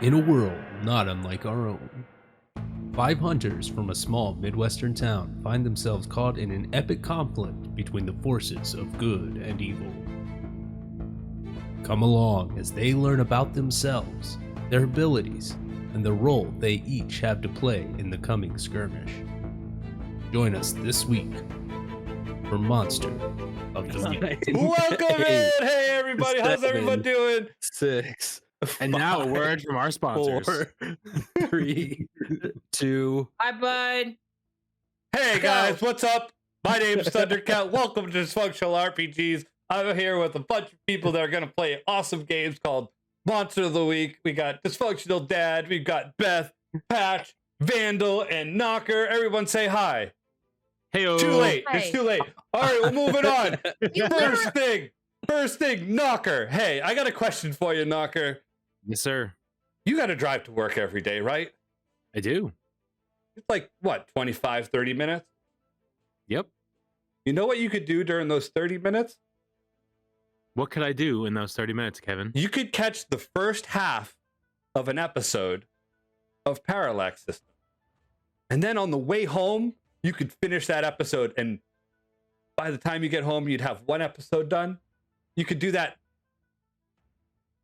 In a world not unlike our own, 5 hunters from a small midwestern town find themselves caught in an epic conflict between the forces of good and evil. Come along as they learn about themselves, their abilities, and the role they each have to play in the coming skirmish. Join us this week for Monster of the Week. Welcome in! Hey everybody, how's everyone doing? 6, And now a word from our sponsors. 4, 3, 2. Hi, bud. Hey guys, what's up? My name's Thundercat. Welcome to Dysfunctional RPGs. I'm here with a bunch of people that are going to play awesome games called Monster of the Week. We got Dysfunctional Dad, we've got Beth, Patch, Vandal, and Knocker. Everyone say hi. Hey-o. Too late. Hi. It's too late. All right, we're moving on. First thing, Knocker. Hey, I got a question for you, Knocker. Yes, sir. You got to drive to work every day, right? I do. It's like, what, 25, 30 minutes? Yep. You know what you could do during those 30 minutes? What could I do in those 30 minutes, Kevin? You could catch the first half of an episode of Parallax System. And then on the way home, you could finish that episode. And by the time you get home, you'd have one episode done. You could do that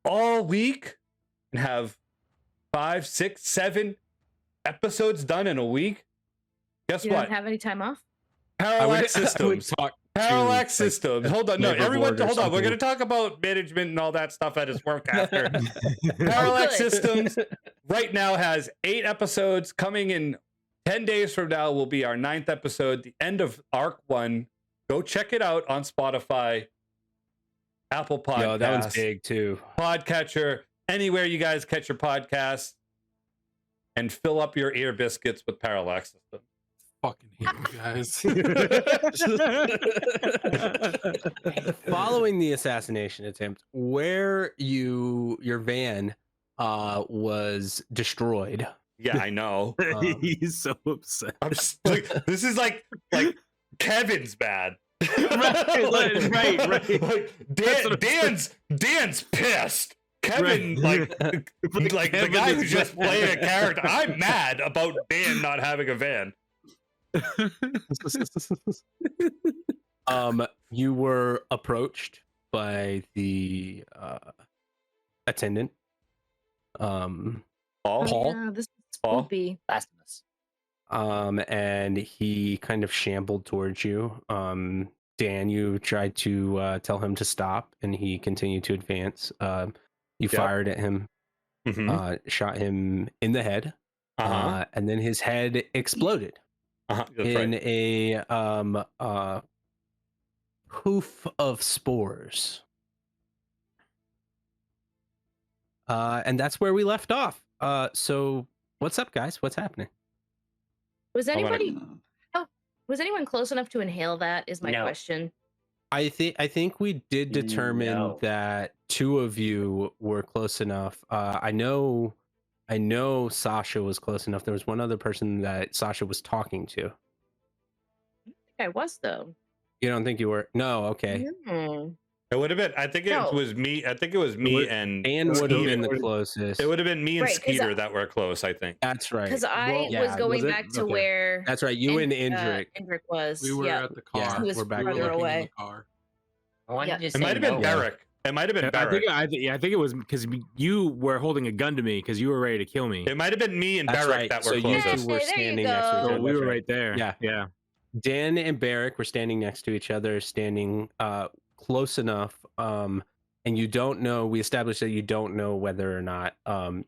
all week and have 5, 6, 7 episodes done in a week. Guess You what? don't have any time off? Parallax Systems. Parallax to, like, Systems. Hold on. No, labor everyone, board or hold on. We're something. going to talk about management and all that stuff at his work after. Parallax Good. Systems right now has 8 episodes. Coming in 10 days from now will be our 9th episode, the end of Arc 1. Go check it out on Spotify, Apple Podcasts, Yo, that one's big too. Podcatcher, anywhere you guys catch your podcasts, and fill up your ear biscuits with Parallax Systems. Fucking hate you guys. Following the assassination attempt, where your van was destroyed. Yeah, I know. He's so upset. I'm just, like, this is like Kevin's bad. right. Like Dan's pissed. Kevin, Right. like the Kevin guy is who's just mad. playing a character. I'm mad about Dan not having a van. You were approached by the attendant. Paul? Yeah, this is Paul? spoopy. Blasphemous. And he kind of shambled towards you. Dan, you tried to tell him to stop, and he continued to advance. You Yep. fired at him, Mhm. shot him in the head, and then his head exploded That's in right. a poof of spores. And that's where we left off. So what's up, guys? What's happening? Was gonna- anybody? Was anyone close enough to inhale that? Is my No. question. I think we did determine No. that 2 of you were close enough. I know Sasha was close enough. There was one other person that Sasha was talking to. I think I was though. You don't think you were? No, okay. Hmm. It would have been. I think it No. was me. I think it was me would- and Dan would have been the Skeeter. closest. It would have been me and Right, 'cause Skeeter that were close. I think. That's right. Because I Well, was yeah, going was it? back to Okay. where That's right. You and Indric Indric. was. We were yeah. at the car. Yeah, He was we're back we were further looking away. in the car. Why Yeah. did you It say might have been no? Barrick. It might have been I Barrick. think it was because you were holding a gun to me because you were ready to kill me. It might have been me and That's Barrick right. that So were you closest. two were Hey, there you standing next to each go. other. So we That's were right. right there. Yeah. Yeah. Dan and Barrick were standing next to each other, standing close enough. And you don't know. We established that you don't know whether or not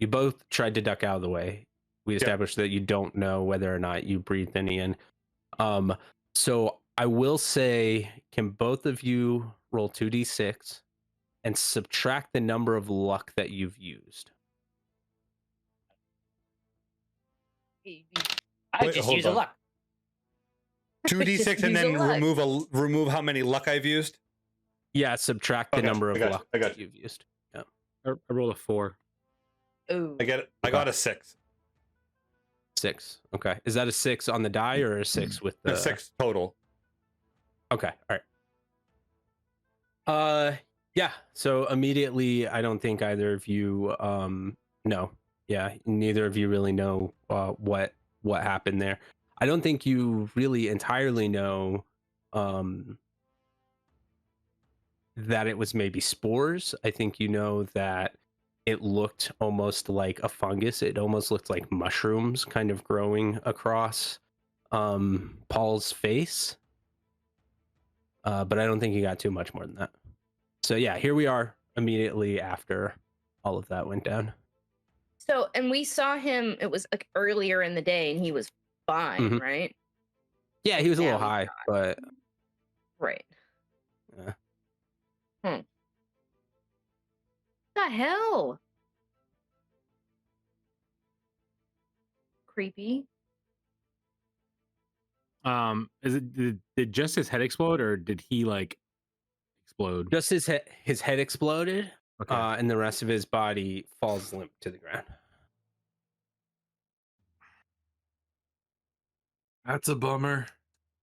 you both tried to duck out of the way. We established that you don't know whether or not you breathed any in. So I will say, can both of you roll 2d6 and subtract the number of luck that you've used? I Wait, just hold use a on. luck. 2d6 and Use then a luck. remove how many luck I've used. Yeah, subtract the Okay, number I of got you, luck I got that you've used. I rolled a 4. Ooh. I got a 6. 6. Okay. Is that a 6 on the die or a 6 with the A 6 total. Okay. All right. Yeah. So immediately, I don't think either of you know. Yeah, neither of you really know what happened there. I don't think you really entirely know that it was maybe spores. I think you know that it looked almost like a fungus. It almost looked like mushrooms kind of growing across Paul's face. But I don't think you got too much more than that. So yeah, here we are immediately after all of that went down. So, and we saw him, it was like earlier in the day and he was fine, Mhm. right? Yeah, he was a little Now he's high, but Right. yeah. What the hell? Creepy. Is it did just his head explode, or did he like explode? Just his head exploded, Okay. and the rest of his body falls limp to the ground. That's a bummer.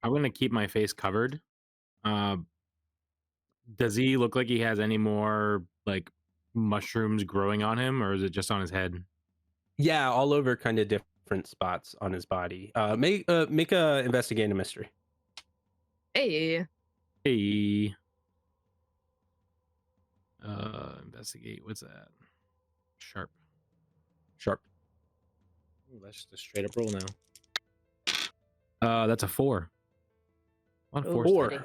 I'm gonna keep my face covered. Does he look like he has any more like mushrooms growing on him, or is it just on his head? Yeah, all over kind of different spots on his body. Make a investigate a mystery. Hey. Hey. Investigate. What's that? Sharp. Ooh, that's just a straight up roll now. That's a 4. On Ooh, 4. Four. steady.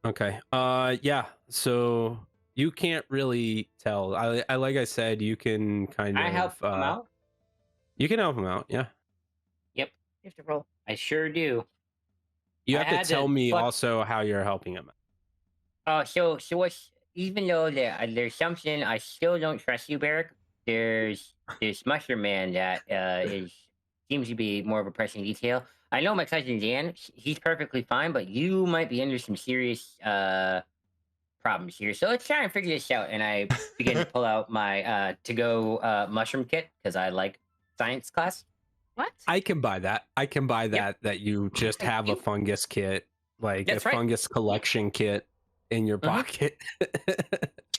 Okay. Yeah. So you can't really tell. I like I said, you can kind of I help him out. You can help him out. Yeah. Yep, You have to roll. I sure do. You I have had to tell to me fuck- also how you're helping him out. So what's even though there's something I still don't trust you, Barrick. There's this mushroom man that seems to be more of a pressing detail. I know my cousin Dan. He's perfectly fine, but you might be under some serious problems here. So let's try and figure this out. And I begin to pull out my to-go mushroom kit because I like science class. What? I can buy that. I can buy that. That you just Thank have you. a fungus kit, like That's a right. fungus collection kit in your pocket.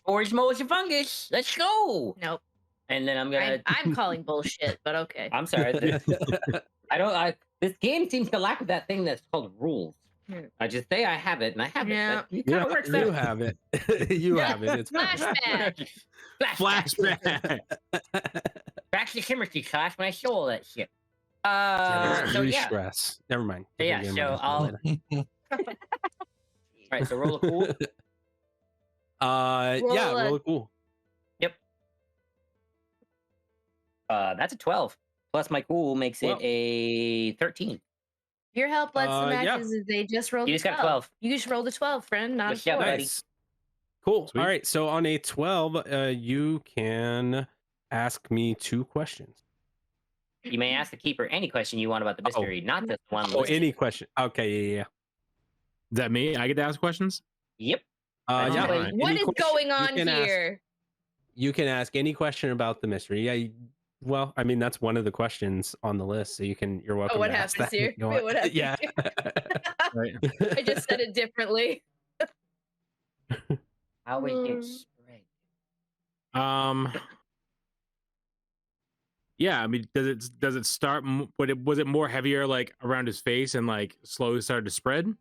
Orange moles of fungus. Let's go. Nope. And then I'm gonna. I'm calling bullshit, but okay. I'm sorry. This game seems to lack that thing that's called rules. I just say I have it, and I have Yeah. it. It kind of works You out. have it. You have it. It's Flashback. Flashback. Back to chemistry class when I show all that shit. Yeah, So yeah. stress. Never mind. Yeah, Different so game I'll- later. All right, so roll a cool. Yeah, Roll a- roll a cool. That's a 12. Plus my cool makes Well- it a 13. Your help lets the Yeah. matches is they just rolled You a just got 12. 12. You just rolled a 12, friend, not a What's up, 4. buddy? Nice. Cool. Sweet. All right. So on a 12, you can ask me 2 questions. You may ask the keeper any question you want about the mystery, not just one. Oh, listed. any question. Okay. Yeah. Is that me? I get to ask questions? Yep. Yeah. Wait, Alright. What Any is question going you on can ask. here? You can ask any question about the mystery. Yeah. Well, I mean, that's one of the questions on the list, so you're welcome. Oh, what to ask happens that if here? you Wait, want. what happens Yeah. Right. I just said it differently. How is Mm. it spread? Yeah, I mean, does it start? Was it more heavier like around his face and like slowly started to spread?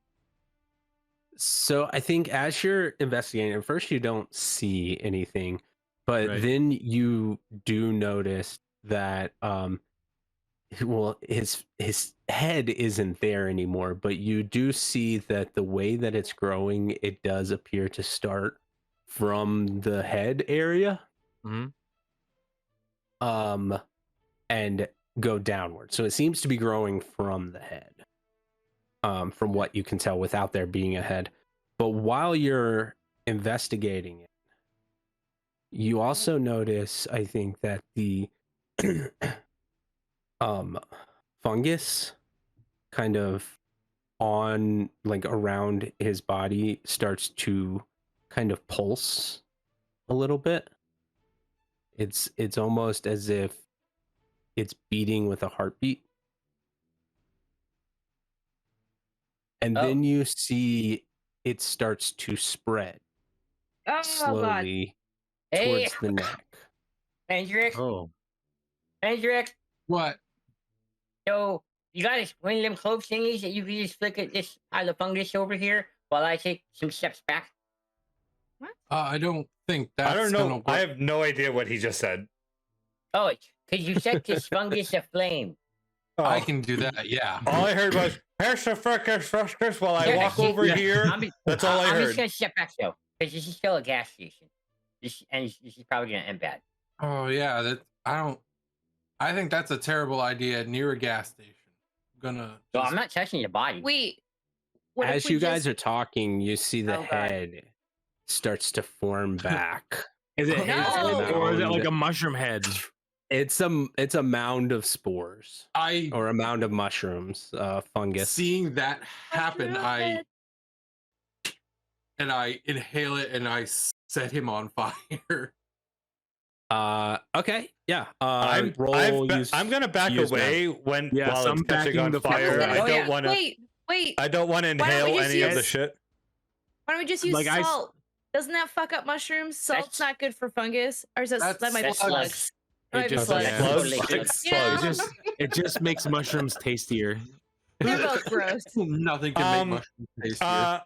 So I think as you're investigating, at first you don't see anything, but Right. then you do notice that well, his head isn't there anymore, but you do see that the way that it's growing, it does appear to start from the head area Mhm. and go downward. So it seems to be growing from the head, from what you can tell without there being a head. But while you're investigating it, you also notice, I think, that the fungus kind of on like around his body starts to kind of pulse a little bit. It's almost as if it's beating with a heartbeat. And Oh. then you see it starts to spread Oh, God. slowly Hey, towards the neck. Hendrik, Oh, Hendrick, What? so you got one of them clove thingies that you can just flick at this pile of fungus over here while I take some steps back? I don't think that's I don't gonna know. work. I have no idea what he just said. Oh, because you set this fungus aflame. I Oh. can do that. Yeah. All I heard was "Here's the frickus" while I Yeah, walk see, over yeah. here. That's all I I'm just heard. gonna step back though, because this is still a gas station. This is probably gonna end bad. Oh yeah. I think that's a terrible idea near a gas station. I'm gonna. So just- I'm not touching the body. Wait. What if As we you guys just- are talking, you see the Oh, God. head starts to form back. Is it No! or is it like a mushroom head? It's a mound of spores I or a mound of mushrooms, fungus. seeing that happen. Mushroom I head. inhale it and I set him on fire. Okay, yeah. I'm gonna back use away when Yes, while I'm it's catching backing on the fuck fire. away. I Oh, don't yeah. want to. Wait. I don't want to Why don't we inhale just any of the use- shit. Why don't we just use Like, salt? Doesn't that fuck up mushrooms? Salt's not good for fungus. Or is that might be That's slugs? slugs. That might It be just, slugs. yeah. Slugs? Slugs. Yeah. It just makes mushrooms tastier. They're both gross. Nothing can make mushrooms tastier.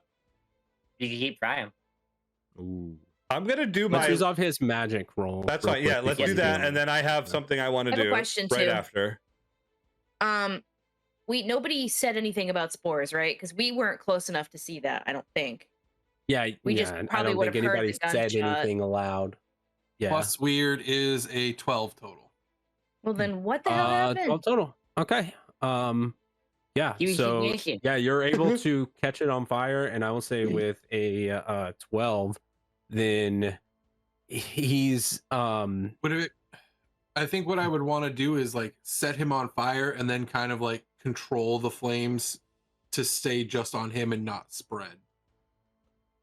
You can keep frying. Ooh. I'm gonna do Let's my. use off his magic roll. That's real fine. Yeah, quick let's before do you that, and then I have Yeah. something I want to I have a do question, right too. after. Nobody said anything about spores, right? Because we weren't close enough to see that. I don't think. Yeah, We just yeah, I probably don't would think have heard anybody the said gunshot. anything aloud. Yeah. Plus weird is a 12 total. Well, then what the hell happened? 12 total. Okay. Yeah. Use So ignition. yeah, you're able to catch it on fire, and I will say with a 12, then he's I think what I would want to do is like set him on fire and then kind of like control the flames to stay just on him and not spread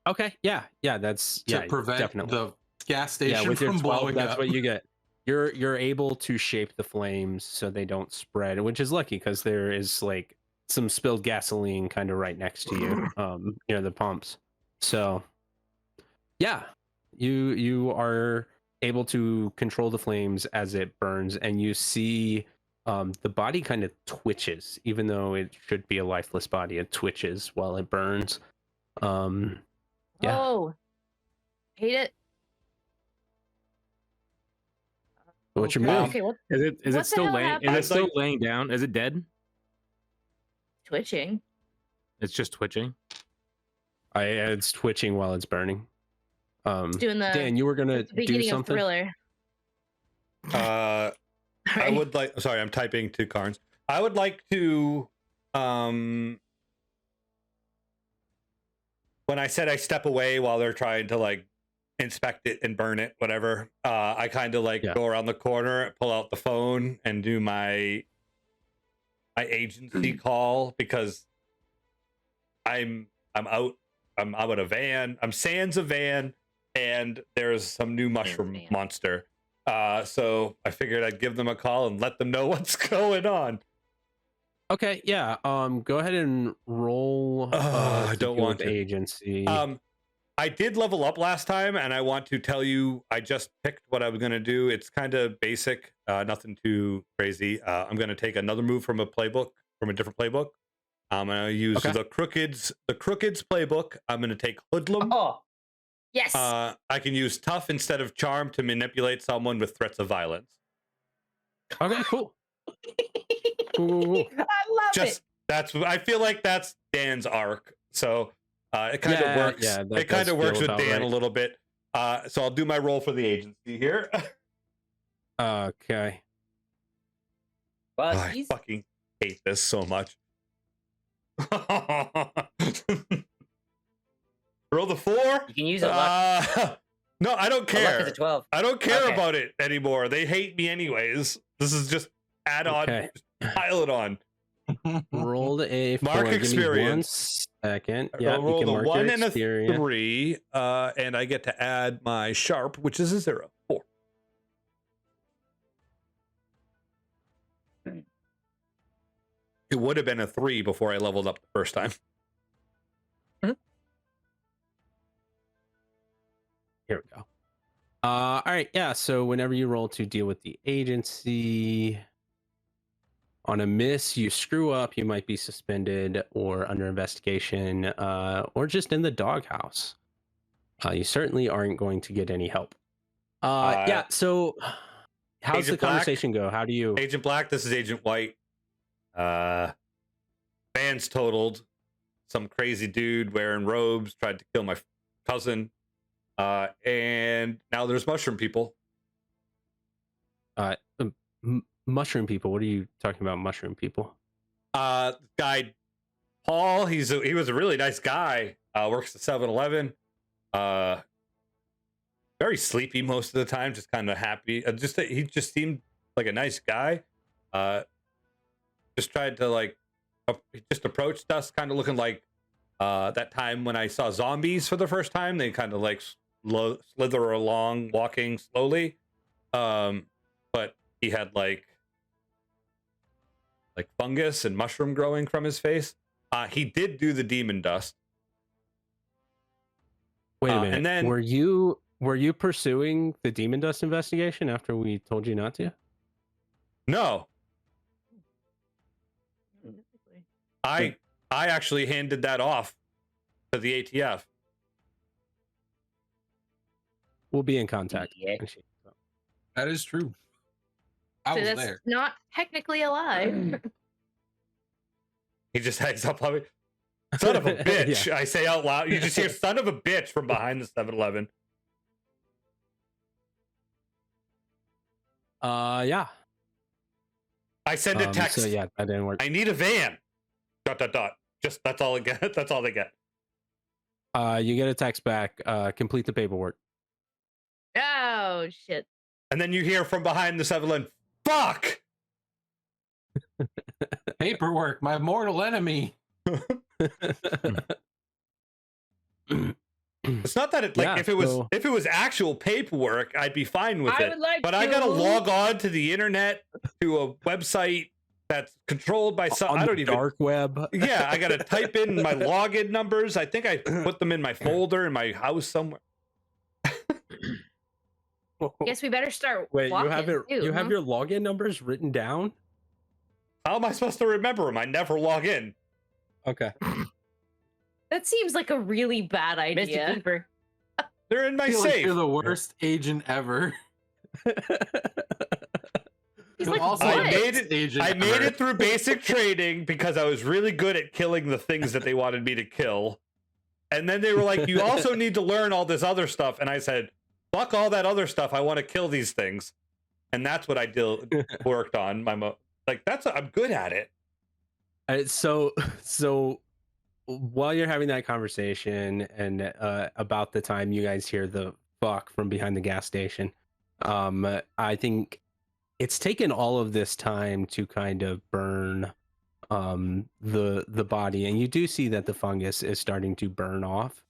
okay. Yeah, that's to yeah, prevent definitely. the gas Yeah, station with your from 12, blowing that's up. what you get. You're able to shape the flames so they don't spread, which is lucky because there is like some spilled gasoline kind of right next to you, near the pumps. So yeah, you are able to control the flames as it burns, and you see the body kind of twitches, even though it should be a lifeless body. It twitches while it burns. Yeah. Oh, hate it. What's your Okay, move? Okay, what Is it What the still hell laying? Is happened? it still Like- laying down? Is it dead? twitching? It's just twitching. It's twitching while it's burning. It's doing the, Dan, you were gonna the beginning do of something. Thriller. I Right. would like. Sorry, I'm typing to Carnes. I would like to. When I said I step away while they're trying to like inspect it and burn it, whatever. I kind of like Yeah. go around the corner, pull out the phone, and do my agency call because I'm out. I'm out a van. I'm sans a van, and there's some new mushroom van. monster. So I figured I'd give them a call and let them know what's going on. Okay, yeah. Go ahead and roll. I to don't deal want with to. agency. I did level up last time, and I want to tell you I just picked what I was going to do. It's kind of basic, nothing too crazy. I'm going to take another move from a playbook, from a different playbook. I'm going to use Okay. the Crooked's playbook. I'm going to take Hoodlum. Oh, yes. I can use Tough instead of Charm to manipulate someone with threats of violence. Okay, cool. Cool. I love Just I feel like that's Dan's arc. So it kind of works. Yeah, that it kind does of works feel with about Dan a right. little bit. So I'll do my roll for the agency here. Okay. well, I he's fucking hate this so much. Roll the 4. you can use a luck. No, I don't A luck is care. a 12. I don't care Okay. about it anymore. They hate me anyways. This is just add on, Okay. pile it on. Rolled a 4. Mark Give me experience. 1 second. Yeah, I'll roll you can the mark 1 your and a experience. 3, and I get to add my sharp, which is a 0. 4. It would have been a 3 before I leveled up the first time. Here we go. All right, yeah. So whenever you roll to deal with the agency, on a miss, you screw up, you might be suspended or under investigation, or just in the doghouse. You certainly aren't going to get any help. Yeah. So, how's Agent the conversation go? How do you? Agent Black, this is Agent White. Band's totaled. Some crazy dude wearing robes tried to kill my cousin. And now there's mushroom people. Mushroom people. What are you talking about? Mushroom people. Guy Paul, he was a really nice guy. Works at 7-Eleven. Very sleepy most of the time, just kind of happy. He just seemed like a nice guy. Just tried to like just approached us kind of looking like that time when I saw zombies for the first time. They kind of like slither along, walking slowly. But he had like fungus and mushroom growing from his face. He did do the demon dust. Wait a minute. And then were you pursuing the demon dust investigation after we told you not to? No. I actually handed that off to the ATF. We'll be in contact. Yeah. That is true. I So was that's there. not technically alive. He just hangs up on me. Son of a bitch. Yeah. I say out loud. You just hear son of a bitch from behind the 7-Eleven. Yeah. I send a text. So yeah, that didn't work. I need a van. ... Just that's all I get. That's all they get. You get a text back. Complete the paperwork. Oh shit. And then you hear from behind the 7-Eleven, fuck! Paperwork, my mortal enemy. It's not that it like Yeah, if it was actual paperwork, I'd be fine with I it. would like But I gotta log on to the internet to a website that's controlled by some On I the don't even dark web. Yeah, I gotta type in my login numbers. I think I put them in my folder in my house somewhere. Guess we better start. Wait, you have walking, it. too, You have huh? your login numbers written down. How am I supposed to remember them? I never log in. Okay. That seems like a really bad Mr. idea. Keeper. They're in I my feel like safe. you're the worst agent ever. He's I'm like, also I what? the made best it- agent I made ever. it through basic training because I was really good at killing the things that they wanted me to kill. And then they were like, you also need to learn all this other stuff. And I said, fuck all that other stuff. I want to kill these things. And that's what I worked on. I'm good at it. So while you're having that conversation and about the time you guys hear the fuck from behind the gas station, I think it's taken all of this time to kind of burn the body, and you do see that the fungus is starting to burn off.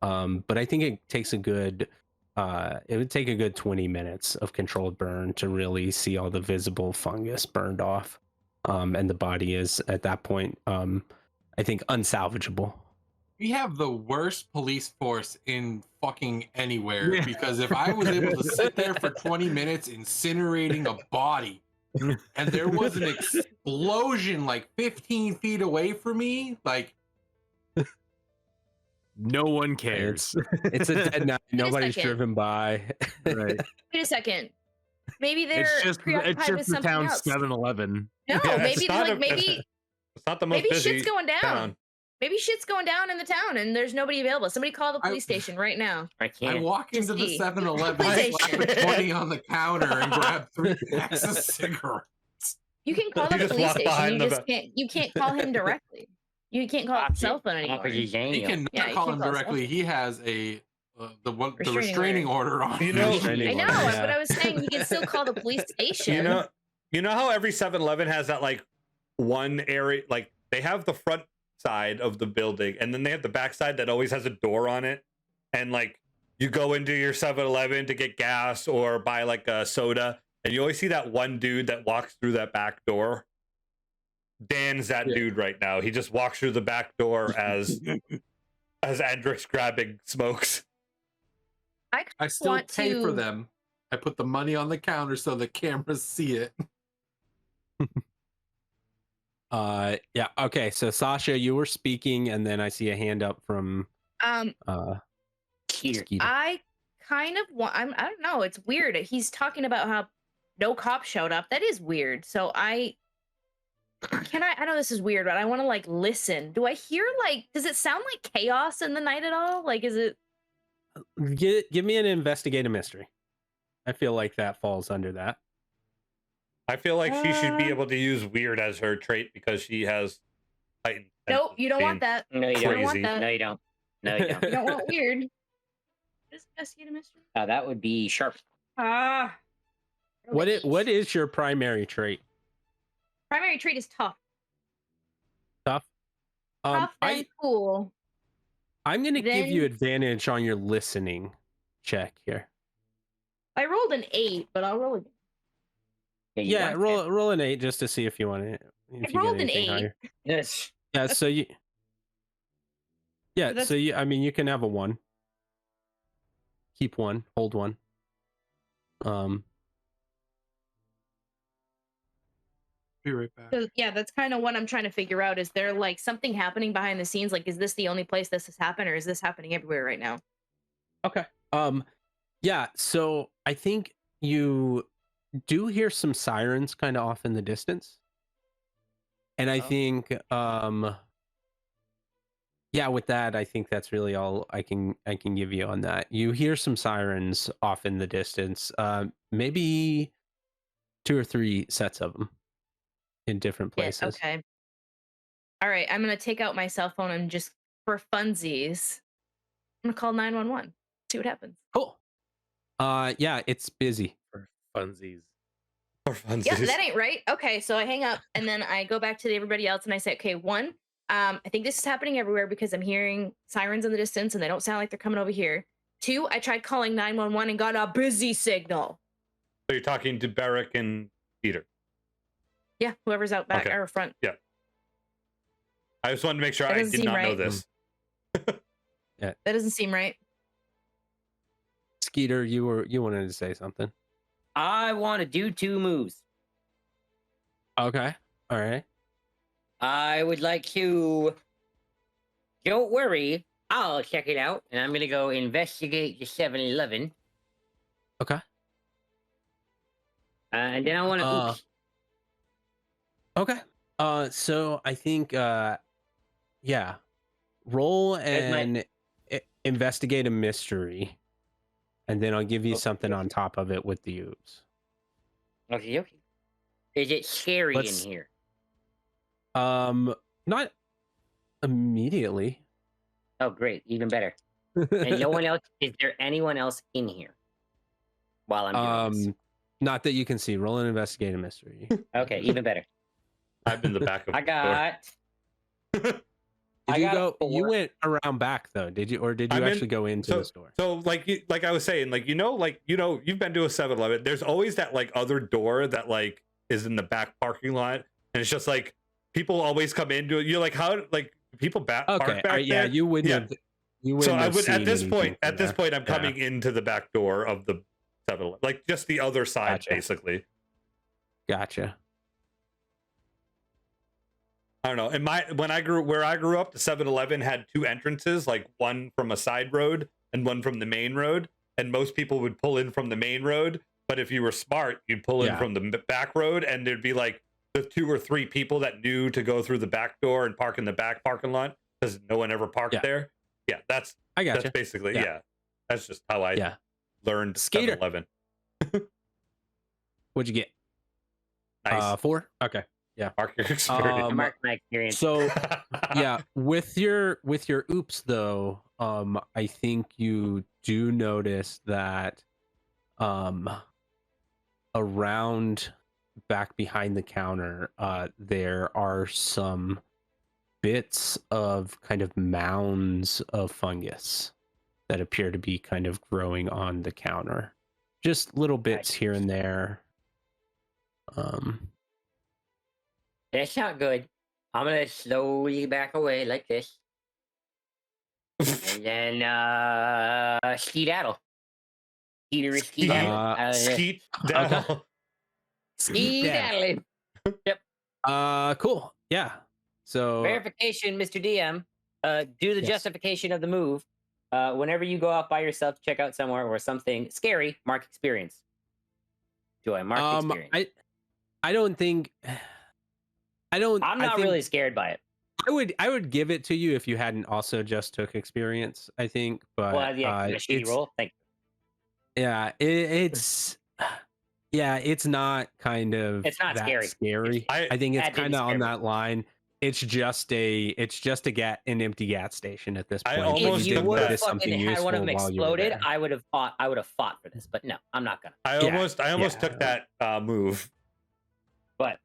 But I think it takes it would take a good 20 minutes of controlled burn to really see all the visible fungus burned off. And the body is at that point, I think, unsalvageable. We have the worst police force in fucking anywhere, Yeah. because if I was able to sit there for 20 minutes incinerating a body and there was an explosion like 15 feet away from me, like, No one cares. It's a dead night. Nobody's second. driven by. Right. Wait a second. Maybe they're It's just preoccupied with the something town's else. 7-Eleven. No, Yeah, maybe it's not maybe It's not the most maybe busy shit's going down. town. Maybe shit's going down in the town and there's nobody available. Somebody call the police station right now. I I can't. walk into the see. 7-Eleven, PlayStation. slap a 20 on the counter, and grab 3 packs of cigarettes. You can call You the just police walk station. behind You the just can't call him directly. You can't call his cell phone anymore. He can Yeah, not you call can him call directly. He has a the Restraining restraining order on You him. know- Restraining I know, order, that's yeah. what I was saying. You can still call the police station. You know how every 7-Eleven has that like one area, like they have the front side of the building and then they have the back side that always has a door on it, and like you go into your 7-Eleven to get gas or buy like a soda, and you always see that one dude that walks through that back door. Dan's that dude right now. He just walks through the back door as Andrix grabbing smokes. I still want pay for to- them. I put the money on the counter so the cameras see it. Yeah. Okay. So Sasha, you were speaking, and then I see a hand up from Skeeter. Skeeter. I kind of want. I don't know. It's weird. He's talking about how no cops showed up. That is weird. So I know this is weird, but I want to like listen. Do I hear like? Does it sound like chaos in the night at all? Like, is it? Give me an investigate a mystery. I feel like that falls under that. I feel like she should be able to use weird as her trait because she has heightened. Nope. You don't want that. No, you You don't want Crazy. that. No, you don't. No, you don't. You don't want weird. Just investigate a mystery. That would be sharp. Ah. What is your primary trait? Primary trait is tough. Tough. Tough and cool. I'm gonna give you Then- advantage on your listening check here. I rolled an 8, but I'll roll again. You Yeah, want roll an 8 just to see if you want it. I rolled an 8. that. Yes. Yeah, so you. Yeah, that's- so you. I mean, you can have a 1. Keep 1. Hold 1. Be right back. So, yeah, that's kind of what I'm trying to figure out. Is there like something happening behind the scenes? Like, is this the only place this has happened, or is this happening everywhere right now? Okay. Yeah. So I think you do hear some sirens kind of off in the distance, and I think, yeah, with that, I think that's really all I can give you on that. You hear some sirens off in the distance. Maybe 2 or 3 sets of them in different Yeah, places. okay. All right. I'm gonna take out my cell phone and just for funsies, I'm gonna call 911. See what happens. Cool. Yeah, it's busy. For funsies. For funsies. Yeah, that ain't right. Okay, so I hang up and then I go back to everybody else and I say, okay, 1, I think this is happening everywhere because I'm hearing sirens in the distance and they don't sound like they're coming over here. 2, I tried calling 911 and got a busy signal. So you're talking to Barrick and Peter. Yeah, whoever's out back Okay. or front. I just wanted to make sure That I doesn't did seem not know right. this. That doesn't seem right. Skeeter, you wanted to say something. I want to do 2 moves. Okay. All right. I would like to. Don't worry, I'll check it out, and I'm gonna go investigate the 7-Eleven. Okay. And then I want to. Okay. So I think yeah. Roll There's my- and investigate a mystery. And then I'll give you Okay. something on top of it with the oops. Okay. Is it scary Let's- in here? Not immediately. Oh, great, even better. And no one else. Is there anyone else in here? While I'm doing Not that you can see. Roll and investigate a mystery. this. Okay, even better. I'm in the back of I the store. got. Did I you got a go? You 4. went around back though, did you, or did you I'm in- actually go into the store? So like I was saying, you've been to a 7-Eleven. There's always that like other door that like is in the back parking lot, and it's just like people always come into it. You're like, how like people park Okay, back yeah, there? you wouldn't. Yeah. Have, you So wouldn't. I have would seen at this anything point. from At this there. point, I'm Yeah. coming into the back door of the 7-Eleven, like just the other side, Gotcha. basically. Gotcha. I don't know. Where I grew up, the 7-Eleven had 2 entrances, like one from a side road and one from the main road. And most people would pull in from the main road, but if you were smart, you'd pull in Yeah. from the back road, and there'd be like the 2 or 3 people that knew to go through the back door and park in the back parking lot because no one ever parked Yeah. there. Yeah, that's I gotcha. that's basically Yeah. That's just how I Yeah. learned Skeeter. 7-Eleven. What'd you get? Nice. 4. Okay. Mark your experience. Mark my experience. So yeah, with your oops though, I think you do notice that around back behind the counter, there are some bits of kind of mounds of fungus that appear to be kind of growing on the counter. Just little bits here and there. That's not good. I'm gonna slowly back away like this, and then skedaddle. Skeeter, Skeet. Skeet down. Skeet. Yep. Cool. Yeah. So Verification, Mr. DM. Do the Yes. justification of the move. Whenever you go out by yourself to check out somewhere or something scary, mark experience. Joy, mark experience. I don't think I don't. I'm I not think really scared by it. I would give it to you if you hadn't also just took experience. I think, but Well, yeah, a shitty it's roll. Thank you. yeah, it's yeah, it's not kind of It's not that scary. scary. I- I think it's that didn't kind of on scare me. that line. It's just an empty gas station at this I point. almost If you took would that. have Did something fucking had one of them useful while you were exploded, there. I would have fought for this. But no, I'm not gonna. I almost took that move. But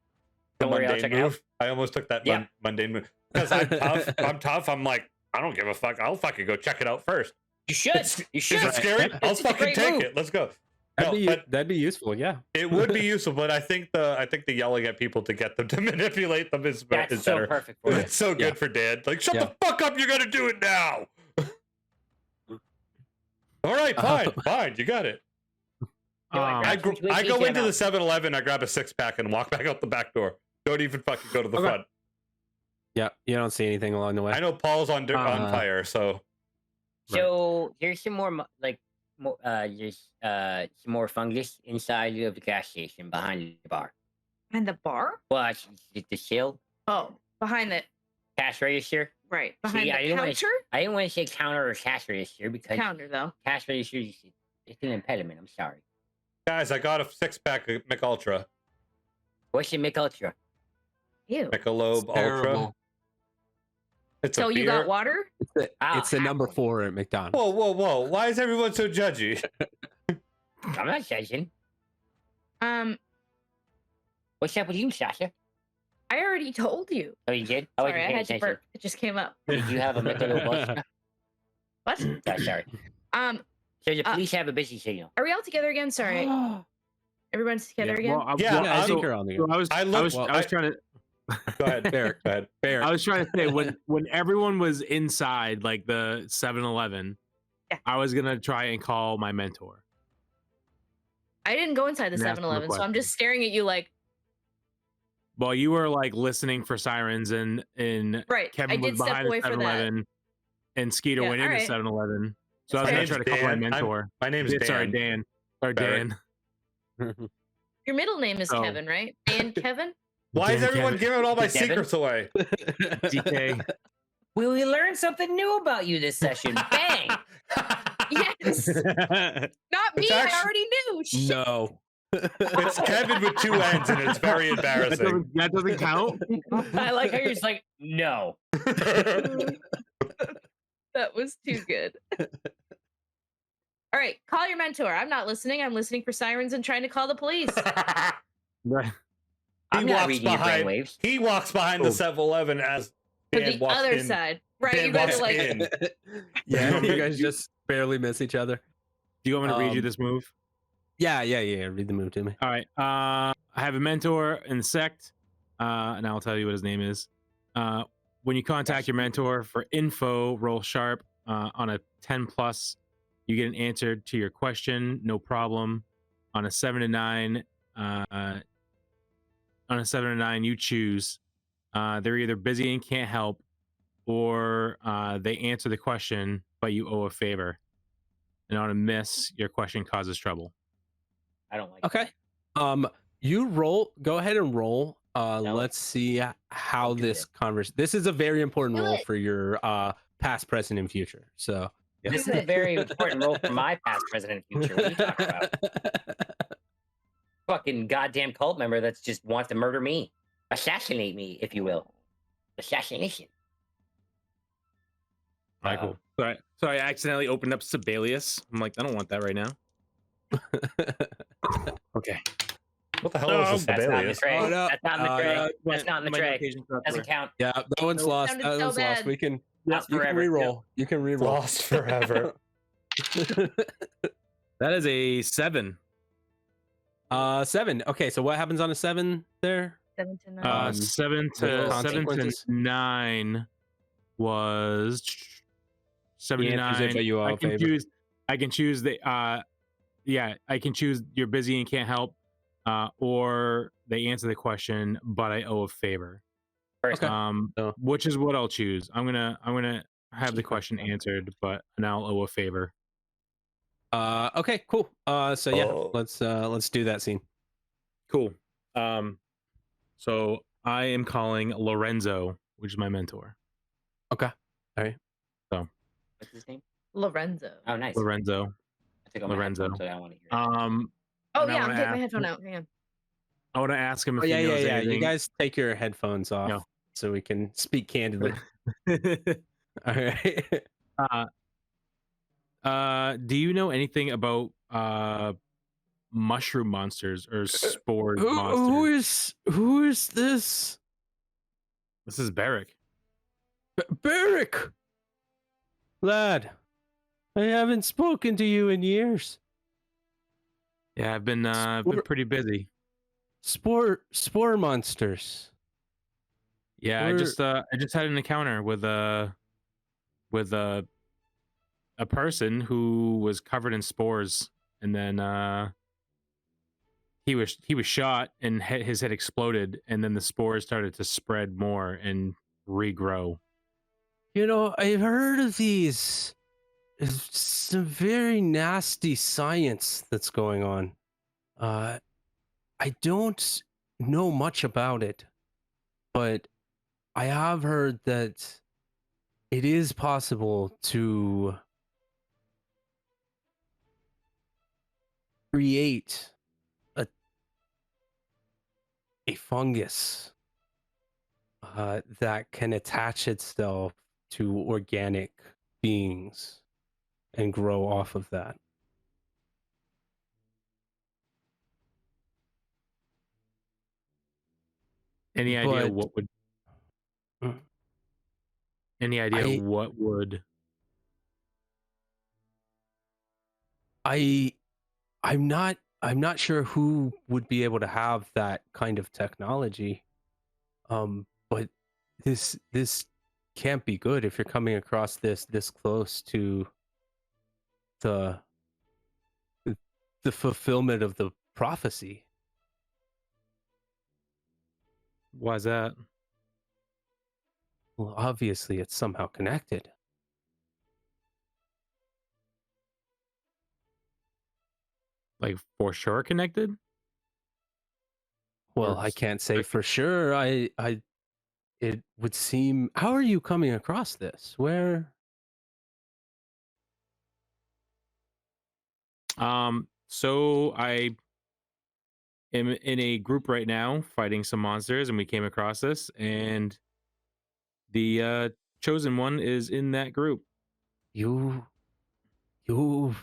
The don't worry, I'll mundane check it out. move. I almost took that Yeah. mundane move because I'm tough. I'm tough. I'm like, I don't give a fuck. I'll fucking go check it out first. You should. You Is should. it scary? I'll It's a fucking great take move. it. Let's go. That'd be useful. Yeah. It would be useful, but I think the yelling at people to get them to manipulate them is That's so better. perfect for it. It's so good Yeah. for Dan. Like, shut Yeah. the fuck up! You're gonna do it now. All right, fine. You got it. I go into the 7-Eleven. I grab a 6-pack and walk back out the back door. Don't even fucking go to the Okay. front. Yeah. You don't see anything along the way. I know Paul's on fire, so So here's some more there's some more fungus inside of the gas station behind the bar. And the bar? Well, it's the shield Oh, behind the cash register. right behind I the didn't wanna- counter. I didn't want to say counter or cash register because Counter though. cash register it's an impediment. I'm sorry. guys, I got a 6-pack of McUltra, What's your Mick Ultra? Ew. Michelob It's Ultra. terrible. It's So a you beer. got water? It's the number 4 at McDonald's. Whoa! Why is everyone so judgy? I'm not judging. I What's up with you, Sasha? already told you. Oh, you did? Sorry, I wasn't paying had to attention. burp. It just came up. Did you have a Michelob Ultra? What? Oh, sorry. So the police have a busy signal. Are we all together again? Sorry. Everyone's together again. Well, Yeah, I so- think you're on the I was I trying to Go ahead, Barrett. Go ahead. Barrett. I was trying to say when everyone was inside like the 7-Eleven, Yeah. I was gonna try and call my mentor. I didn't go inside the And ask him a 7-Eleven, so I'm question. just staring at you like, Well, you were like listening for sirens and right. Kevin I was did step behind away the for that. 7-Eleven and Skeeter Yeah, went into alright. 7-Eleven. So I was My gonna name's try to call my Dan. mentor. My name's Dan. Sorry, Dan. Or Barrett. Dan. Your middle name is So- Kevin, right? And Kevin? Why is Dan everyone Kevin. giving all my Devin? secrets away? DK. Will we learn something new about you this session? Bang! Yes. Not me. It's I actu- already knew. Shit. No. It's Kevin with 2 N's, and it's very that, embarrassing. doesn't count. I like how you're just like, no. That was too good. All right, call your mentor. I'm not listening. I'm listening for sirens and trying to call the police. Right. I'm not reading your brainwaves. He walks behind the 7-Eleven as To Dan the walks other in. side. Right, Dan you guys walks are like, in. Yeah, you guys just barely miss each other. Do you want me to read you Um, this move? Yeah. Read the move to me. All right. I have a mentor in the sect, and I'll tell you what his name is. When you contact your mentor for info, roll sharp. On a 10+, you get an answer to your question, no problem. On a 7 to 9, you choose. They're either busy and can't help, or they answer the question, but you owe a favor. And on a miss, your question causes trouble. I don't like Okay. You roll. Go ahead and roll. No. Let's see how do this it. conversation. This is a very important Do role it. for your past, present, and future. So. This is a very important role for my past, present, and future. What are you talking about? Fucking goddamn cult member that's just wants to murder me. Assassinate me, if you will. Assassination. All right, cool. Sorry, I accidentally opened up Sibelius. I'm like, I don't want that right now. Okay. What the hell No, is this That's not in the Sibelius? tray. Oh, no. That's not in the tray. no, That's not in the My tray. notation's not Doesn't there. count. Yeah, that one's Nope. lost. Sounded That so one's lost. bad. We can. Lost You can forever. re-roll. You can re-roll. Lost forever. That is a 7. 7. Okay, so what happens on a 7 there? 7 to 9. Um, 7 the to consequences? 9 was 7 He to answers it, 9. but you owe a favor. I can choose the yeah, I can choose you're busy and can't help, or they answer the question, but I owe a favor. First Okay. one. So- Which is what I'll choose. I'm gonna have the question answered, but now I'll owe a favor. Okay, cool. So yeah, Oh. let's do that scene. Cool. So I am calling Lorenzo, which is my mentor. Okay. What's his name? Lorenzo. Oh, nice. Lorenzo. I took out my Lorenzo. headphones, so I want to hear it. Oh and I yeah, I'm wanna taking my ask- headphone out. Hang on. I want to ask him if Oh, yeah, he knows You anything. guys take your headphones off No. so we can speak candidly. All right. Do you know anything about mushroom monsters or spore monsters? Who is this? This is Barrick. Barrick. Lad, I haven't spoken to you in years. Yeah, I've been pretty busy. Spore monsters. Yeah, I just had an encounter with a person who was covered in spores, and then he was shot and his head exploded, and then the spores started to spread more and regrow. You know, I've heard of these. There's some very nasty science that's going on. I don't know much about it, but I have heard that it is possible to create a fungus that can attach itself to organic beings and grow off of that. Any idea But- what would? Mm. Any idea I- what would? I'm not sure who would be able to have that kind of technology. But this can't be good if you're coming across this close to the fulfillment of the prophecy. Why is that? Well, obviously it's somehow connected. Like for sure connected? Well, Or I s- can't say like- for sure. It would seem. How are you coming across this? Where? So I am in a group right now fighting some monsters, and we came across this, and the chosen one is in that group. You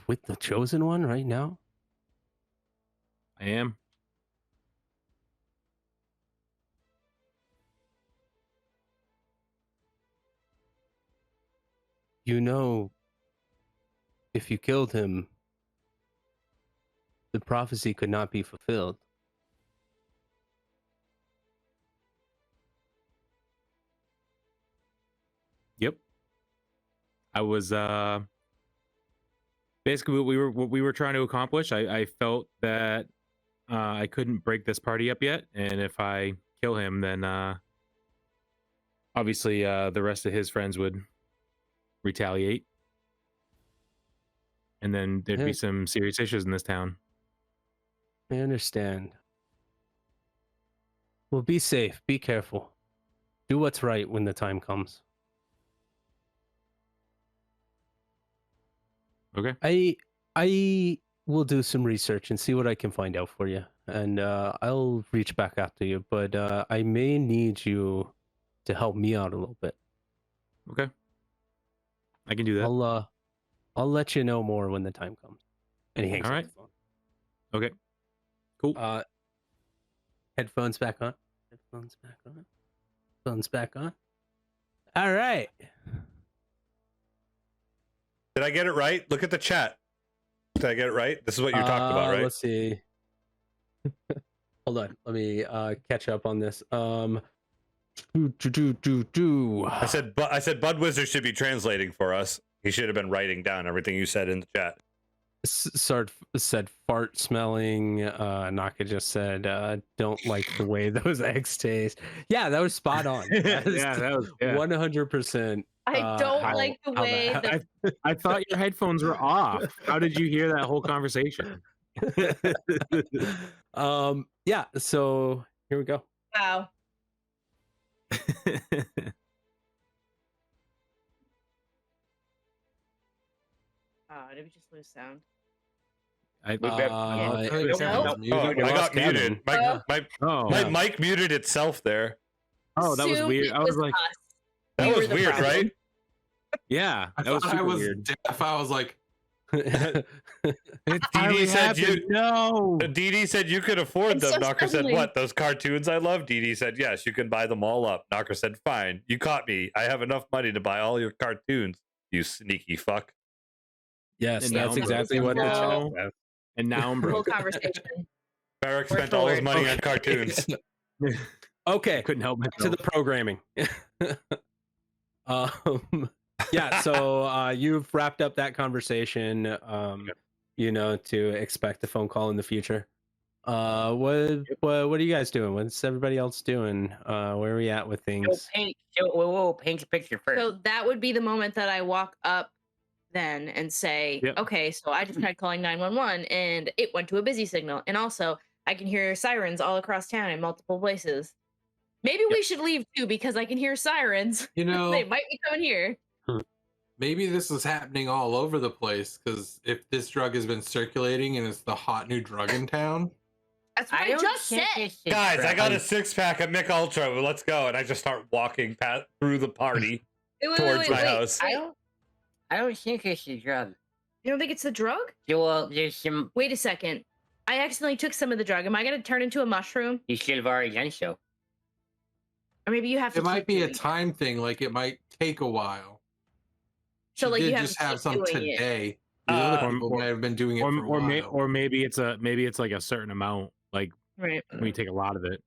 with the chosen one right now? I am. You know, if you killed him, the prophecy could not be fulfilled. Yep. I was basically what we were trying to accomplish. I felt that I couldn't break this party up yet, and if I kill him, then obviously the rest of his friends would retaliate, and then there'd Yeah. be some serious issues in this town. I understand. Well, be safe. Be careful. Do what's right when the time comes. Okay. I will do some research and see what I can find out for you, and I'll reach back out to you. But I may need you to help me out a little bit. Okay. I can do that. I'll let you know more when the time comes. And he hangs All up right. the phone. Okay. Cool. Headphones back on. Headphones back on. Headphones back on. All right. Did I get it right? Look at the chat. Did I get it right? This is what you're talking about, right? Let's see. Hold on. Let me catch up on this. I said Bud Wizard should be translating for us. He should have been writing down everything you said in the chat. said fart smelling. Naka just said don't like the way those eggs taste. Yeah, that was spot on. Yeah, that was 100%. I don't like the way that I thought your headphones were off. How did you hear that whole conversation? Yeah, so here we go. wow. Oh, did we just lose sound? I I think think someone's Nope. muted. Oh, We I lost got muted. Kevin. My yeah. mic muted itself there. Oh, that was Assumed weird. it I was like, us. That We were was the weird, problem. right? yeah, I that was thought super I was weird. deaf. I was like, It Dee finally Dee said happened. you. No. Dee Dee said you could afford And them. so Knocker said, suddenly- "What? Those cartoons I love." Dee Dee said, "Yes, you can buy them all up." Knocker said, "Fine, you caught me. I have enough money to buy all your cartoons. You sneaky fuck." Yes, And now that's I'm exactly broke. what the No. chat says. And now I'm Whole broke. conversation. Barrick Word spent for all his word. money on cartoons. Okay, Couldn't help to myself. the programming. Yeah, so you've wrapped up that conversation. To expect a phone call in the future. What are you guys doing? What's everybody else doing? Where are we at with So things? paint a picture first. So that would be the moment that I walk up then and say, Yep. okay, so I just tried calling 911 and it went to a busy signal. And also, I can hear sirens all across town in multiple places. Maybe we should leave too because I can hear sirens. you know, They might be coming here. maybe this is happening all over the place because if this drug has been circulating and it's the hot new drug in town, That's what I, don't just think said. this is Guys, I got right. a 6-pack of Mick Ultra. Let's go. And I just start walking through the party towards my house. I don't think it's a drug. You don't think it's the drug? Yeah, well, there's some. Wait a second. I accidentally took some of the drug. Am I going to turn into a mushroom? You should have already done so. Or maybe you have to it might keep be a doing it. time thing. Like it might take a while. So She like you did have just to have keep some doing it. today. The other Uh, people or- might have been doing it for a while. or maybe it's like a certain amount, like Right. when you take a lot of it.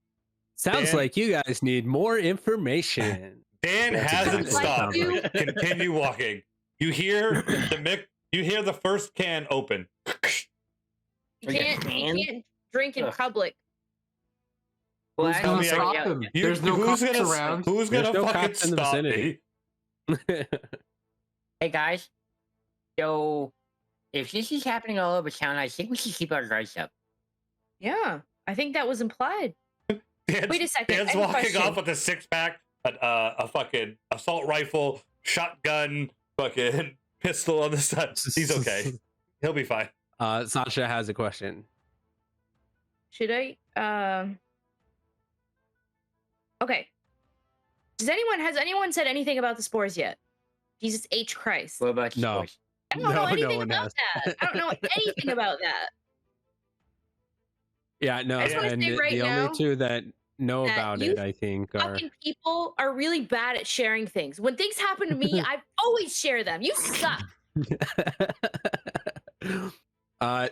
Sounds Dan- like you guys need more information. Dan That's hasn't exactly stopped. what it sounds Continue walking. You hear the Mick. You hear the first can open. You Like a can't, can? you can't drink in Ugh. public. Well, Who's I gonna don't mean, I- stop yeah. them? You- There's no cops gonna, around. Who's There's gonna no fucking cops in the stop vicinity. me? Hey guys, so if this is happening all over town, I think we should keep our guards up. Yeah. I think that was implied. Dan's, Wait a second, I Dan's have a walking question. off with a 6-pack, a fucking assault rifle, shotgun, fucking pistol on the side. He's okay. He'll be fine. Sasha has a question. Should I Okay. Has anyone said anything about the spores yet? Jesus H. Christ. What about you? No. boys? I don't know no anything one about has. that. I don't know anything about that. Yeah, no, I just wanna and say right the now only two that know that about you it, I think, are Fucking people are really bad at sharing things. When things happen to me, I always share them. You suck. Dan's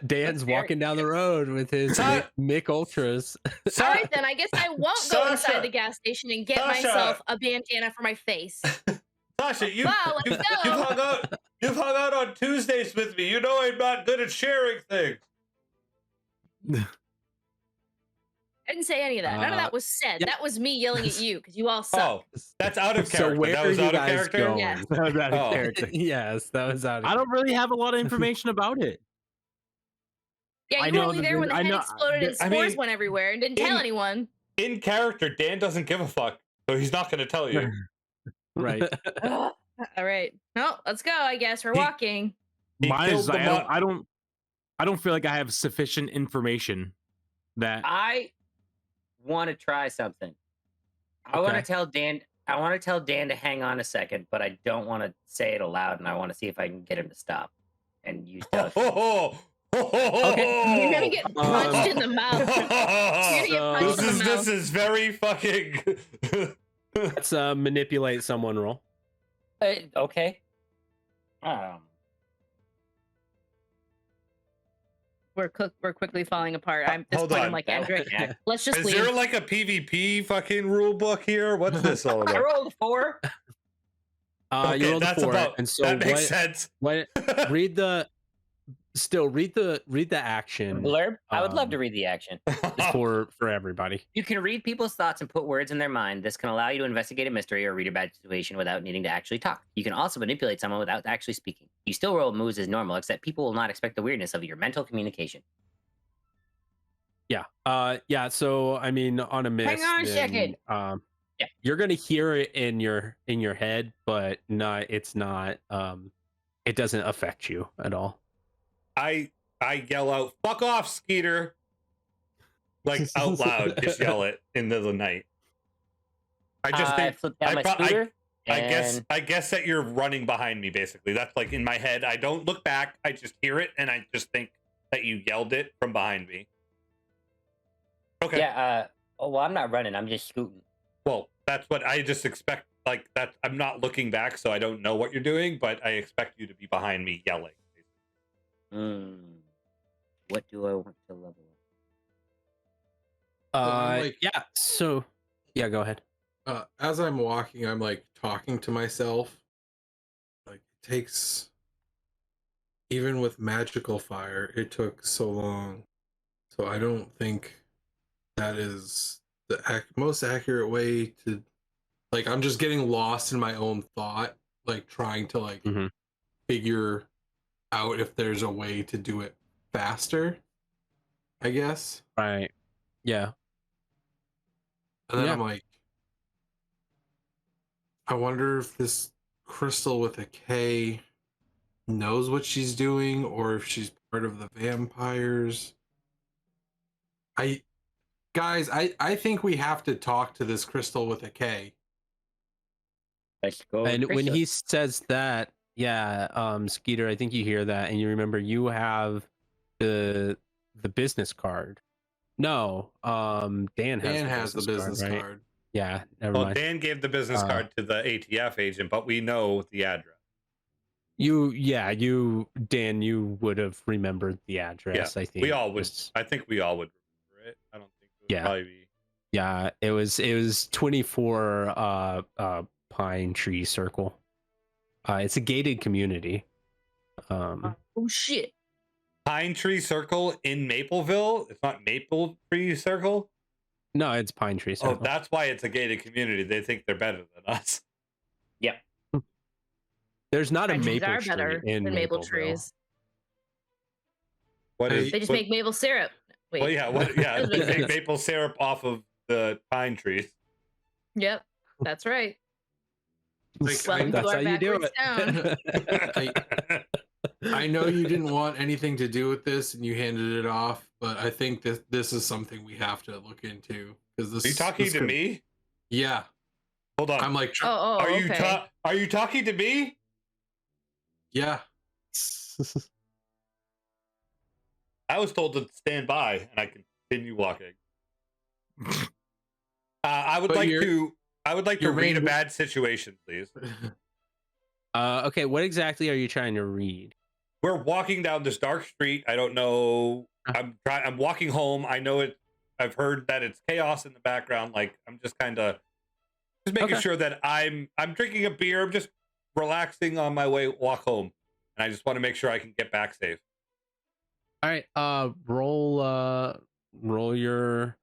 That's walking down the road with his Sa- Mick Ultras. All right, then I guess I won't go Sasha! inside the gas station and get Sasha! myself a bandana for my face. Sasha, Wow, let's go. You've hung out on Tuesdays with me. You know I'm not good at sharing things. I didn't say any of that. None of that was said. That was me yelling at you because you all suck. Oh, that's out of So character. where That are was you out of guys character. going? Yes. That was out of Oh. character. Yes, that was out of I don't really have a lot of information about it. Yeah, I you were know only that there when the I head know- exploded and I spores mean, went everywhere and didn't tell in- anyone. In character, Dan doesn't give a fuck, so he's not going to tell you. Right. All right. No, let's go. I guess we're He- walking. He Mine killed is the I don't feel like I have sufficient information that I want to try something. I want to Okay. tell Dan. I want to tell Dan to hang on a second, but I don't want to say it aloud, and I want to see if I can get him to stop and use. Okay. You're gonna get punched in the mouth. You're gonna get So- punched in the mouth. This is very fucking. Let's manipulate someone roll. Okay. We're quickly falling apart. I'm at this Hold point. on. I'm like, Andrew, Yeah. let's just Is leave. there like a PvP fucking rule book here? What's this all I about? rolled a 4. You rolled a 4, and so that makes what? sense. What? Read the still read the action Blurb. I would love to um, read the action. for everybody. You can read people's thoughts and put words in their mind. This can allow you to investigate a mystery or read a bad situation without needing to actually talk. You can also manipulate someone without actually speaking. You still roll moves as normal, except people will not expect the weirdness of your mental communication. Yeah. Yeah. So I mean, on a miss, on a then, second. Yeah. you're gonna hear it in your head, but it's not. It doesn't affect you at all. I yell out, "Fuck off, Skeeter!" Like out loud, just yell it into the night. I just I think flip down my I scooter. I guess that you're running behind me. Basically, that's like in my head. I don't look back. I just hear it, and I just think that you yelled it from behind me. Okay. Yeah. Oh, well, I'm not running. I'm just scooting. Well, that's what I just expect. Like that, I'm not looking back, so I don't know what you're doing, but I expect you to be behind me yelling. What do I want to level I'm like- Yeah. So yeah, go ahead. As I'm walking, I'm like talking to myself. Like it takes, even with magical fire, it took so long. So I don't think that is the most accurate way to. Like I'm just getting lost in my own thought, like trying to like Mhm. figure out if there's a way to do it faster, I guess. Right. Yeah. And then Yeah. I'm like, I wonder if this crystal with a K knows what she's doing, or if she's part of the vampires. Guys, I think we have to talk to this crystal with a K. Let's go. And when Crystal. he says that, yeah, Skeeter, I think you hear that, and you remember you have the business card. No, Dan has the business right? card. Yeah, never Well, mind. Dan gave the business card to the ATF agent, but we know the address. Dan, you would have remembered the address. I think We all would. Just- I think we all would remember it. I don't think it would Yeah. probably be. Yeah, it was 24 Pine Tree Circle. It's a gated community. Oh shit. Pine Tree Circle in Mapleville. It's not Maple Tree Circle. No, it's Pine Tree Circle. Oh, that's why it's a gated community. They think they're better than us. Yep. There's not a Pine trees maple are tree better in than maple Mapleville. trees. What is? They just what- make maple syrup. Wait. Well, yeah. What? Yeah. That They makes make sense. maple syrup off of the pine trees. Yep, that's right. Like, Welcome That's to how our you do backwards it. I know you didn't want anything to do with this and you handed it off, but I think that this is something we have to look into. Because this Are you talking this to could- me? Yeah. Hold on. I'm like, Oh, are you okay. are you talking to me? yeah. I was told to stand by, and I continue walking. I would But like you're- to. I would like to your read a main- bad situation, please. Okay, what exactly are you trying to read? We're walking down this dark street. I don't know. I'm walking home. I know it. I've heard that it's chaos in the background. Like I'm just kind of just making Okay. sure that I'm drinking a beer. I'm just relaxing on my way walk home, and I just want to make sure I can get back safe. All right, roll your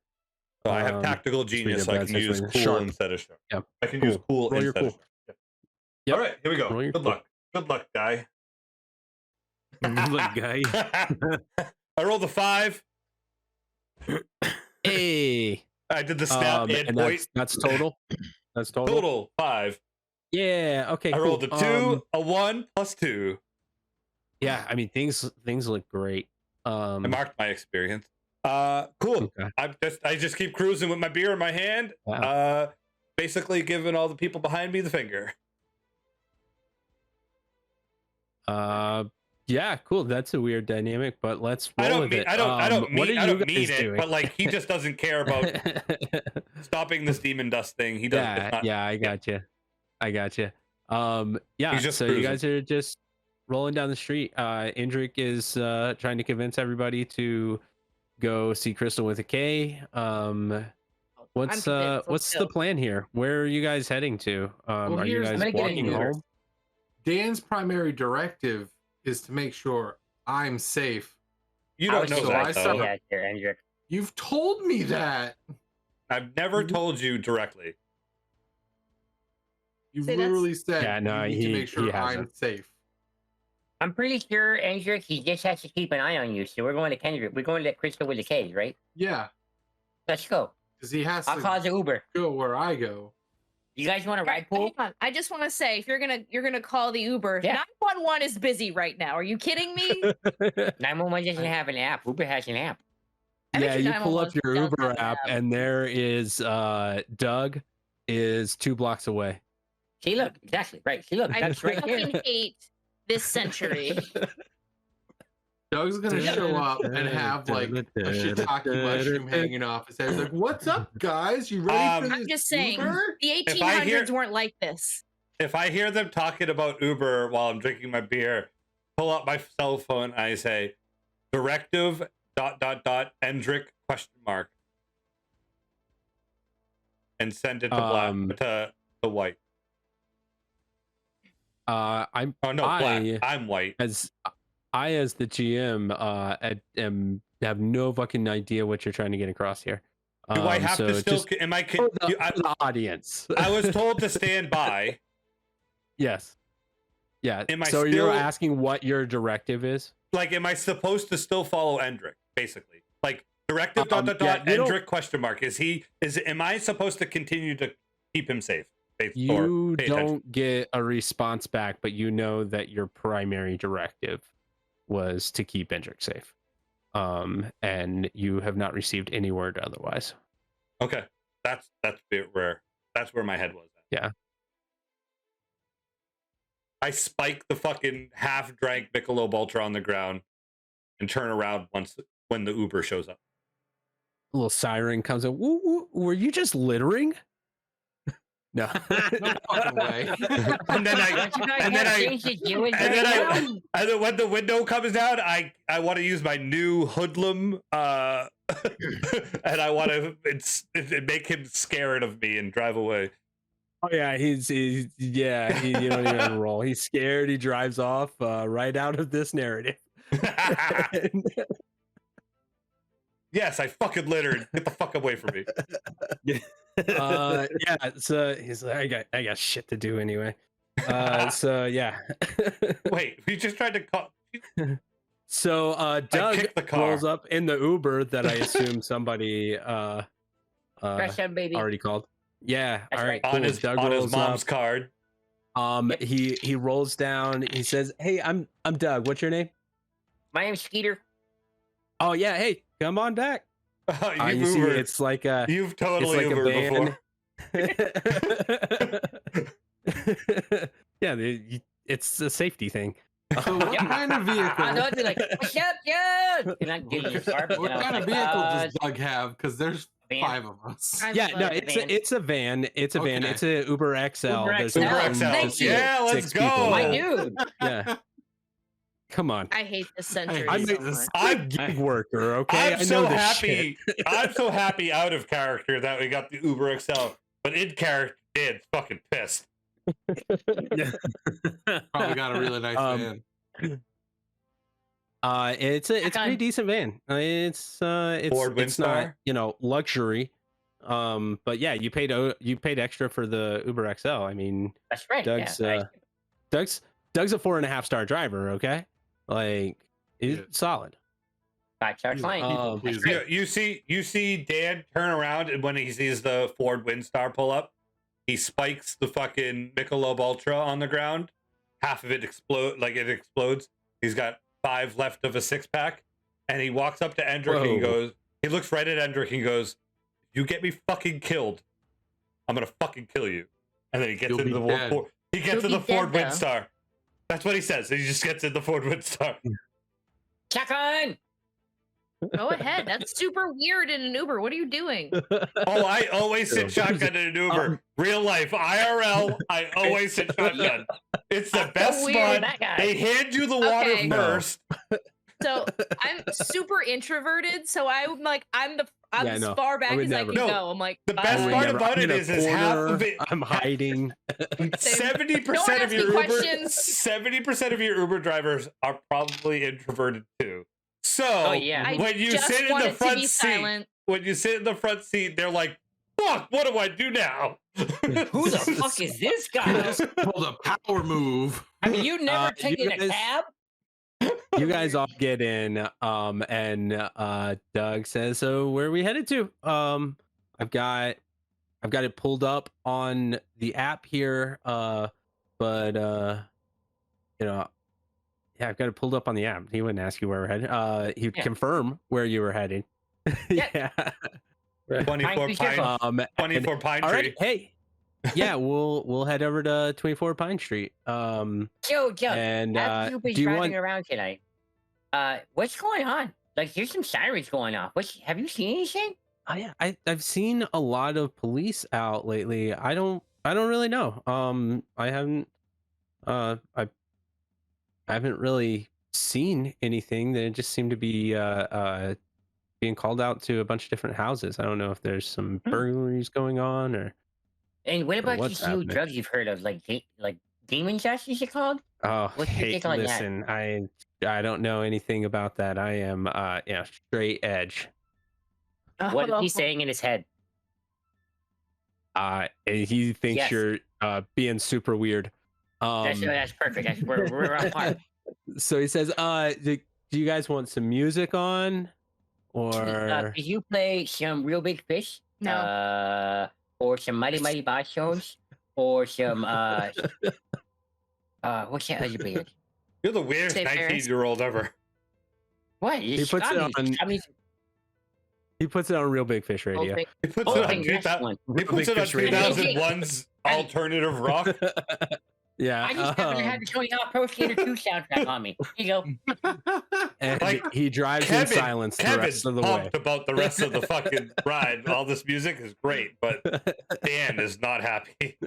So I have Um, tactical read genius, a so I bad can use situation. cool Sharp. instead of sharp. Yep. I can Cool. use cool Roll your instead of cool. sharp. Yep. All right, here we go. Roll your Good cool. luck. Good luck, guy. Look, guy. I rolled a 5. Hey, I did the snap and and point. that's total. That's total. Total 5. Yeah. Okay. I cool. rolled a 2, a 1 plus 2. Yeah. I mean, things look great. I marked my experience. Cool. Okay. I just keep cruising with my beer in my hand. Wow. Basically giving all the people behind me the finger. Yeah. Cool. That's a weird dynamic, but let's roll I don't with mean it. I don't What mean are I you don't mean guys it, doing? but like he just doesn't care about stopping this demon dust thing. He doesn't. Yeah. Yeah. I got you. I got you. Yeah. He's just So cruising. you guys are just rolling down the street. Indrik is trying to convince everybody to go see Crystal with a K. What's convinced. Let's what's go. the plan here? Where are you guys heading to? Well, Are you here's- guys I'm gonna get walking in here. home? Dan's primary directive is to make sure I'm safe. You I don't was know so that I though. saw- Yeah, there, Hendrik. You've told me that. I've never told you directly. You've See, that's- literally said Yeah, no, you need to he- make sure he I'm hasn't. safe. I'm pretty sure, Hendrik, he just has to keep an eye on you. So we're going to Kendrick. We're going to Crystal with the cage, right? Yeah, Let's go. because he has I'll to call the Uber. go where I go. You guys want to ride Hang pool? on. I just want to say, if you're gonna call the Uber, Yeah. 911 is busy right now. Are you kidding me? 911 doesn't have an app. Uber has an app. I bet Yeah, you you pull up 911 your does Uber have an app, and there is Doug is 2 blocks away. See, look, exactly right. See, look, I that's right fucking here. hate this century. Doug's gonna show up and have like a shiitake mushroom hanging off his head. He's like, "What's up, guys? You ready for this?" I'm just saying, Uber?" the If I hear- 1800s weren't like this. If I hear them talking about Uber while I'm drinking my beer, pull up my cell phone and I say, directive ... Endrick ? And send it to black to white. I'm Oh no, black. I- I'm white. as the GM have no fucking idea what you're trying to get across here. Do I have so to still? just Am I? for the, You, for the audience? I was told to stand by. Yes. Yeah. Am I so you're still- asking what your directive is? Like, am I supposed to still follow Endrick? Basically, like directive ... Yeah, you don't- Endrick ? Am I supposed to continue to keep him safe? You pay attention? don't get a response back, but you know that your primary directive was to keep Endrick safe. And you have not received any word otherwise. Okay, that's a bit rare. That's where my head was at. Yeah. I spike the fucking half-drank Michelob Ultra on the ground and turn around when the Uber shows up. A little siren comes in. Woo, woo, were you just littering? No. No fucking way. And then I Don't you guys and then have I- things to do with and then right now? and then when the window comes down, I want to use my new hoodlum, and I want to make him scared of me and drive away. Oh yeah, you don't even roll. He's scared. He drives off right out of this narrative. Yes, I fucking littered. Get the fuck away from me. Yeah, so he's like, I got shit to do anyway. So yeah. Wait, we just tried to call. So Doug kicked the car. rolls up in the Uber that I assume somebody Crash that baby. already called. Yeah, That's all right. right. Cool. On his Doug on his rolls mom's up. card. He rolls down. He says, "Hey, I'm Doug. What's your name?" My name's Skeeter. Oh yeah, hey, come on back. You've You see, Ubered. it's like a You've totally it's like Ubered a before. Yeah, it's a safety thing. So what kind of vehicle? I know it'd be like, what's up, Joe? And I'd give you a scarf. What and I was kind of like, vehicle does Doug have? Because there's van. 5 of us. I'm Yeah, no, like, it's a van. It's a van. Okay. It's a Uber XL. Uber There's XL. Uber room XL. to Thank sit you. Yeah, let's 6 people. go. My dude. Yeah. Come on. I hate this century I I'm so hate this. much. I'm a gig worker, okay? I'm I so know this happy. shit. I'm so happy out of character that we got the Uber XL, but in character, Dan's fucking pissed. Probably got a really nice Um, van. It's a pretty on. decent van. It's Ford it's not Windstar? luxury. But yeah, you paid extra for the Uber XL. I mean, That's right. Doug's yeah, Doug's a 4.5-star driver. Okay, like he's Yeah. solid. 5-star He's a client. people That's pleaser. great. You see Dan turn around, and when he sees the Ford Windstar pull up, he spikes the fucking Michelob Ultra on the ground. Half of it explodes. He's got 5 left of a 6-pack, and he walks up to Endrick and Whoa. he looks right at Endrick and goes, "You get me fucking killed, I'm gonna fucking kill you." And then he gets You'll into be the dead. Ford. He gets You'll in the be dead, Ford though. Windstar. That's what he says. He just gets in the Ford Windstar. Check on. Go ahead. That's super weird in an Uber. What are you doing? Oh, I always sit shotgun in an Uber. Real life, IRL, I always sit shotgun. It's the best weird, spot. that guy. They hand you the water Okay. No. first. So I'm super introverted. So I'm like, I'm Yeah, as no, far back would as I never. can No, go. I'm like, the I best would part never. about I'm it in a is half of corner, it. I'm hiding. 70% No one of ask your me Uber, questions. 70% of your Uber drivers are probably introverted too. So Oh, yeah. I when you just sit in want the it to front be seat, silent. when you sit in the front seat, they're like, "Fuck, what do I do now?" Who the fuck is this guy? Pulled a power move. I mean, you never you taken a guys- cab? You guys all get in, and Doug says, "So where are we headed to?" I've got it pulled up on the app here, but you know, yeah, I've got it pulled up on the app. He wouldn't ask you where we're headed. He'd Yeah. confirm where you were headed. Yeah. 24 Tree pine, Circle. 24 pine all tree. right, hey, yeah, we'll head over to 24 Pine Street. Joe, and after you've been do you driving want? around tonight, what's going on? Like, there's some sirens going off. Have you seen anything? Oh yeah, I've seen a lot of police out lately. I don't really know. I haven't I haven't really seen anything. They just seem to be being called out to a bunch of different houses. I don't know if there's some burglaries going on or And what about what's these new happening. drugs you've heard of, like demon shots? Is it called? oh What's your hey, take on that? listen, I don't know anything about that. I am straight edge. What is Oh. he saying in his head? He thinks Yes. you're being super weird. That's perfect. We're on par. So he says, do you guys want some music on? Or Could you play some Real Big Fish? No. Or some Mighty Mighty Boss Jones? Or some what's that other band? You're the weirdest Say Ferris. 19-year-old ever. What? He puts it on- he puts it on Real Big Fish Radio. Old thing. He puts Oh, it on thing, that's 2000. one. He puts it on Big Fish Radio. 2001's alternative rock. Yeah. I just happen to have the Tony Hawk Pro Skater 2 soundtrack on me. Here you go. And Like, he drives in silence the Kevin's rest of the way. pumped about the rest of the fucking ride. All this music is great, but Dan is not happy.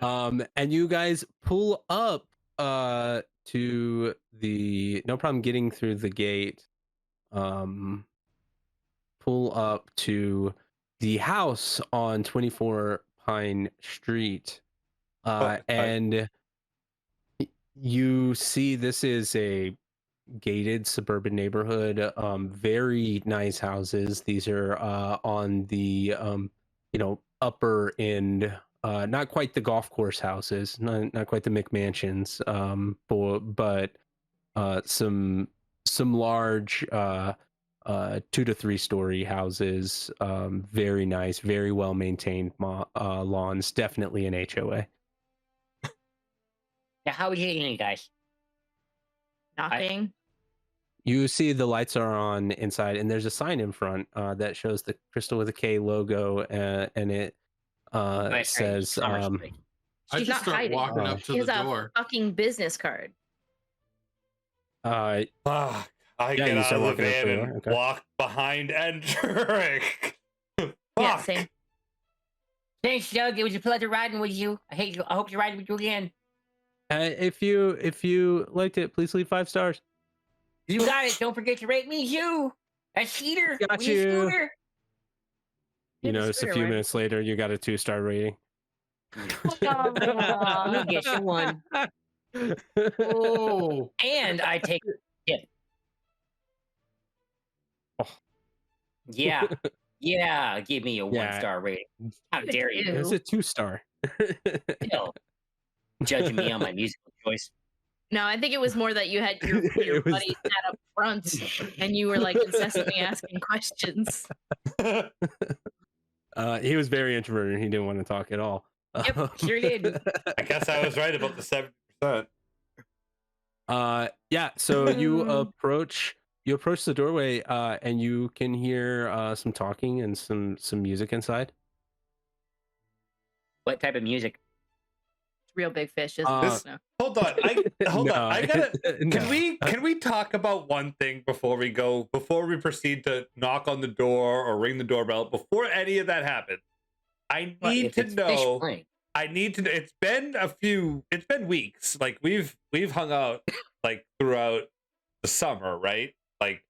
And you guys pull up to the no problem getting through the gate. Pull up to the house on 24 Pine Street. And you see this is a gated suburban neighborhood. Very nice houses. These are on the upper end, not quite the golf course houses, not quite the McMansions, but some large 2 to 3 story houses. Very nice, very well maintained lawns. Definitely an HOA. Now, how are you eating, guys? Knocking. You see the lights are on inside, and there's a sign in front that shows the Crystal with a K logo, and it says, Summer Street. I She's just not start hiding. walking up She to has the a door. fucking business card. I Yeah, get you out start of the walking up to van the and door, okay. walk behind Endrick. Yeah, Fuck. same. Thanks, Doug. It was a pleasure riding with you. I hope to ride with you again. if you liked it, please leave 5 stars. You got it. Don't forget to rate me too. That's Skeeter. Got We a you. Scooter. You You're the notice a scooter, few right? minutes later, you got a 2-star rating. You get you one. Oh, And I take it. Oh. Yeah. Yeah. Give me a Yeah. 1-star rating. How dare you? It's a 2-star. Still judging me on my musical choice. No, I think it was more that you had your It was- buddy sat up front and you were like incessantly asking questions. He was very introverted. He didn't want to talk at all. Yep, sure did. I guess I was right about the 70%. Yeah, so you approach the doorway, and you can hear some talking and some music inside. What type of music? Real big fish, isn't This- it? No. Hold on. Hold No, on. I gotta. no. Can we talk about one thing before we proceed to knock on the door or ring the doorbell? Before any of that happens, I What, need if to it's fish know. playing? I need to. It's been weeks. Like we've hung out like throughout the summer, right? Like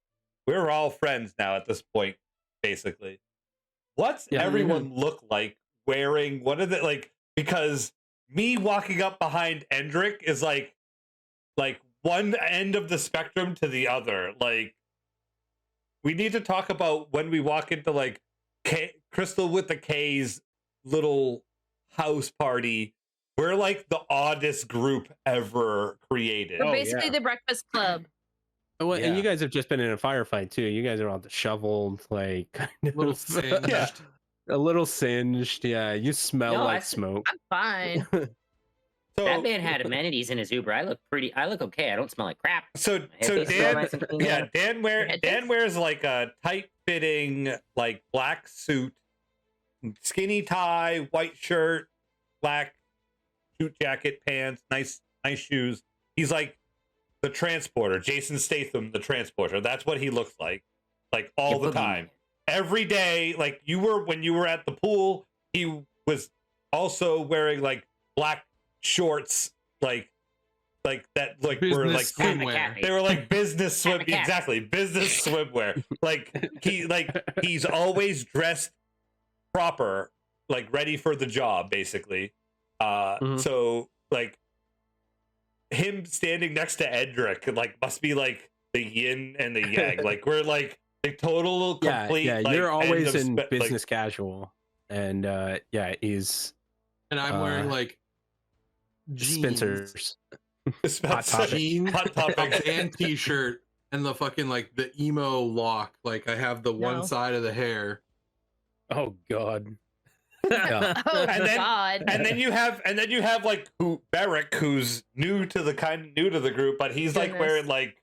we're all friends now at this point, basically. What's everyone look like wearing one of the like? Because me walking up behind Endrick is like one end of the spectrum to the other. Like we need to talk about when we walk into like Crystal with the K's little house party. We're like the oddest group ever created. We're basically the Breakfast Club. Well, Yeah. and you guys have just been in a firefight too. You guys are all disheveled, like kind of Little singed. Yeah. a little singed. Yeah, you smell No, like I- smoke. I'm fine. So, That man had amenities in his Uber. I look okay. I don't smell like crap. so Headpiece is all Dan, nice and clean. yeah, Dan Headpiece? wears like a tight fitting like black suit, skinny tie, white shirt, black suit jacket, pants, nice shoes. He's like the transporter, Jason Statham, the transporter. That's what he looks like all the boogie time. man. Every day, like when you were at the pool, he was also wearing like black shorts, like that, like were like Business Cat in the swimwear. cat, they were like business swim, Cat. exactly, business swimwear. He's always dressed proper, like ready for the job, basically. So like him standing next to Edric, like must be like the yin and the yang. Like we're like the total complete. Yeah, like, you're end always of in like, business casual, and he's And I'm wearing like jeans, Spencer's. Hot Topic. jeans, Hot topic. and t-shirt, and the fucking like the emo lock. Like I have the one No. side of the hair. Oh God. Yeah. Oh And then- God. And then you have like Beric, who's new to the group, but he's like Goodness. wearing like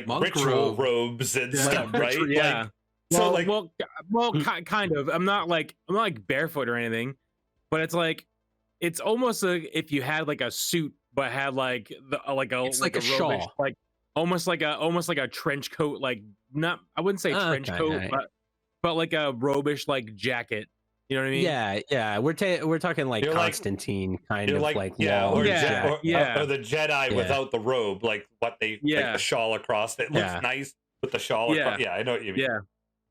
Monk ritual robe. robes and Yeah. stuff, right? Yeah. Like, so like Kind of. I'm not like barefoot or anything, but it's almost like if you had like a suit, but had like It's like a robish, shawl. like almost like a trench coat, like not, I wouldn't say trench Okay, coat, alright. but like a robish like jacket. You know what I mean? Yeah. We're talking like You're like- Constantine kind you're of like, like yeah, long or, Yeah, jacket. yeah. or the Jedi Yeah. without the robe, like what they like Yeah. the shawl across. It looks Yeah. nice with the shawl. Yeah. Across. Yeah, I know what you mean. Yeah.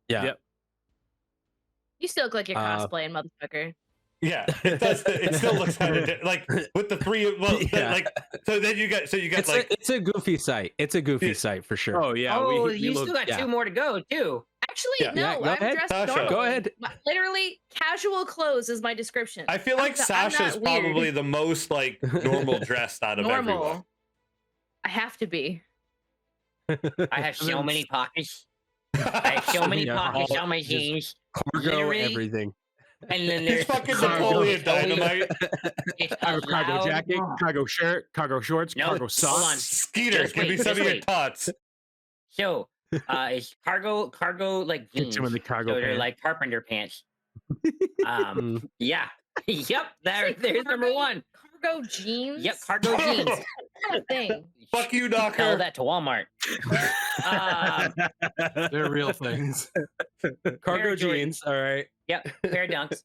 Yeah. Yep. You still look like you're Uh, cosplaying, motherfucker. Yeah, it does. It still looks kind of like with the three. Well, Yeah. like so. Then you got like It's a goofy sight. It's a goofy Yeah. sight for sure. Oh yeah. Oh, we you look, still got yeah. 2 more to go too. Actually, Yeah. no, Yeah, go I'm ahead, dressed Sasha. normally. Go ahead. Literally, casual clothes is my description. I feel I'm like not- I'm Sasha's not weird. probably the most like normal dressed out of everyone. normal. I have to be. I have so many pockets. I have so many Yeah, pockets all- on my just jeans. Cargo, literally- everything. And then He's there's fucking cargo. Napoleon Dynamite. It's cargo allowed- jacket, cargo shirt, cargo shorts, No, cargo hold socks. on. Skeeter, Just give me wait, some of just your wait. tots. So, it's cargo like Get jeans. some of the cargo So they're pants. like carpenter pants. Mm. Yeah. Yep. There's number Cargo- 1. Cargo jeans. Yep. Cargo jeans. What kind of thing? Fuck you, Tell Knocker. that to Walmart. Um, They're real things. Cargo Air Jordan. jeans. All right. Yep, pair of dunks.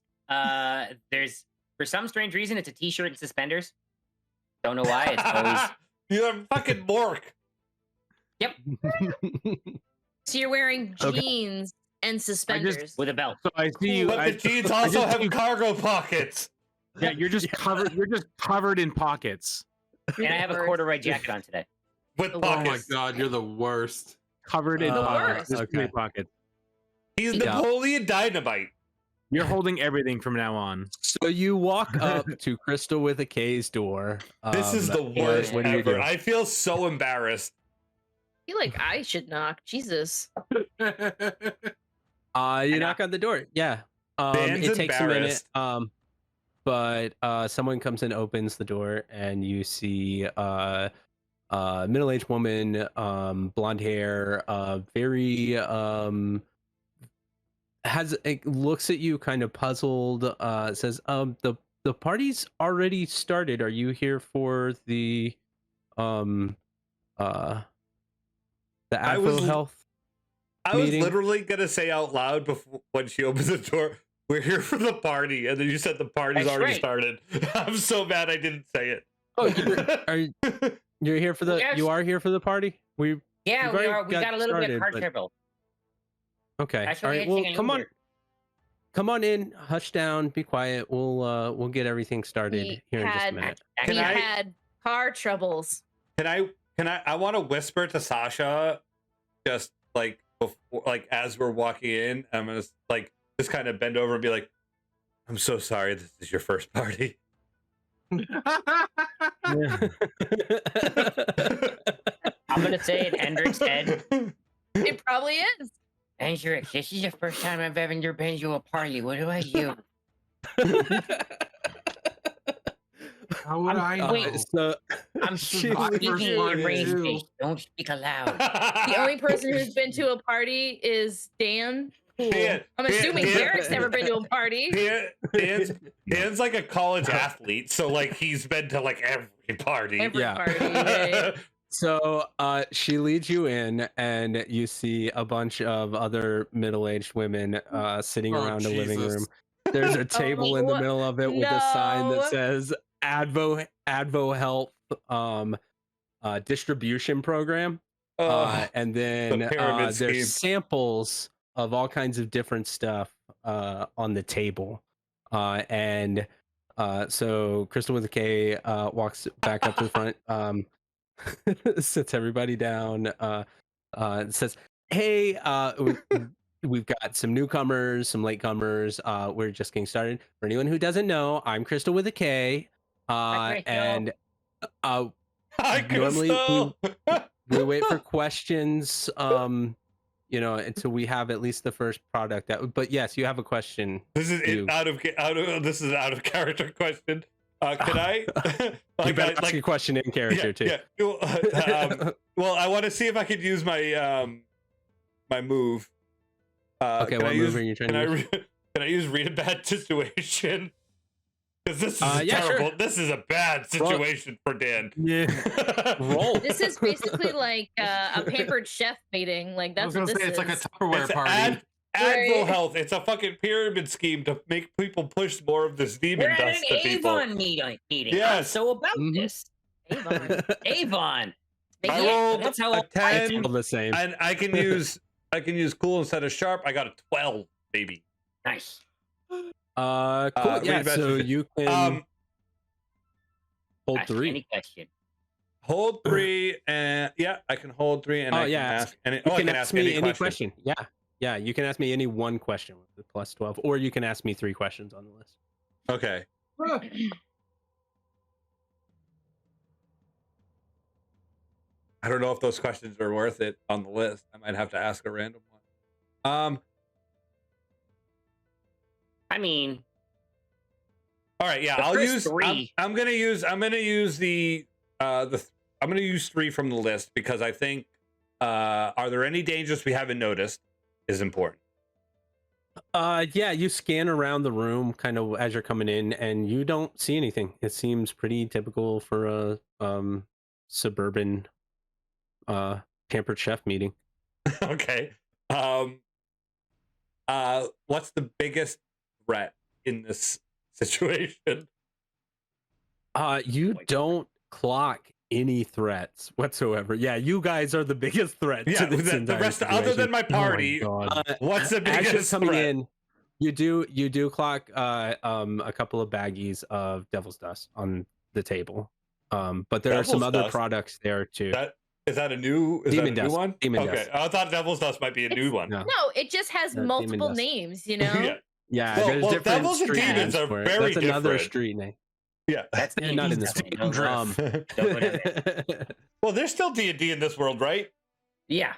There's for some strange reason it's a t-shirt and suspenders. Don't know why. It's always You're fucking Mork. So you're wearing Okay. jeans and suspenders. with a belt. So I see you. But the jeans also just have see- cargo pockets. Yeah, you're just covered. You're just covered in pockets. And I have a corduroy jacket on today. With Oh Oh my pockets. god, you're the worst. Covered in The pockets. worst. There's too many Okay. pockets. He's Yeah. Napoleon Dynamite. You're holding everything from now on. So you walk up to Crystal with a K's door. This is the what- worst What do you ever. do? I feel so embarrassed. I feel like I should knock. Jesus. You knock on the door. Yeah. Dan's It takes a minute. embarrassed. But someone comes and opens the door, and you see middle-aged woman, blonde hair, very looks at you kind of puzzled. Says, the party's already started. Are you here for the I was Advo l- Health? I was meeting? literally gonna say out loud before when she opens the door. we're here for the party, and then you said the party's That's already right. started. I'm so mad I didn't say it. Oh, you're here for the. Yes. You are here for the party. Yeah, We've we already are. We got got a little bit started, of car but- trouble. Okay. That's All why right. we're Well, hitching an come on. Uber. Come on in. Hush down. Be quiet. We'll get everything started We here in just a had- minute. We Can I- had car troubles. I want to whisper to Sasha, just like before, like as we're walking in, I'm gonna like just kind of bend over and be like, "I'm so sorry. This is your first party." I'm gonna say it, Hendrix head. It probably is. Hendrix, this is the first time I've ever been to a party. What do I do? How would I know? wait, so I'm She speaking my in first your party brain too. space. Don't speak aloud. The only person who's been to a party is Dan. Cool. Dan- I'm Dan- assuming Dan- Derek's never been to a party. Dan's like a college athlete, so like he's been to like every party. Every Yeah. party. Right? So she leads you in, and you see a bunch of other middle-aged women sitting Oh, around a living Jesus. room. There's a table in the no. middle of it with a sign No. that says Advo Health distribution program. Ugh. And then the pyramid scheme. there's samples of all kinds of different stuff on the table. And so Crystal with a K walks back up to the front, sits everybody down, says, "Hey, we've got some newcomers, some latecomers. We're just getting started. For anyone who doesn't know, I'm Crystal with a K, Hi, Crystal. and Hi, normally Crystal. we wait for questions, until we have at least the first product. But yes, you have a question. This is You- out of this is an out of character question. Can I? You better ask a question in character too. Yeah. Well, I want to see if I could use my my move. Okay, can what I move use, are you trying can to I use? can I use read a bad situation? Because this is Yeah, terrible. sure. This is a bad situation for Dan. Yeah. Roll. This is basically like a pampered chef meeting. Like I was that's gonna what say this it's like a is. Tupperware It's party. Advil Right. Health. It's a fucking pyramid scheme to make people push more of this demon We're at dust an to people. Avon meeting. I'm Yes. so about Mhm. this. Avon. Avon. I Yeah, rolled that's how a I- 10. It's all the same. And I can use cool instead of sharp. I got a 12, baby. Nice. Cool. read Yeah, about so it. you can hold Ask 3. any question. Hold 3 and yeah, I can hold 3 and Oh, I can yeah, ask any. You Oh, I can can ask me any question. question. Yeah, you can ask me any one question with the plus 12, or you can ask me 3 questions on the list. Okay. I don't know if those questions are worth it on the list. I might have to ask a random one. I mean, All right, yeah, The I'll first use. 3. I'm gonna use the I'm gonna use 3 from the list because I think are there any dangers we haven't noticed is important. Yeah, you scan around the room kind of as you're coming in, and you don't see anything. It seems pretty typical for a suburban pampered chef meeting. Okay. What's the biggest threat in this situation? You don't clock any threats whatsoever. Yeah, you guys are the biggest threat Yeah, to this the entire rest other than my situation. party. Oh my God. What's the As biggest you're coming threat? in, you do clock a couple of baggies of devil's dust on the table. But there are some Devil's other dust? products there too. Is that a new Demon that a new dust. one? Demon okay, dust. I thought Devil's Dust might be a new one. No. No, it just has Demon multiple dust. names, you know? yeah, Yeah, Well- there's well, different devils and street demons names are for it. very That's another different. street name. yeah. That's Yeah, not in this stuff, one. man. Don't go down there. Well, there's still D&D in this world, right? Yeah.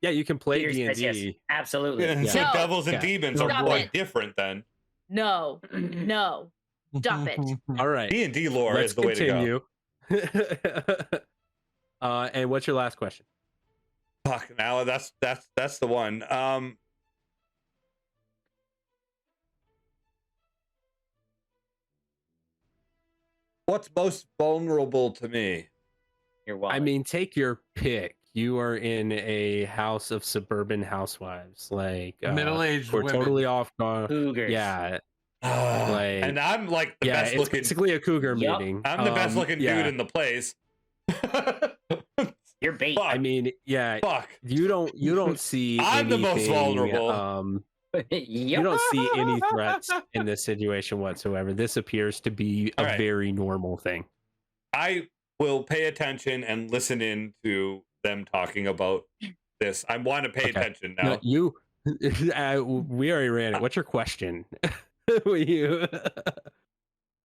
Yeah, you can play Peter says D&D. yes. Absolutely. And Yeah. so No. devils and Yeah. demons Stop are quite it. different then. No, no. Stop it. All right. D&D lore Let's is the way to go. continue. And what's your last question? Fuck, now that's the one. What's most vulnerable to me? Your wallet. I mean, take your pick. you are in a house of suburban housewives, like Middle-aged we're women. totally off guard. Cougars. Yeah, And I'm like the yeah, best it's looking. basically a cougar Yup. meeting. I'm the best looking yeah. dude in the place. You're bait. Fuck. I mean, yeah, Fuck. you don't see. I'm the most anything, vulnerable. You don't see any threats in this situation whatsoever. This appears to be a All right. very normal thing. I will pay attention and listen in to them talking about this. I want to pay Okay. attention No, now. you, we already ran it. What's your question?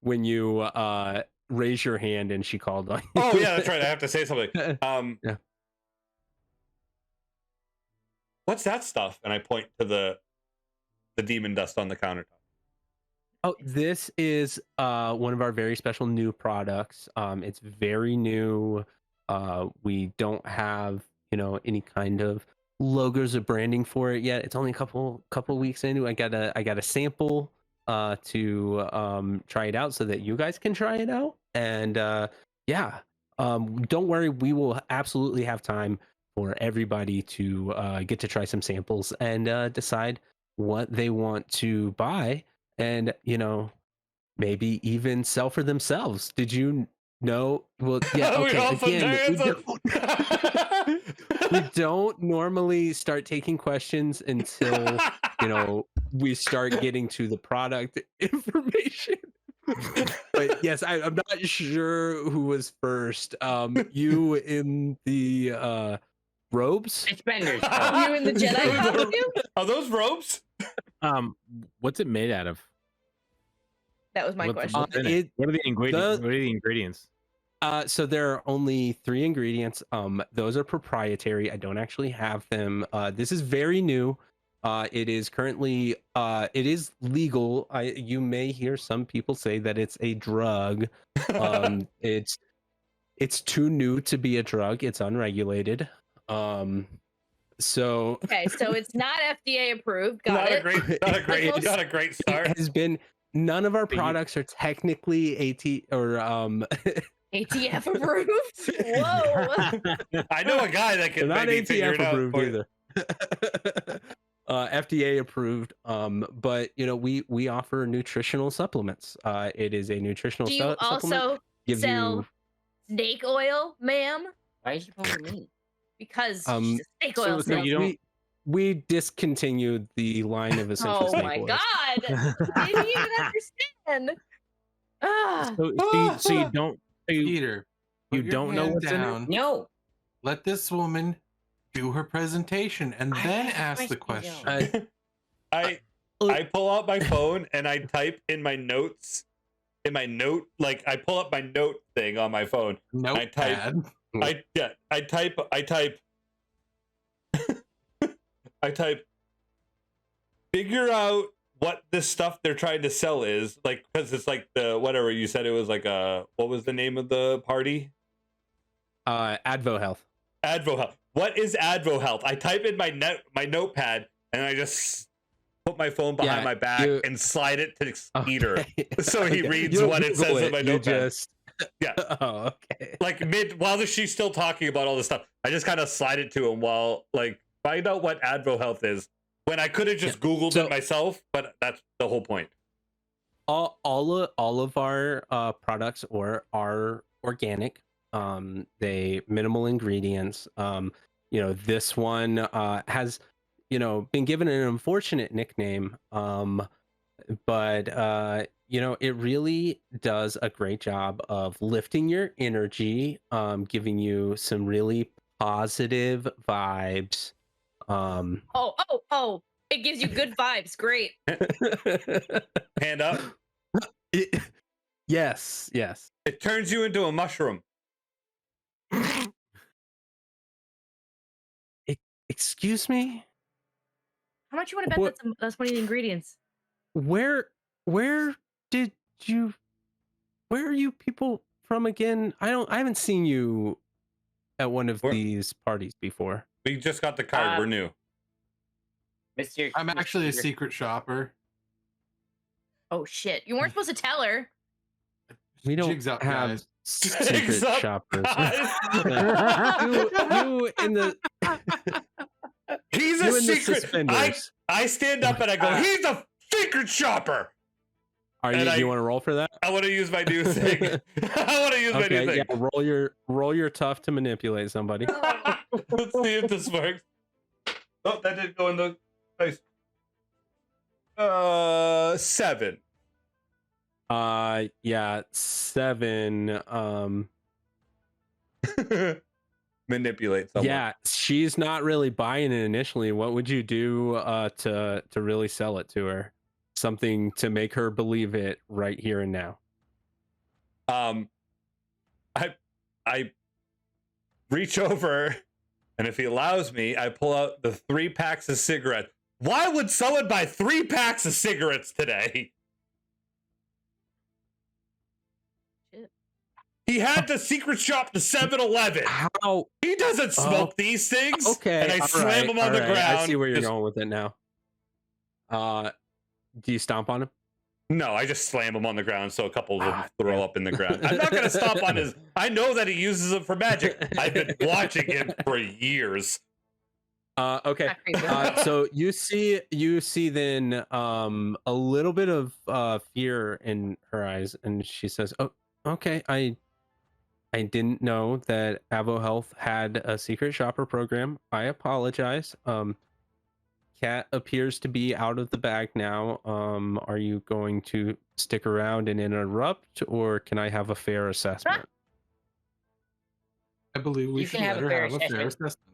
when you raise your hand and she called on you. Oh yeah, that's right. I have to say something. Yeah. What's that stuff? And I point to the demon dust on the countertop. Oh, this is one of our very special new products. It's very new. We don't have, any kind of logos or branding for it yet. It's only a couple weeks into. I got a sample to try it out so that you guys can try it out. And don't worry, we will absolutely have time for everybody to get to try some samples and decide what they want to buy. And maybe even sell for themselves. Did you know? Well, yeah. Okay. We don't normally start taking questions until we start getting to the product information. But yes, I'm not sure who was first. You in the robes? Suspenders. You in the Jedi costume? Are those robes? What's it made out of? That was my question. What's in it? What are the ingredients? the- What are the ingredients? So there are only 3 ingredients. Those are proprietary. I don't actually have them. This is very new. It is currently it is legal. You may hear some people say that it's a drug. It's too new to be a drug. It's unregulated. So Okay, so it's not FDA approved. Got not it. a great start. it has been. None of our products are technically AT or ATF approved. Whoa. I know a guy that they're can not maybe figure ATF it out. approved for you. either. FDA approved. But we offer nutritional supplements. It is a nutritional Do you supplement. also Gives sell snake oil, ma'am? Why is you calling me? Because Um, she's a snake oil so you salesman. don't- we discontinued the line of essential Oh snake my oils. god! Didn't even understand. Ah, So you don't. You, Peter, you put your don't know hand what's in it? down. No. Let this woman do her presentation and I then asked ask the questions, question. I pull out my phone and I type in my notes. In my note, like I pull up my note thing on my phone. Notepad. I type I type figure out what this stuff they're trying to sell is, like, because it's like the whatever you said, it was like what was the name of the party? Advo Health. Advo Health. What is Advo Health? I type in my notepad and I just put my phone behind Yeah, my back you- and slide it to Skeeter. Okay. So he Okay. reads You don't what it Google says in my you notepad. just- Yeah. Oh, okay. Like while she's still talking about all this stuff, I just kind of slide it to him while like find out what Advo Health is. When I could have just Googled So- it myself, but that's the whole point. all of our products are organic. They minimal ingredients. This one has been given an unfortunate nickname, but it really does a great job of lifting your energy, giving you some really positive vibes. Oh! It gives you good vibes. Great. Hand up. Yes. It turns you into a mushroom. Excuse me? How much you want to bet What- that's one of the ingredients? Where are you people from again? I haven't seen you at one of Where- these parties before. We just got the card. We're new. Mr. I'm actually a Skeeter. secret shopper. Oh shit! You weren't supposed to tell her. We don't Jigs up, have guys. secret Jigs up, shoppers. guys. you in the He's you a in the secret. suspenders. I stand up and I go, he's a secret shopper. Are and you want to roll for that? I want to use my new thing. I want to use my new Okay, thing. yeah, roll your tough to manipulate somebody. Let's see if this works. Oh, that didn't go in the place. 7. Yeah, 7. Manipulate someone. Yeah, she's not really buying it initially. What would you do to really sell it to her? Something to make her believe it right here and now. I reach over, and if he allows me, I pull out the 3 packs of cigarettes. Why would someone buy 3 packs of cigarettes today? Shit. He had to secret shop to 7-Eleven. How? He doesn't smoke these things. Okay, And I all slam right, him on the all right. ground. I see where you're Just- going with it now. Do you stomp on him? No, I just slam him on the ground so a couple of them throw damn. up in the ground. I'm not going to stomp on his... I know that he uses them for magic. I've been watching him for years. Okay. Not creepy. So you see then a little bit of fear in her eyes, and she says, "Oh, okay. I didn't know that Avo Health had a secret shopper program. I apologize. Cat appears to be out of the bag now. Are you going to stick around and interrupt, or can I have a fair assessment?" I believe we You should can let have a her fair have a fair assessment. assessment.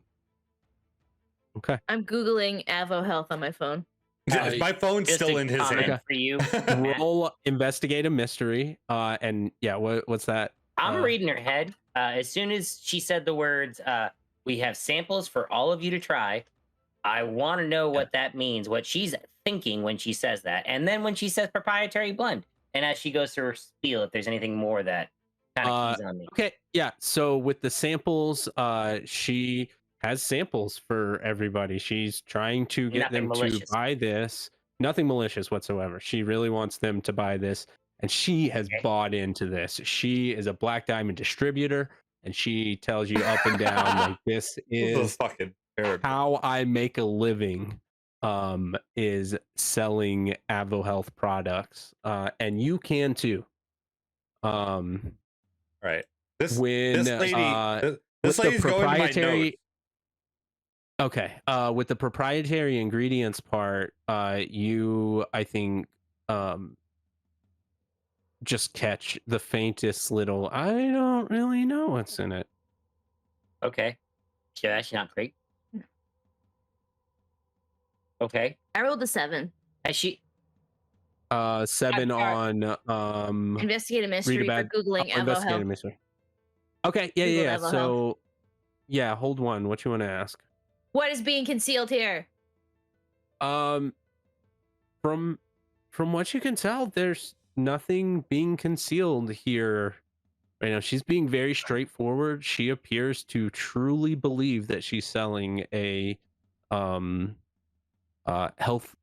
Okay. I'm Googling Avo Health on my phone. My phone's Just still a in his comment hand. for you. Roll investigate a mystery. And yeah, what's that? I'm reading her head. As soon as she said the words, "We have samples for all of you to try," I want to know what that means, what she's thinking when she says that, and then when she says proprietary blend, and as she goes through her spiel, if there's anything more that kind of keys on me. Okay, yeah. So with the samples, she has samples for everybody. She's trying to get Nothing them malicious. to buy this. Nothing malicious whatsoever. She really wants them to buy this, and she has Okay. bought into this. She is a Black Diamond distributor, and she tells you up and down like this This is is fucking terrible. how I make a living. Is selling Avo Health products, and you can too. Right. This When this lady this with the lady's going to my nose. proprietary okay with the proprietary ingredients part, you I think just catch the faintest little I don't really know what's in it. Okay, so that's not great. Okay, I rolled a 7. has she? 7 I've on Investigate a mystery for about- Googling Avo investigate a Health. mystery. Okay, yeah, Google yeah. Avo So yeah, hold one. What you want to ask? What is being concealed here? From what you can tell, there's nothing being concealed here. Right now, she's being very straightforward. She appears to truly believe that she's selling a health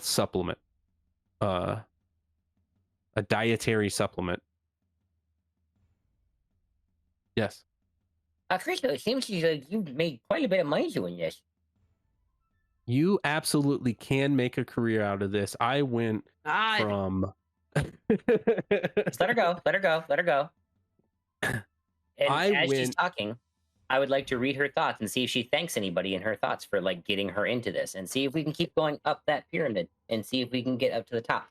supplement, a dietary supplement. Yes. Crystal, it seems like you've made quite a bit of money doing this. You absolutely can make a career out of this. I went God. from Just let her go. Let her go. Let her go. And as she's talking, I would like to read her thoughts and see if she thanks anybody in her thoughts for like getting her into this, and see if we can keep going up that pyramid and see if we can get up to the top.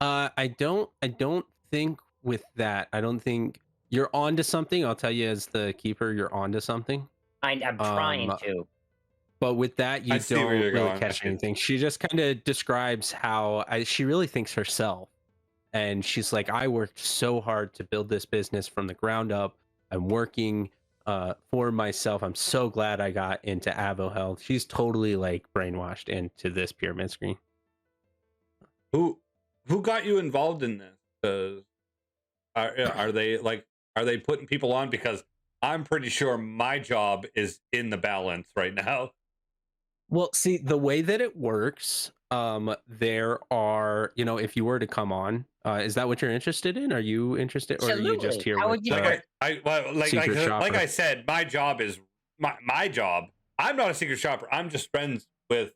I don't think with that. I don't think you're onto something. I'll tell you as the keeper, you're onto something. I'm trying to. But with that, you I see don't where you're really going. catch anything. She just kind of describes how she really thinks herself. And she's like, I worked so hard to build this business from the ground up. I'm working for myself. I'm so glad I got into Avo Health. She's totally like brainwashed into this pyramid scheme. Who got you involved in this? 'Cause are they putting people on? Because I'm pretty sure my job is in the balance right now. Well, see, the way that it works, there are, if you were to come on, is that what you're interested in? Are you interested, or are you just Absolutely. here How with would you secret shopper? like I said, my job is my job. I'm not a secret shopper. I'm just friends with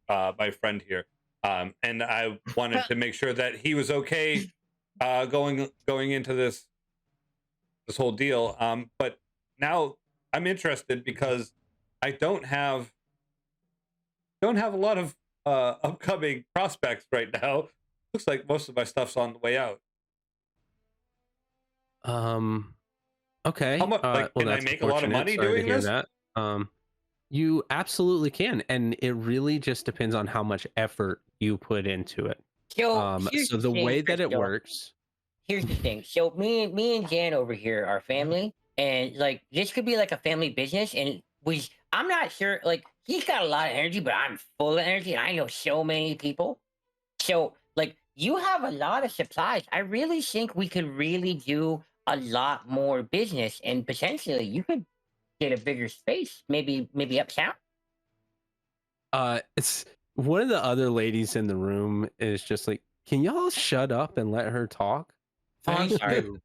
my friend here, and I wanted to make sure that he was okay going into this whole deal. But now I'm interested because I don't have a lot of upcoming prospects right now. Looks like most of my stuff's on the way out. Okay. How much? Well, Can I that's make a lot of unfortunate. money Sorry to doing hear this? that. You absolutely can, and it really just depends on how much effort you put into it. So here's So the thing, way that it Crystal. works. Here's the thing. So me and Jan over here are family, and like this could be like a family business. And I'm not sure. Like he's got a lot of energy, but I'm full of energy, and I know so many people. So like you have a lot of supplies. I really think we could really do a lot more business, and potentially you could get a bigger space. Maybe uptown. It's one of the other ladies in the room is just like, can y'all shut up and let her talk? I'm Thank sorry. you.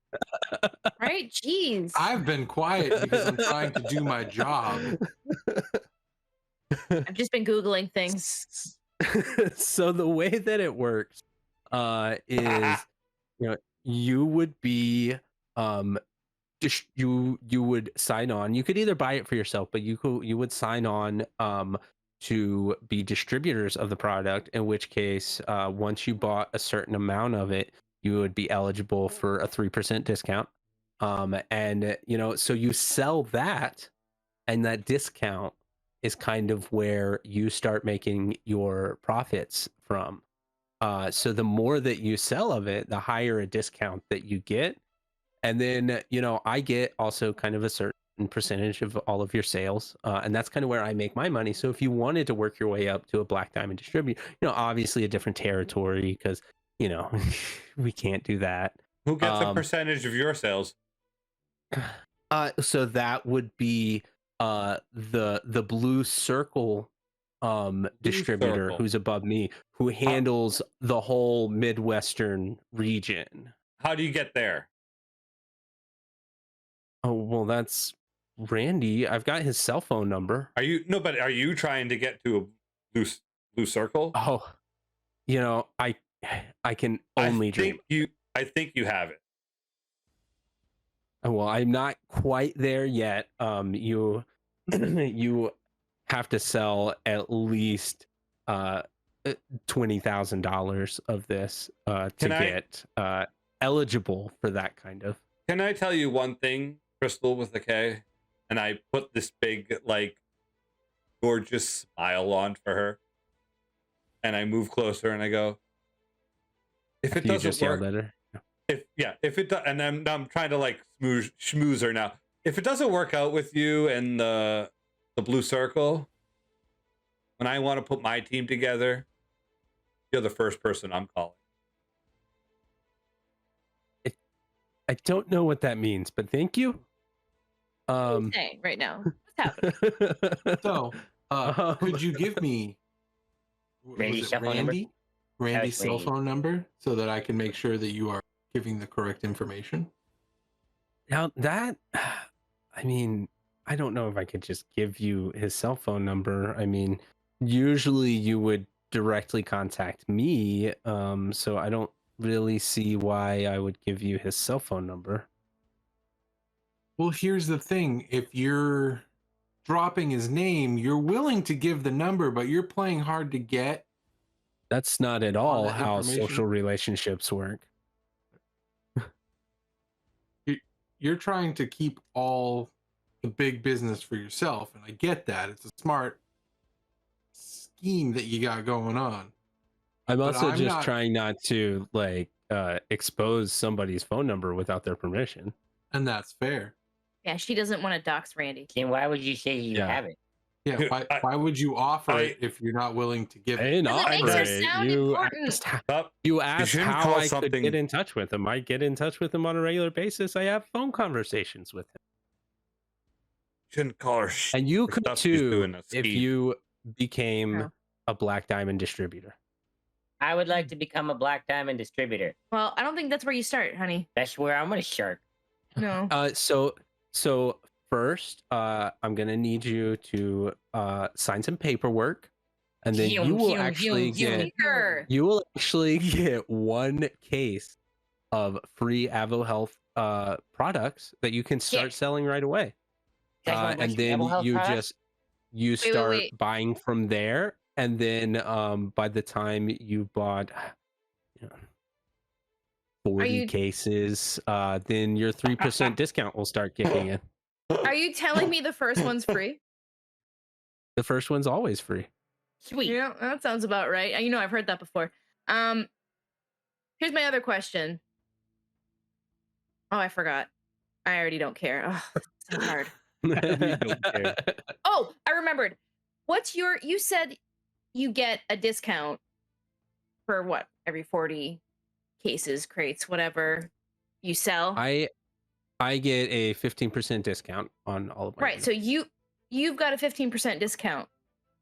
Right? Jeez. I've been quiet because I'm trying to do my job. I've just been Googling things. So the way that it works is, you would be you would sign on. You could either buy it for yourself, but you would sign on to be distributors of the product, in which case once you bought a certain amount of it, you would be eligible for a 3% discount. And so you sell that, and that discount is kind of where you start making your profits from. So the more that you sell of it, the higher a discount that you get. And then, I get also kind of a certain percentage of all of your sales. And that's kind of where I make my money. So if you wanted to work your way up to a Black Diamond distributor, obviously a different territory, because, we can't do that. Who gets a percentage of your sales? So that would be the Blue Circle distributor Circle. who's above me, who handles the whole Midwestern region. How do you get there? Oh, well, that's Randy. I've got his cell phone number. Are you trying to get to a blue circle? Oh, I can only dream. I think you have it. Well, I'm not quite there yet. You have to sell at least $20,000 of this to get eligible for that kind of. Can I tell you one thing, Crystal with a K? And I put this big, gorgeous smile on for her. And I move closer and I go, if it doesn't work, if it does, and I'm trying to schmooze her now. If it doesn't work out with you and the Blue Circle, when I want to put my team together, you're the first person I'm calling. I don't know what that means, but thank you. What are you saying right now? What's happening? So, could you give me Randy's cell phone number? Randy's cell Randy. phone number so that I can make sure that you are giving the correct information? Now that, I mean, I don't know if I could just give you his cell phone number. I mean, usually you would directly contact me, so I don't really see why I would give you his cell phone number. Well, here's the thing. If you're dropping his name, you're willing to give the number, but you're playing hard to get. That's not at all that how information. social relationships work. You're trying to keep all the big business for yourself, and I get that. It's a smart scheme that you got going on. I'm But also I'm just not- trying not to expose somebody's phone number without their permission. And that's fair. Yeah, she doesn't want to dox Randy. Then why would you say you Yeah. have it? Yeah, Dude, why would you offer I- it if you're not willing to give it? Hey, Because it makes her sound important. You asked shouldn't how call I could something- get in touch with him. I get in touch with him on a regular basis. I have phone conversations with him. Shouldn't call her And you for could stuff she's too doing a if scheme. you became a black diamond distributor. I would like to become a black diamond distributor. Well, I don't think that's where you start, honey. That's where I'm gonna shark. No. So first, I'm gonna need you to sign some paperwork, and then you will actually get Sure. you will actually get 1 case of free Avo Health products that you can start Yeah. selling right away. Guys wanna buy And some then Avo Health you products? just you wait, start wait. buying from there, and then by the time you bought, you know, 40 you- cases, then your 3% discount will start kicking in. Are you telling me the first one's free? The first one's always free. Sweet. Yeah, that sounds about right. You know, I've heard that before. Here's my other question. Oh, I forgot. I already don't care. Oh, it's so hard. We don't care. Oh, I remembered. You said you get a discount for what? Every 40 cases, crates, whatever you sell. I get a 15% discount on all of my Right. So you've got a 15% discount.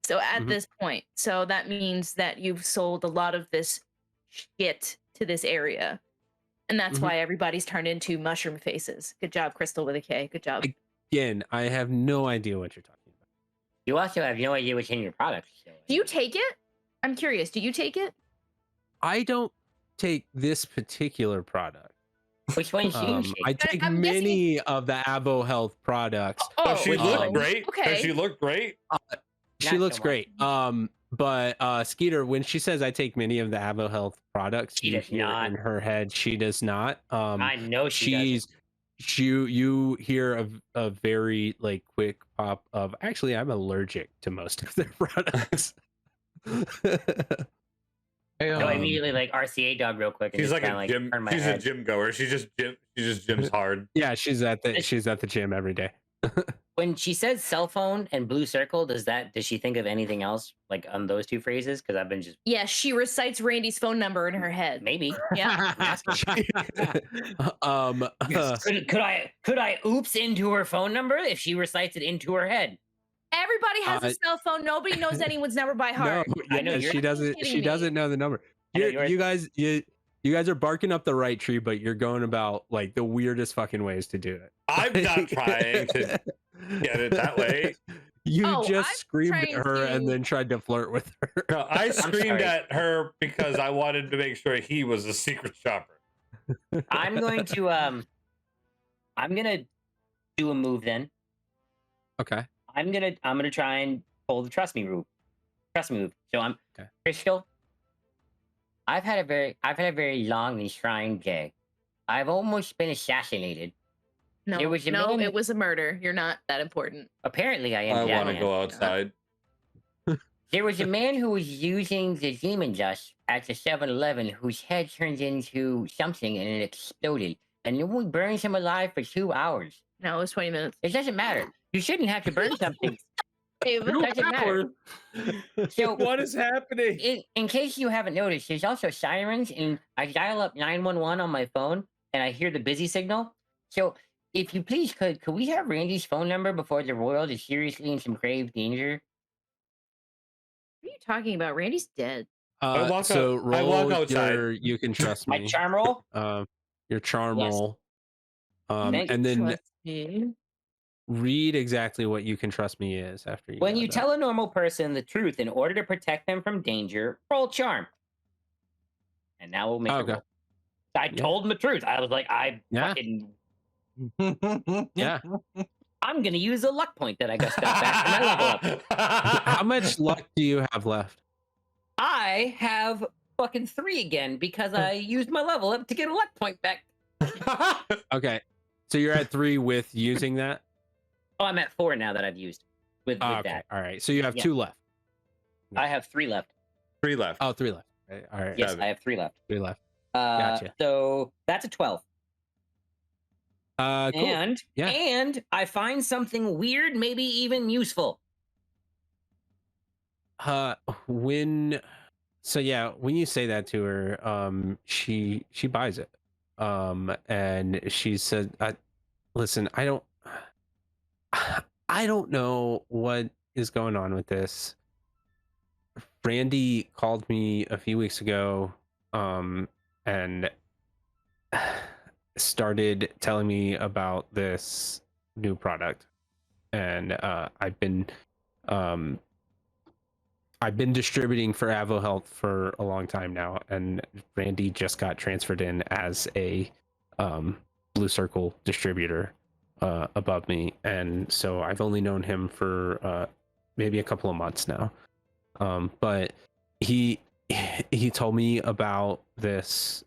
So at Mhm. this point, so that means that you've sold a lot of this shit to this area. And that's Mhm. why everybody's turned into mushroom faces. Good job, Crystal with a K. Good job. Again, I have no idea what you're talking about. You also have no idea what's in your products. So Do you take it? I'm curious. Do you take it? I don't take this particular product. which ones do you take? I take I'm guessing- many of the Avo Health products. Does she which look one? great? Okay. Does she look great? She Not looks so much. great. But Skeeter, when she says I take many of the Avo Health products, She you does hear not. in her head she does not. I know she doesn't. You hear a very like quick pop of actually I'm allergic to most of their products. Hey, So I Um, immediately like RCA dog real quick. And She's just like kinda, a gym. turn my She's a head. gym goer. She just gyms hard. yeah, she's at the gym every day. When she says cell phone and blue circle, does she think of anything else like on those two phrases? Because I've been just Yeah, she recites Randy's phone number in her head. maybe. Yeah. Could I oops into her phone number if she recites it into her head? Everybody has a cell phone. Nobody knows anyone's number by No, heart. I know yeah, you're she doesn't. kidding She me. doesn't know the number. I know You guys are barking up the right tree, but you're going about like the weirdest fucking ways to do it. I'm not trying to get it that way. You Oh, just I'm screamed at trying her and to- then tried to flirt with her. No, I screamed sorry. at her because I wanted to make sure he was a secret shopper. I'm going to do a move then. Okay. I'm gonna try and pull the trust me move. So I'm Okay. Crystal. I've had a very long and trying day. I've almost been assassinated. No, There was a no, man- it was a murder. You're not that important. Apparently, I am. I want to Batman. go outside. There was a man who was using the demon dust at the 7-Eleven whose head turned into something and it exploded. And then we burned him alive for 2 hours. No, it was 20 minutes. It doesn't matter. You shouldn't have to burn something. It was- doesn't matter. So What is happening? in case you haven't noticed, there's also sirens, and I dial up 911 on my phone, and I hear the busy signal. So if you please could we have Randy's phone number before the world is seriously in some grave danger? What are you talking about? Randy's dead. walk So out- I roll walk outside. your you can trust My me. charm roll. Your charm Yes. roll. Thank And then Trust me. read exactly what you can trust me is after you. When got you that. tell a normal person the truth in order to protect them from danger, roll charm. And now we'll make Okay. a roll. I told him the truth. I was like, Yeah. fucking, Yeah. I'm gonna use a luck point that I got back to my level up. How much luck do you have left? I have fucking 3 again because I used my level up to get a luck point back. Okay. So you're at 3 with using that? Oh, I'm at 4 now that I've used with Okay. that. All right. So you have Yeah. 2 left. I have 3 left. 3 left. Oh, 3 left. Okay, all right. Yes, Got it. I have 3 left. 3 left. Gotcha. So that's a 12. Cool. And Yeah. and I find something weird, maybe even useful. When when you say that to her, she buys it. And she said, listen, I don't know what is going on with this. Randy called me a few weeks ago, and started telling me about this new product, and I've been distributing for Avo Health for a long time now, and Randy just got transferred in as a Blue Circle distributor above me, and so I've only known him for maybe a couple of months now. But he told me about this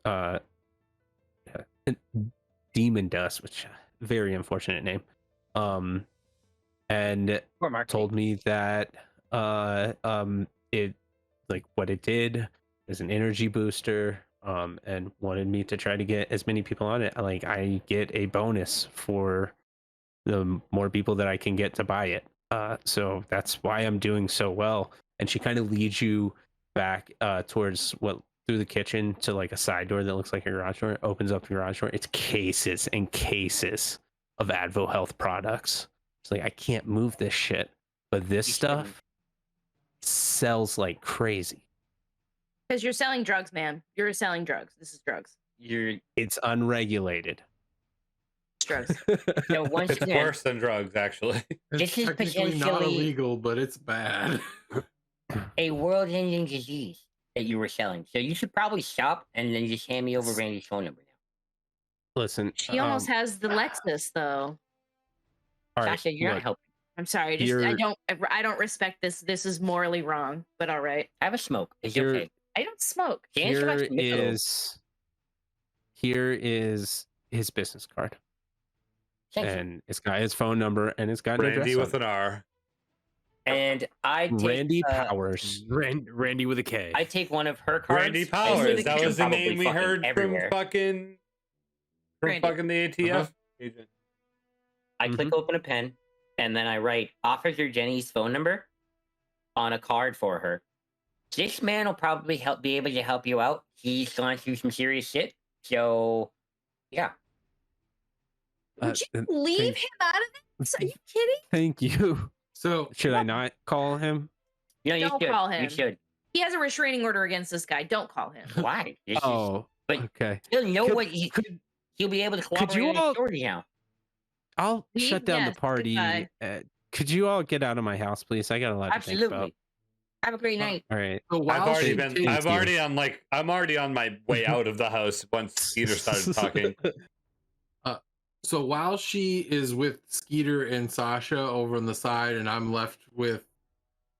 demon dust, which very unfortunate name, and Poor marketing. told me that it, like, what it did is an energy booster, and wanted me to try to get as many people on it. Like, I get a bonus for the more people that I can get to buy it. So that's why I'm doing so well. And she kind of leads you back towards through the kitchen to like a side door that looks like a garage door. It opens up the garage door. It's cases and cases of Advo Health products. It's like, I can't move this shit, but this You stuff shouldn't. sells like crazy. Because you're selling drugs, man. You're selling drugs. This is drugs. It's unregulated. It's drugs. So once It's again, worse than drugs, actually. This is technically not potentially- illegal, but it's bad. a world-ending disease that you were selling. So you should probably stop and then just hand me over Randy's phone number now. Listen, She almost has the Lexus, though. all right, Sasha, you're not look, helping. I'm sorry. I don't respect this. This is morally wrong, but all right. Have a smoke. It's You're- okay. I don't smoke. Dan should here actually make a little- is his business card, Thank you. and it's got his phone number, and it's got an Randy address with on an R. And I it. take Randy uh, Powers. Randy with a K. I take one of her cards. Randy and Powers. stick That them was the probably name we fucking heard everywhere. from fucking Randy. the ATF agent. I click open a pen, and then I write Officer Jenny's phone number on a card for her. This man will probably be able to help you out. He's gone through some serious shit. So, yeah. Would you leave him out of this? Are you kidding? Thank you. So Should I not call him? You know, you Don't should. call You him. should. He has a restraining order against this guy. Don't call him. Why? This is- Oh, but- okay. he'll know Could- what he'll be able to cooperate you on his all- story now. I'll Leave? shut down Yes, the party. goodbye. Could you all get out of my house, please? I got a lot to think about. Absolutely. Have a great night. All right. So while I've already she been. takes- I'm already on my way out of the house once Skeeter started talking. So while she is with Skeeter and Sasha over on the side, and I'm left with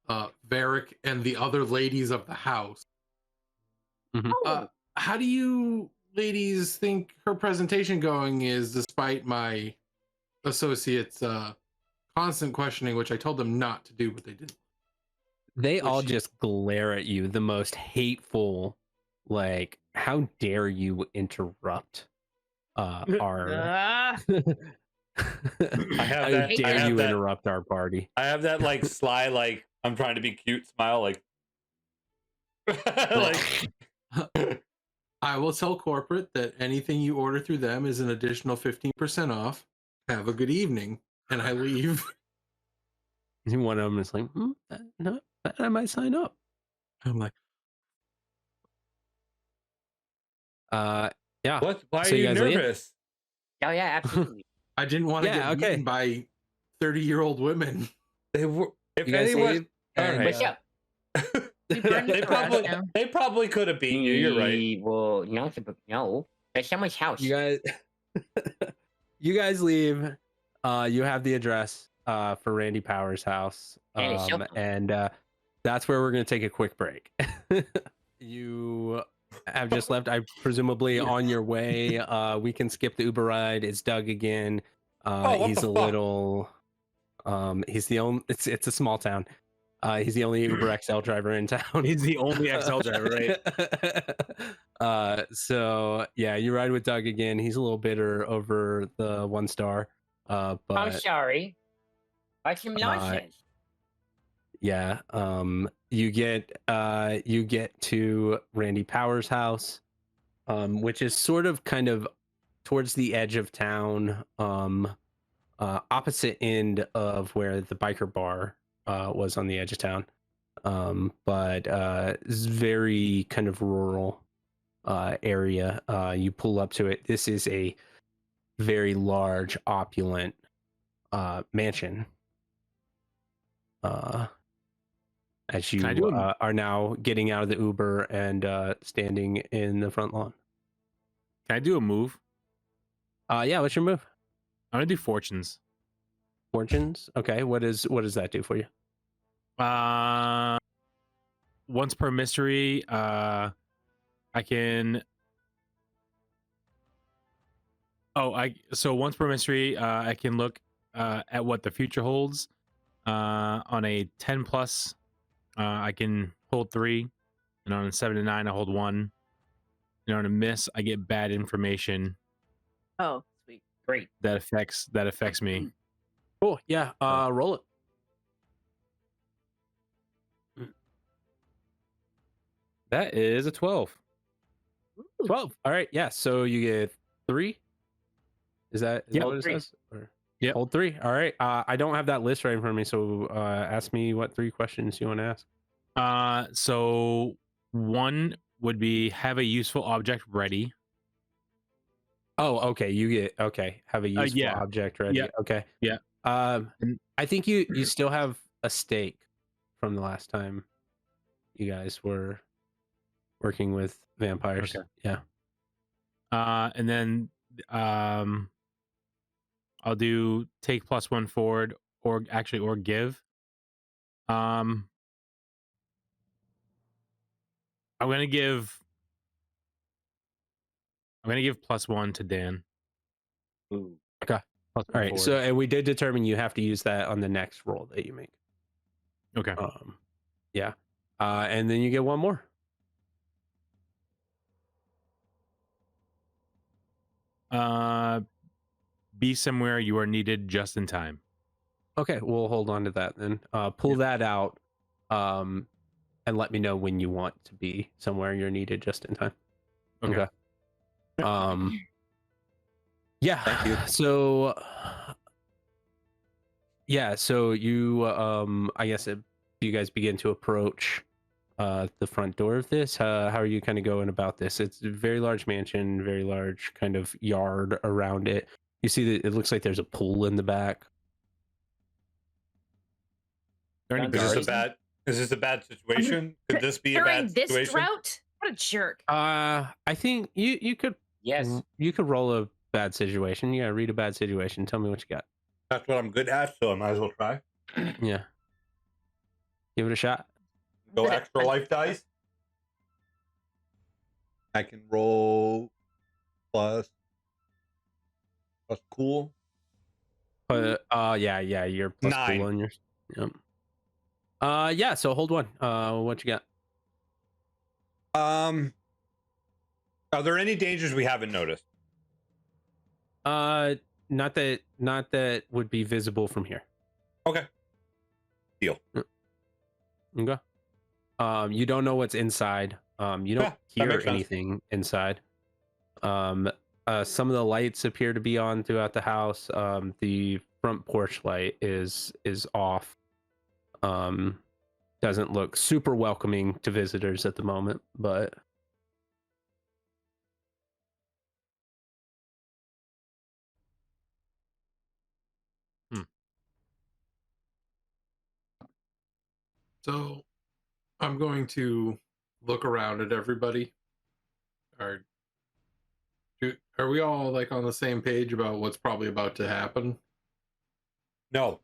Varric and the other ladies of the house, Oh, how do you ladies think her presentation going is, despite my associates' constant questioning, which I told them not to do, but they did. They all Which- just glare at you, the most hateful, like, how dare you interrupt our ah, how that- dare I have you that- interrupt our party? I have that like sly, like I'm trying to be cute smile, like like I will tell corporate that anything you order through them is an additional 15% off. Have a good evening, and I leave. And one of them is like, no, I might sign up. I'm like, Yeah. what? Why are So you you guys leave? nervous? Oh, yeah, absolutely. I didn't want to Yeah, get beaten by 30-year-old women. They were. If You guys anyone, leave? all And, right. What's up? We Yeah, burned they the garage probably down. they probably could have beaten you. You're right. Well, no. That's someone's house. You guys, you guys leave. You have the address for Randy Powers' house, And it's open. and that's where we're gonna take a quick break. You have just left. I presumably on your way. We can skip the Uber ride. It's Doug again. What He's the a fuck? little. He's the only. It's a small town. He's the only Uber XL driver in town. He's the only XL driver, right? So yeah, you ride with Doug again. He's a little bitter over the 1 star. I'm But sorry. That's some nonsense. yeah, you get to Randy Powers' house, which is sort of kind of towards the edge of town, opposite end of where the biker bar was on the edge of town. but it's very kind of rural area. You pull up to it. This is a very large, opulent mansion. As Can I do you a- are now getting out of the Uber and standing in the front lawn. Can I do a move? Yeah, what's your move? I'm gonna do fortunes. Fortunes. Okay, what does that do for you? Once per mystery, I can. So once per mystery, I can look at what the future holds. On a 10 plus, I can hold 3, and on a 7 to 9, I hold 1. And on a miss, I get bad information Oh, sweet. Great. that affects me. Cool. Yeah. Roll it. That is a 12. Ooh. 12. All right. Yeah. So you get 3. Is that Yep. what it 3. says? Or... Yep. Hold 3. All right. I don't have that list right in front of me, so ask me what 3 questions you want to ask. So 1 would be have a useful object ready. Oh, okay. You get have a useful yeah. object ready. Yeah. Okay. Yeah. And- I think you still have a stake from the last time you guys were working with vampires. Okay. Yeah. And then I'll do take +1 forward or give. I'm gonna give +1 to Dan. Ooh. Okay. Plus All 1 right. forward. So and we did determine you have to use that on the next roll that you make. Okay. Yeah. And then you get 1 more. Be somewhere you are needed just in time. Okay, we'll hold on to that then. Pull that out, and let me know when you want to be somewhere you're needed just in time. Okay. Yeah. Thank you. So, yeah. So you, I guess, you guys begin to approach the front door of this. How are you kind of going about this? It's a very large mansion, very large kind of yard around it. You see that it looks like there's a pool in the back. Are there any Is Is guards? this a bad situation? Could this be a During bad this situation? drought? What a jerk. I think you could Yes. you could roll a bad situation. Yeah, read a bad situation. Tell me what you got. That's what I'm good at, so I might as well try. Yeah, give it a shot. Go extra life dice. I can roll plus cool. But yeah, you're plus 9. cool on yours. Yep. Yeah. So hold 1. What you got? Are there any dangers we haven't noticed? Not that would be visible from here. Okay. Deal. Okay. You don't know what's inside. You Yeah, don't that hear makes sense. anything inside. Some of the lights appear to be on throughout the house. The front porch light is off. Doesn't look super welcoming to visitors at the moment, but So I'm going to look around at everybody. Are we all like on the same page about what's probably about to happen? No.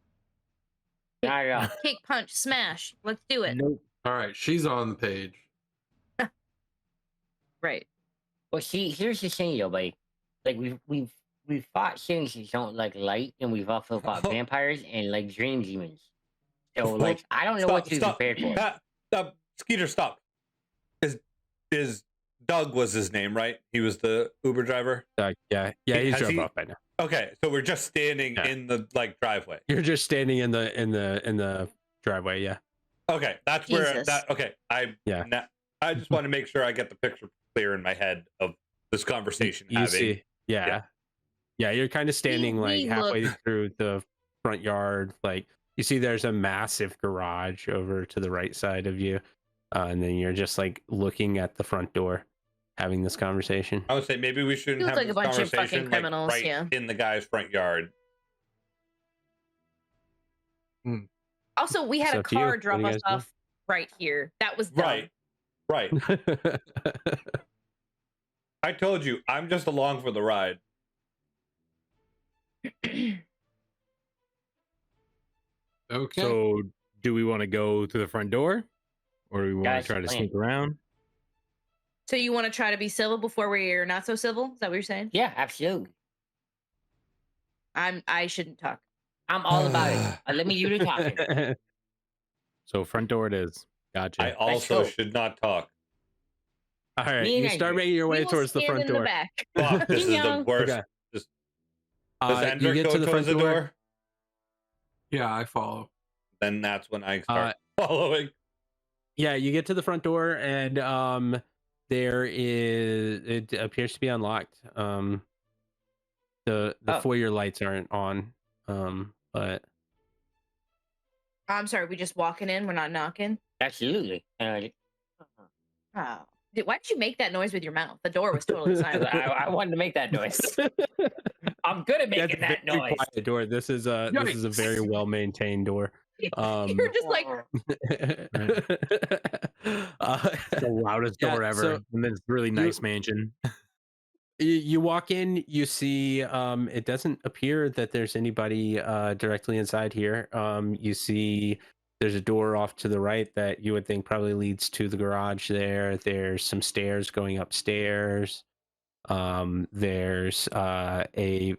Not at all. Kick, punch, smash. Let's do it. Nope. All right, she's on the page. Right. Well, see, here's the thing, though, buddy. Like we've fought things that don't like light, and we've also fought vampires and like dream demons. So like, I don't know what to be prepared for. Skeeter, stop. Is Doug was his name, right? He was the Uber driver. yeah, he's Has drove he- off by now. Okay, so we're just standing Yeah. in the driveway. You're just standing in the driveway. Yeah. Okay, that's where Jesus. that. Okay, I just want to make sure I get the picture clear in my head of this conversation You having. see, yeah. You're kind of standing like we halfway look- through the front yard. Like You see there's a massive garage over to the right side of you. And then you're just like looking at the front door, having this conversation. I would say maybe we shouldn't Feels have like a this bunch of fucking conversation like criminals, right yeah. in the guy's front yard. Also, we had It's a up to you. car What drop do you us guys do? off right here. That was dumb. Right. Right. I told you, I'm just along for the ride. Okay. So, do we want to go to the front door, or do we want Guys, to try to plan. sneak around? So you want to try to be civil before we're not so civil? Is that what you're saying? Yeah, absolutely. I shouldn't talk. I'm all about it. Let me do the talking. So, front door it is. Gotcha. I also go. should not talk. All right, Me and you start Andrew. making your We way will towards the stand front in door. the back. Fuck, this is the Ding-dong. worst. Okay. Does You Andrew get go to the front towards the door? Yeah, I follow. Then that's when I start following. Yeah, you get to the front door, and it appears to be unlocked. The Oh. foyer lights aren't on, but I'm sorry, we just walking in. We're not knocking. Absolutely. Oh. Why did you make that noise with your mouth? The door was totally silent. I wanted to make that noise. I'm good at making that very noise. quiet door. This is a very well maintained door. You're just like, the loudest yeah, door ever, so and then it's really nice mansion. you walk in, you see it doesn't appear that there's anybody directly inside here. You see there's a door off to the right that you would think probably leads to the garage there. There's some stairs going upstairs. There's a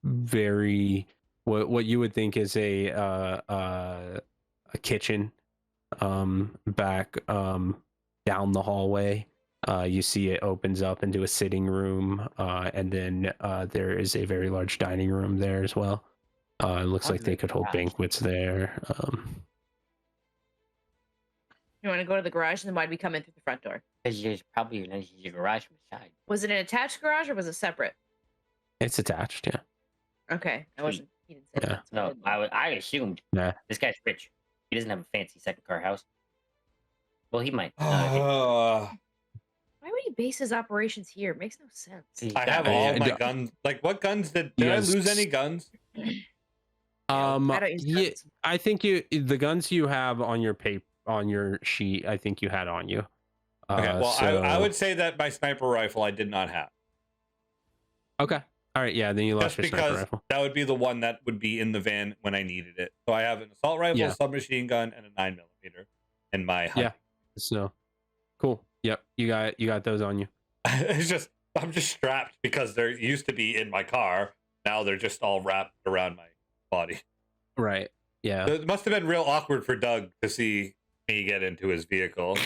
very what you would think is a kitchen back down the hallway. You see it opens up into a sitting room, and then there is a very large dining room there as well. It looks like they could hold banquets there. you want to go to the garage, and then why'd we come in through the front door? Because there's probably a garage from the side. Was it an attached garage or was it separate? It's attached, yeah. Okay, I wasn't. He didn't say Yeah. that. so I No, didn't know. I assumed Yeah. this guy's rich. He doesn't have a fancy second car house. Well, he might. I Why would he base his operations here? It makes no sense. He's have got- all Yeah, my d- guns. Like, what guns did I Yes. lose any guns? I don't use yeah, guns. I think the guns you have on your on your sheet, I think you had on you. Okay, well, so- I would say that my sniper rifle I did not have. Okay. All right, yeah, then you lost Just your sniper because rifle. that would be the one that would be in the van when I needed it. So I have an assault rifle, Yeah. submachine gun, and a 9mm in my Yeah. hunting. So cool. Yep, you got those on you. It's just I'm just strapped because they're used to be in my car. Now they're just all wrapped around my body. Right. Yeah. It must have been real awkward for Doug to see me get into his vehicle.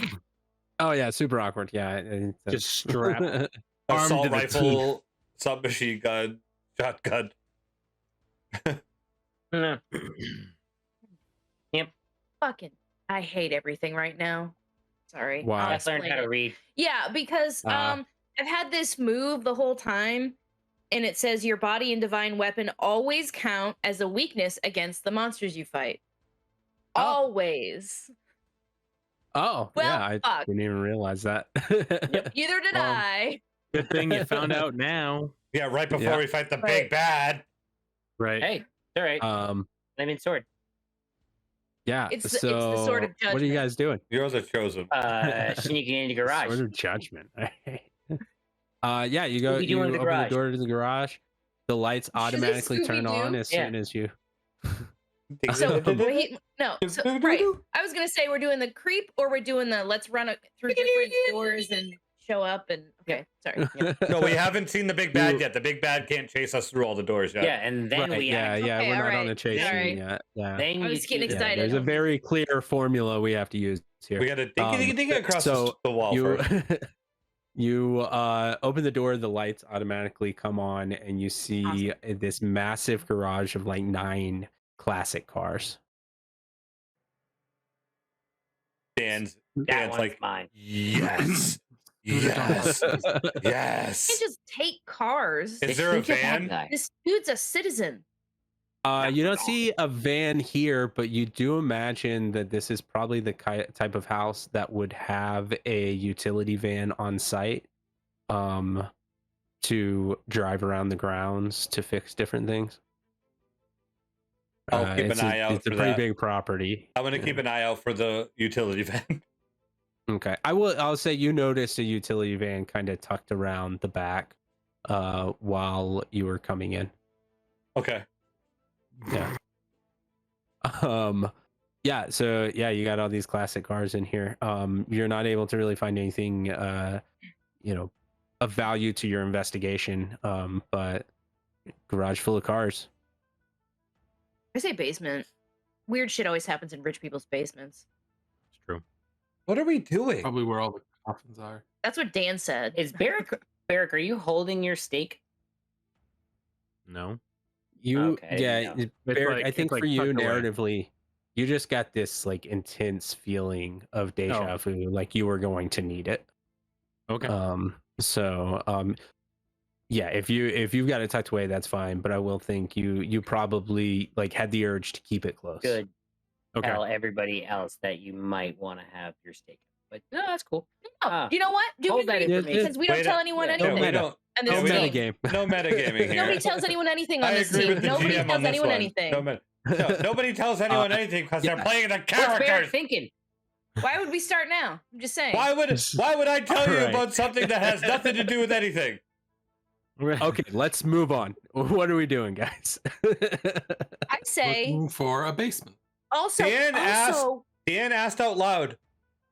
Oh yeah, super awkward. Yeah. Just strapped. Armed Assault to the rifle, submachine gun, shotgun. No. Fucking, I hate everything right now. Sorry. Why? I'll I've learned explain how to it. read. Yeah, because I've had this move the whole time, and it says your body and divine weapon always count as a weakness against the monsters you fight. Oh. Always. Oh, Well, yeah, I fuck. didn't even realize that. Neither did I. Good thing you found out now, Yeah, right before Yeah. we fight the Right. big bad. right? Hey, it's all right. Flaming sword. Yeah. It's the so sword of what are you judgment. guys doing? Yours are chosen. Sneaking in the garage. Sword of judgment. Yeah, you go. Scooby-Doo You in open the the garage. door to the garage. The lights automatically turn on Scooby-Doo? as Yeah. soon as you. So no, so right. I was gonna say we're doing the creep or we're doing the let's run through different doors and show up and okay, sorry. No, we haven't seen the big bad yet. The big bad can't chase us through all the doors yet. Yeah, and then Right, we yeah, act. yeah, Okay, we're not on alright, the chase scene alright. yet. Yeah. Then I you was getting do- Yeah, excited. there's a very clear formula we have to use here. We got to dig across so the wall you first. you open the door, the lights automatically come on, and you see this massive garage of like 9 classic cars. Dan's That one's like, mine. yes, yes, You yes. can't just take cars. Is there a It's the bad van? guy. This dude's a citizen. You don't see a van here, but you do imagine that this is probably the type of house that would have a utility van on site, to drive around the grounds to fix different things. I'll keep an eye out It's a for pretty that. big property. I'm gonna keep an eye out for the utility van. Okay, I'll say you noticed a utility van kind of tucked around the back, while you were coming in. Okay. Yeah. Yeah, so yeah, you got all these classic cars in here. You're not able to really find anything of value to your investigation. But garage full of cars. I say basement. Weird shit always happens in rich people's basements. It's true. What are we doing? Probably where all the coffins are. That's what Dan said. Is Barrick, are you holding your stake? No. You Okay, yeah, yeah. Barrett, like- I think it's like for you tucked away. narratively, you just got this like intense feeling of deja vu, like you were going to need it. Okay. Yeah, if you've got it tucked away, that's fine. But I will think you probably like had the urge to keep it close. Good. Okay. Tell everybody else that you might want to have your stake. But no, that's cool. Oh, you know what? Do hold we that agree? information. Because we don't Wait tell a- anyone yeah, No, anything. we meta. don't. And No this we team. metagame. No metagaming here. Nobody tells anyone anything on I this agree team. with the Nobody GM on tells this anyone one. anything. Nobody tells anyone anything because they're yeah. playing the What's Barrick characters. thinking? Why would we start now? I'm just saying. Why would I tell you Alright. about something that has nothing to do with anything? Okay, let's move on. What are we doing, guys? I say Looking for a basement. also. Dan Also, Dan asked out loud,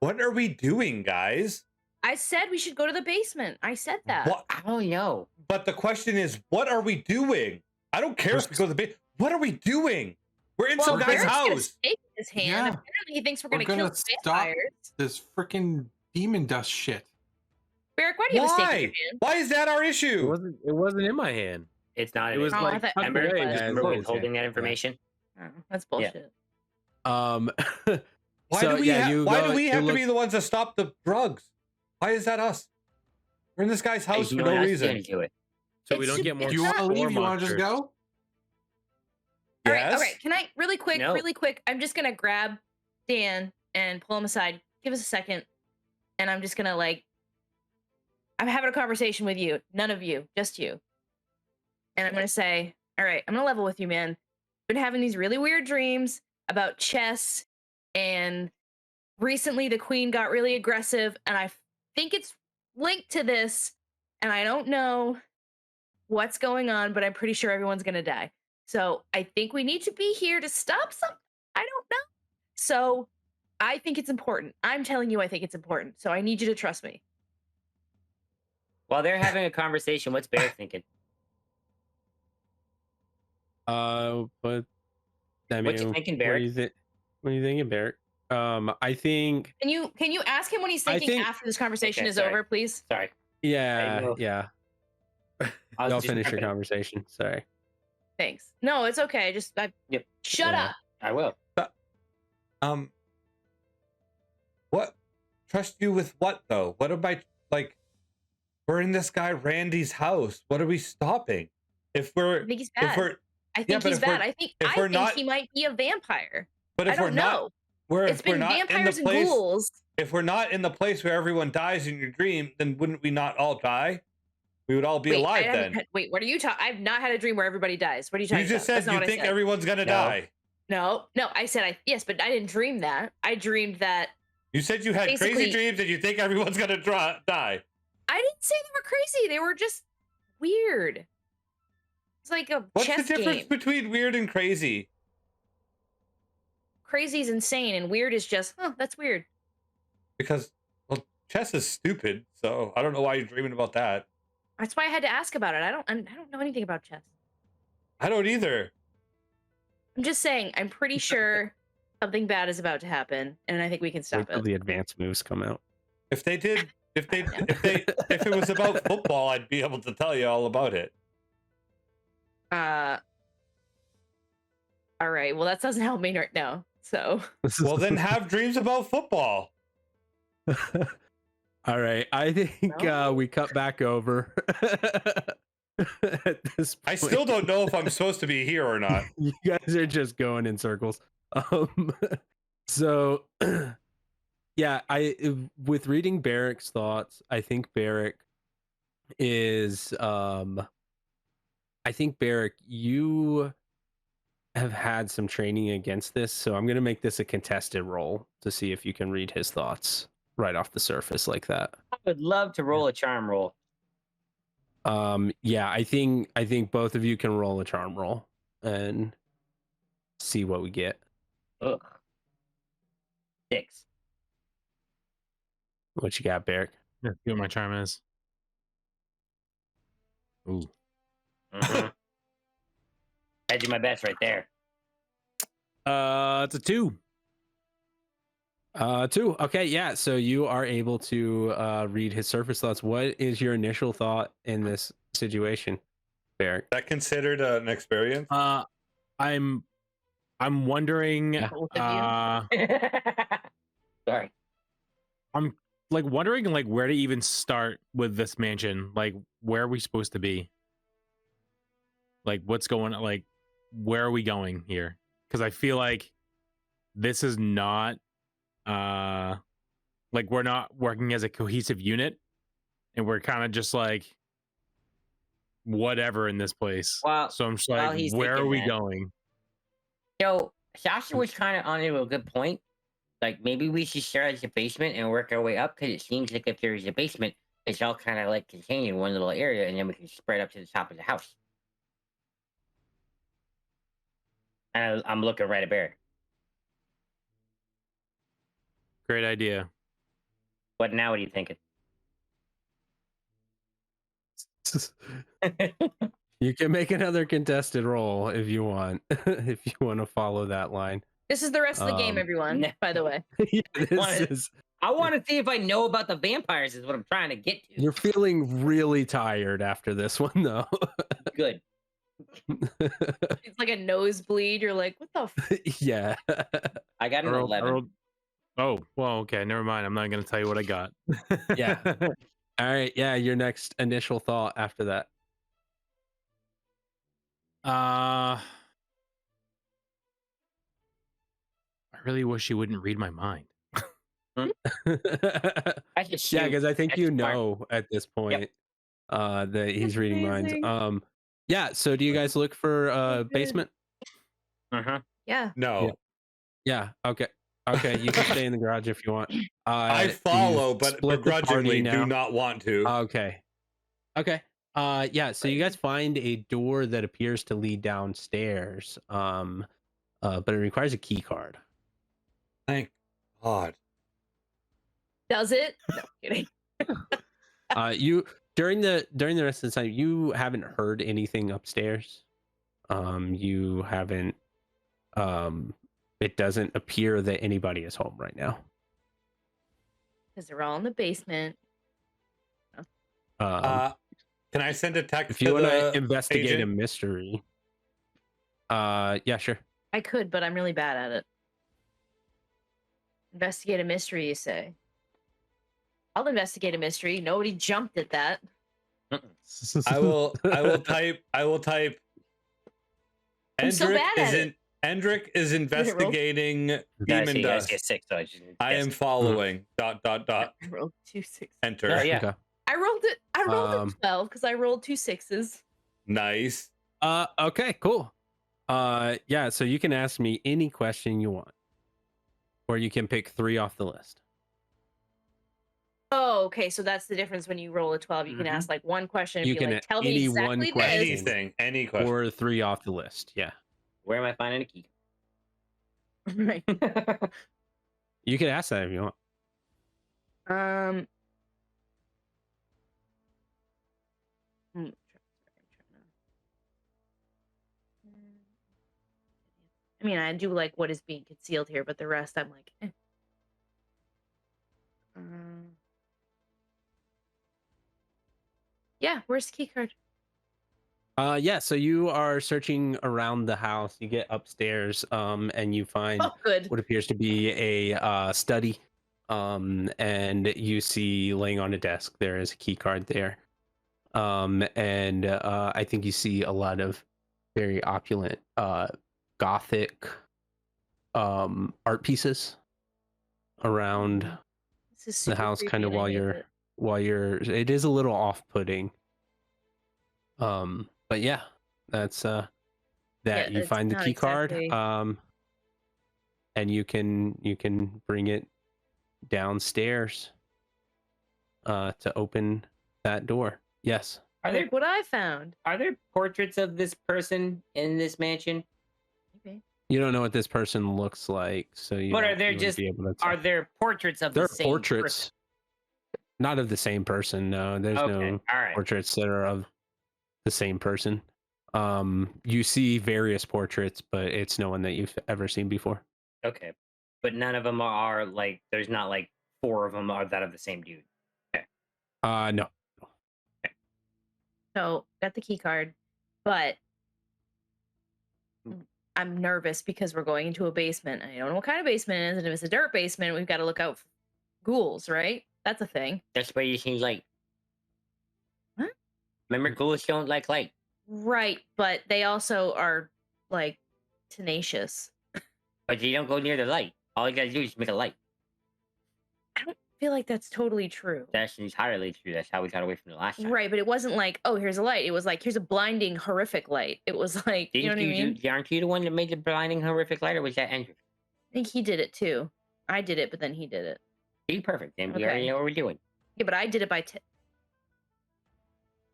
"What are we doing, guys?" I said we should go to the basement. I said that. What? Oh no. But the question is, what are we doing? I don't care if we go to the base. What are we doing? We're in Well, some guy's Barrett's got a house. stake in his hand. Yeah. Apparently, he thinks we're We're going to kill gonna stop vampires. this freaking demon dust shit. Barrick, why do you have a stake in Why? your hand? Why is that our It issue? wasn't in my hand. It's not. It was Oh, I like thought- tucked remember away. it was. man. Remember Always holding had- that information. Oh, that's bullshit. Um, Why so, do we, yeah, ha- you why go- do we you have to look- be the ones that stop the drugs? Why is that us? We're in this guy's house for You no don't ask reason. Dan to do it. So we It's don't get super- more. Do you want to more leave? You want to just monsters. go? All right, Yes? okay. Can I really quick, No. really quick? I'm just gonna grab Dan and pull him aside. Give us a second, and I'm just gonna I'm having a conversation with you, none of you, just you. And I'm gonna say, all right, I'm gonna level with you, man. Been having these really weird dreams about chess, and recently the queen got really aggressive, and I think it's linked to this, and I don't know what's going on, but I'm pretty sure everyone's gonna die. So I think we need to be here to stop something. I don't know. So I think it's important. I'm telling you, I think it's important. So I need you to trust me. While they're having a conversation, what's Barrick thinking? but I mean, What you thinking, What Barrick? are you thinking, Barrick? I think, Can you ask him what he's I thinking think- after this conversation Okay, is sorry. over, please? Sorry. yeah, will. yeah. I was Y'all just finish your prepping. conversation. Sorry. Thanks. No, it's okay. Yep. Shut Yeah. up. I will. What? Trust you with what though? What am I like? We're in this guy Randy's house. What are we stopping? If we're I think he's if bad. we're I yeah, think but he's if we're- bad. I think if we're not- he might be a vampire. but I if we're don't not know. we're It's if we're been not in the vampires and place ghouls. if we're not in the place where everyone dies in your dream, then wouldn't we not all die? We would all be Wait, alive I haven't then. wait, what are you talking? I've not had a dream where everybody dies. What are you talking You just about? said That's not you what I think said. everyone's gonna No. die. No, I said yes, but I didn't dream that. I dreamed that. You said you had crazy Basically- dreams and you think everyone's gonna die. I didn't say they were crazy. They were just weird. It's like a What's chess the difference game. between weird and crazy? Crazy is insane, and weird is just, that's weird. Because well, chess is stupid, so I don't know why you're dreaming about that. That's why I had to ask about it. I don't know anything about chess. I don't either. I'm just saying. I'm pretty sure something bad is about to happen, and I think we can Wait stop till it. the advanced moves come out. If it was about football, I'd be able to tell you all about it. All right. Well, that doesn't help me right now. So Well, then have dreams about football. All right. I think No. we cut back over. at this I point. still don't know if I'm supposed to be here or not. You guys are just going in circles. So yeah, with reading Barrick's thoughts, I think Barrick, you have had some training against this, so I'm gonna make this a contested roll to see if you can read his thoughts right off the surface like that. I would love to roll a charm roll. Yeah, I think both of you can roll a charm roll and see what we get. Ugh. 6. What you got, Barrick? Yeah, see what my charm is. Ooh. Mhm. I do my best right there. It's a 2. 2. Okay, yeah. So you are able to read his surface thoughts. What is your initial thought in this situation, Barrick? Is that considered an experience? I'm wondering. Yeah. Both of you. Sorry. I'm like wondering like where to even start with this mansion. Like, where are we supposed to be? Like, what's going on? Like, where are we going here? Because I feel like this is not like we're not working as a cohesive unit, and we're kind of just like whatever in this place. Well, So I'm just while like, he's where are thinking we that- going? So Sasha was kind of on to a good point. Like maybe we should start at the basement and work our way up because it seems like if there's a basement, it's all kind of like contained in one little area, and then we can spread up to the top of the house. And I'm looking right at Barrick. Great idea. What now? What are you thinking? You can make another contested roll if you want, if you want to follow that line. This is the rest of the game, everyone. Nah. By the way, Yeah, this Wanted- is. I want to see if I know about the vampires. Is what I'm trying to get to. You're feeling really tired after this one, though. Good. it's like a nosebleed. You're like, what the? Yeah. I got an 11. Oh, well, okay. Never mind. I'm not going to tell you what I got. Yeah. All right. Yeah. Your next initial thought after that. I really wish you wouldn't read my mind. I should Yeah, shoot. because I think That's you smart. know at this point that he's reading minds. amazing. Yeah. So do you guys look for basement? Uh-huh. Yeah. No. Yeah. Okay. Okay. You can stay in the garage if you want. I you follow, but split the party begrudgingly now. do not want to. Okay. Okay. Yeah, so you guys find a door that appears to lead downstairs. But it requires a key card. Thank God. Does it? No kidding. You during the rest of the time, you haven't heard anything upstairs. You haven't it doesn't appear that anybody is home right now. Because they're all in the basement. Can I send a text if you to want to the investigate agent? a mystery, yeah, sure. I could, but I'm really bad at it. Investigate a mystery, you say? I'll investigate a mystery. Nobody jumped at that. I will type I'm so bad at it. Endrick is investigating Guys, demon you guys dust. get 6, so I should I am guess. following. ... I rolled 2 6. Enter. Oh, yeah. Okay. I rolled it. I rolled Um, a 12 because I rolled 2 6s. Nice. Okay, cool. Yeah, so you can ask me any question you want. Or you can pick 3 off the list. Oh, okay. So that's the difference when you roll a 12. You can Mhm. ask like one question and You be can like, tell any me one exactly question. this. Anything. Any question. Or 3 off the list. Yeah. Where am I finding a key? Right. You can ask that if you want. I mean, I do like what is being concealed here, but the rest I'm like, eh. Yeah, where's the key card? Yeah, so you are searching around the house. You get upstairs, and you find Oh, good. what appears to be a study. And you see laying on a desk there is a key card there. And I think you see a lot of very opulent Gothic art pieces around This is the super house, creepy kind of and I hate it. while you're. It is a little off-putting. But yeah, that's that. Yeah, You it's find the not key card, exactly- and you can bring it downstairs to open that door. Yes. Are there Look what I found. are there portraits of this person in this mansion? Okay. You don't know what this person looks like, so you. But are don't- there you wouldn't just be able to are tell. there portraits of There the are same portraits, not of the same person. No, there's person? Okay, no all right. portraits that are of the same person. You see various portraits, but it's no one that you've ever seen before. Okay, but none of them are like. There's not like 4 of them are that of the same dude. No. So got the key card, but I'm nervous because we're going into a basement. I don't know what kind of basement it is, and if it's a dirt basement, we've got to look out for ghouls, right? That's a thing. That's why you see light. What? Remember, ghouls don't like light. Right, but they also are like tenacious. But you don't go near the light. All you gotta do is make a light. I don't feel like that's totally true. That's entirely true. That's how we got away from the last time. Right, but it wasn't like, oh, here's a light. It was like, here's a blinding, horrific light. It was like, you know what I mean? Aren't you the one that made the blinding, horrific light, or was that Andrew? I think he did it too. I did it, but then he did it. Be perfect. Then we Okay. already know what we're doing. Yeah, but I did it by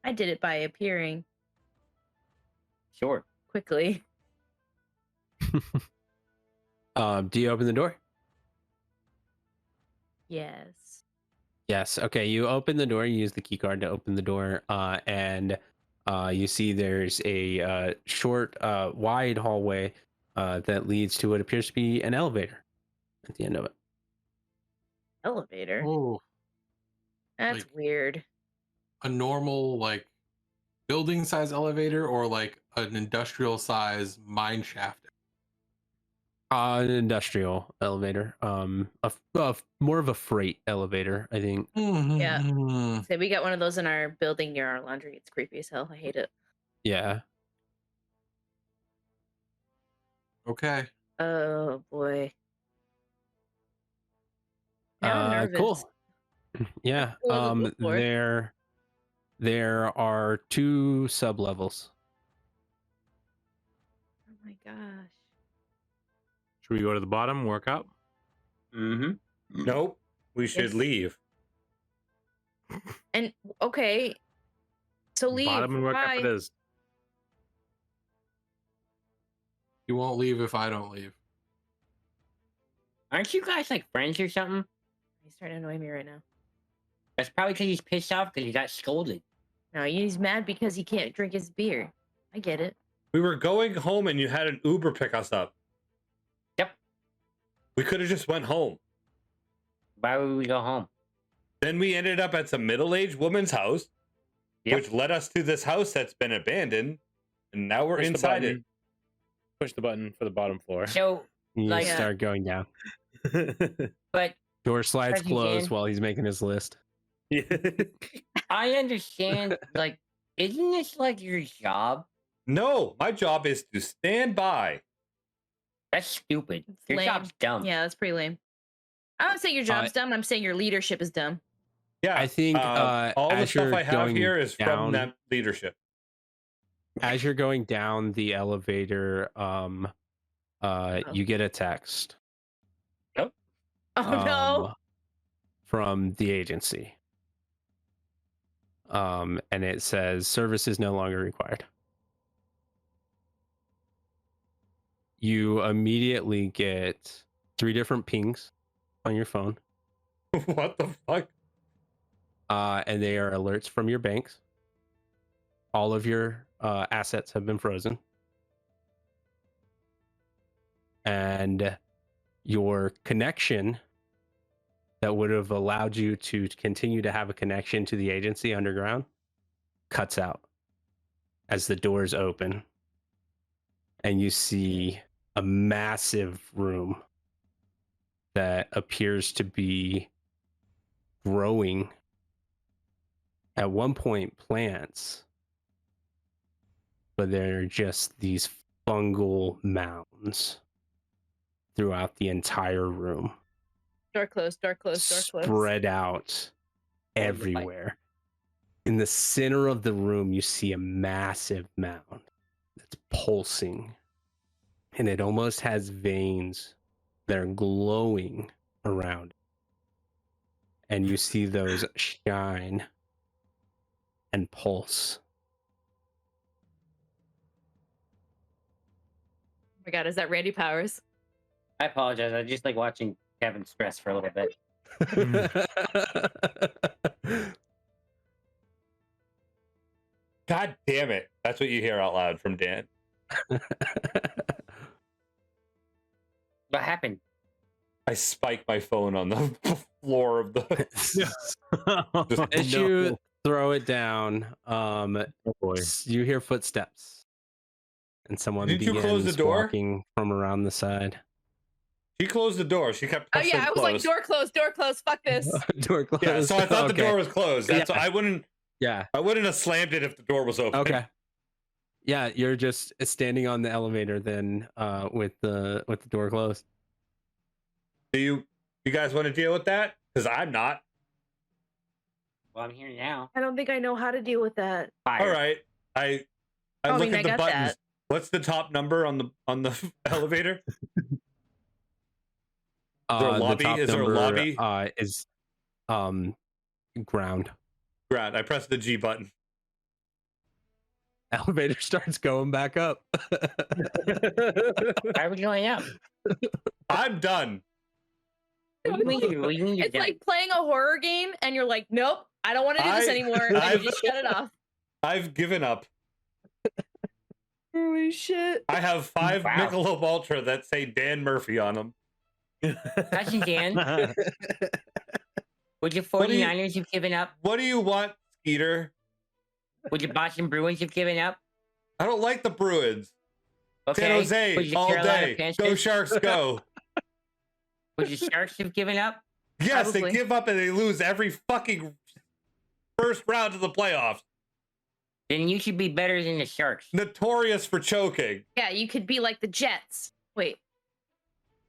I did it by appearing Sure. quickly. Do you open the door? Yes. Yes. Okay. You open the door. You use the key card to open the door, and you see there's a short, wide hallway that leads to what appears to be an elevator at the end of it. Elevator. Oh, That's like- weird. a normal like building size elevator or like an industrial size mine shaft? An industrial elevator. More of a freight elevator, I think. Mhm. So we got one of those in our building near our laundry. It's creepy as hell. I hate it. Yeah. Okay. Oh boy. Now I'm nervous. Cool. Yeah. Cool to look for. There are 2 sub levels. Oh my gosh. Should we go to the bottom, work up? Mm-hmm. Nope. We should Yes. leave. And okay. So leave. Bottom and work up Bye. it is. You won't leave if I don't leave. Aren't you guys like friends or something? He's starting to annoy me right now. That's probably because he's pissed off because he got scolded. No, he's mad because he can't drink his beer. I get it. We were going home and you had an Uber pick us up. Yep. We could have just went home. Why would we go home? Then we ended up at some middle-aged woman's house, Yep. which led us to this house that's been abandoned, and now we're Push the inside it. button. Push the button for the bottom floor. So, You Like- start going down. but Door slides As you closed can. while he's making his list. I understand. Like, isn't this like your job? No, my job is to stand by. That's stupid. It's Your lame. job's dumb. Yeah, that's pretty lame. I don't say your job's dumb. I'm saying your leadership is dumb. Yeah, I think all the as stuff you're I have going here is down- from that leadership. As you're going down the elevator, Oh. you get a text. Oh no. From the agency. And it says service is no longer required. You immediately get 3 different pings on your phone, What the fuck? and they are alerts from your banks. All of your assets have been frozen, and your connection that would have allowed you to continue to have a connection to the agency underground cuts out as the doors open, and you see a massive room that appears to be growing at one point plants, but they're just these fungal mounds throughout the entire room. Door closed, door closed, door closed. Spread out everywhere. In the center of the room, you see a massive mound that's pulsing, and it almost has veins that are glowing around it. And you see those shine and pulse. Oh my god, is that Randy Powers? I apologize. I just like watching Kevin stress for a little bit. God damn it. That's what you hear out loud from Dan. What happened? I spiked my phone on the floor of the. As you throw it down, Oh boy. you hear footsteps, and someone Didn't you begins close the door? walking from around the side. She closed the door. She kept. Oh pressing yeah, I was like, close. door closed, fuck this. Door closed. Yeah, so I thought the Okay. door was closed. That's Yeah. I wouldn't have slammed it if the door was open. Okay. Yeah, you're just standing on the elevator then, with the door closed. Do you guys want to deal with that? Because I'm not. Well, I'm here now. I don't think I know how to deal with that. Fire. All right. I I look mean, at I the got buttons. that. What's the top number on the elevator? there a The lobby? top Is there a number, lobby? Is ground. Ground. I press the G button. Elevator starts going back up. Why are we going up? I'm done. What do you mean? What do you mean you're It's done? like playing a horror game and you're like, nope, I don't want to do this I- anymore. And I've- you just shut it off. I've given up. Holy shit. I have 5 Wow. Michelob Ultra that say Dan Murphy on them. Cousin Dan, would your What do you- 49ers have given up? What do you want, Skeeter? Would your Boston Bruins have given up? I don't like the Bruins. Okay. San Jose Would your all Carolina day. Panthers- Go Sharks, go. Would your Sharks have given up? Yes, Probably. they give up and they lose every fucking first round of the playoffs. Then you should be better than the Sharks. Notorious for choking. Yeah, you could be like the Jets. Wait.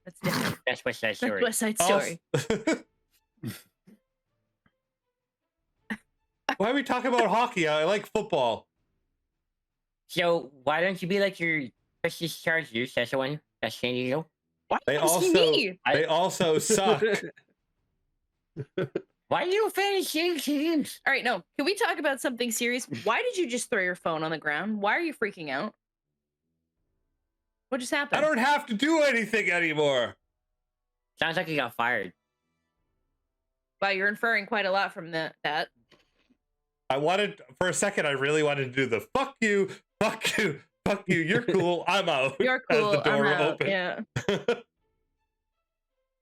That's different. That's West Side That's Story. West Side Story. Why are we talking about hockey? I like football. So why don't you be like your precious Chargers? That's the one. That's San Diego. Why They does he also me? they also suck. Why are you a fan of shitty teams? All right, no. Can we talk about something serious? Why did you just throw your phone on the ground? Why are you freaking out? What just I happened? don't have to do anything anymore. Sounds like you got fired. Wow, you're inferring quite a lot from that. I wanted for a second. I really wanted to do the fuck you, fuck you, fuck you. You're cool. I'm out. You're As cool. the door I'm out. opened. Yeah.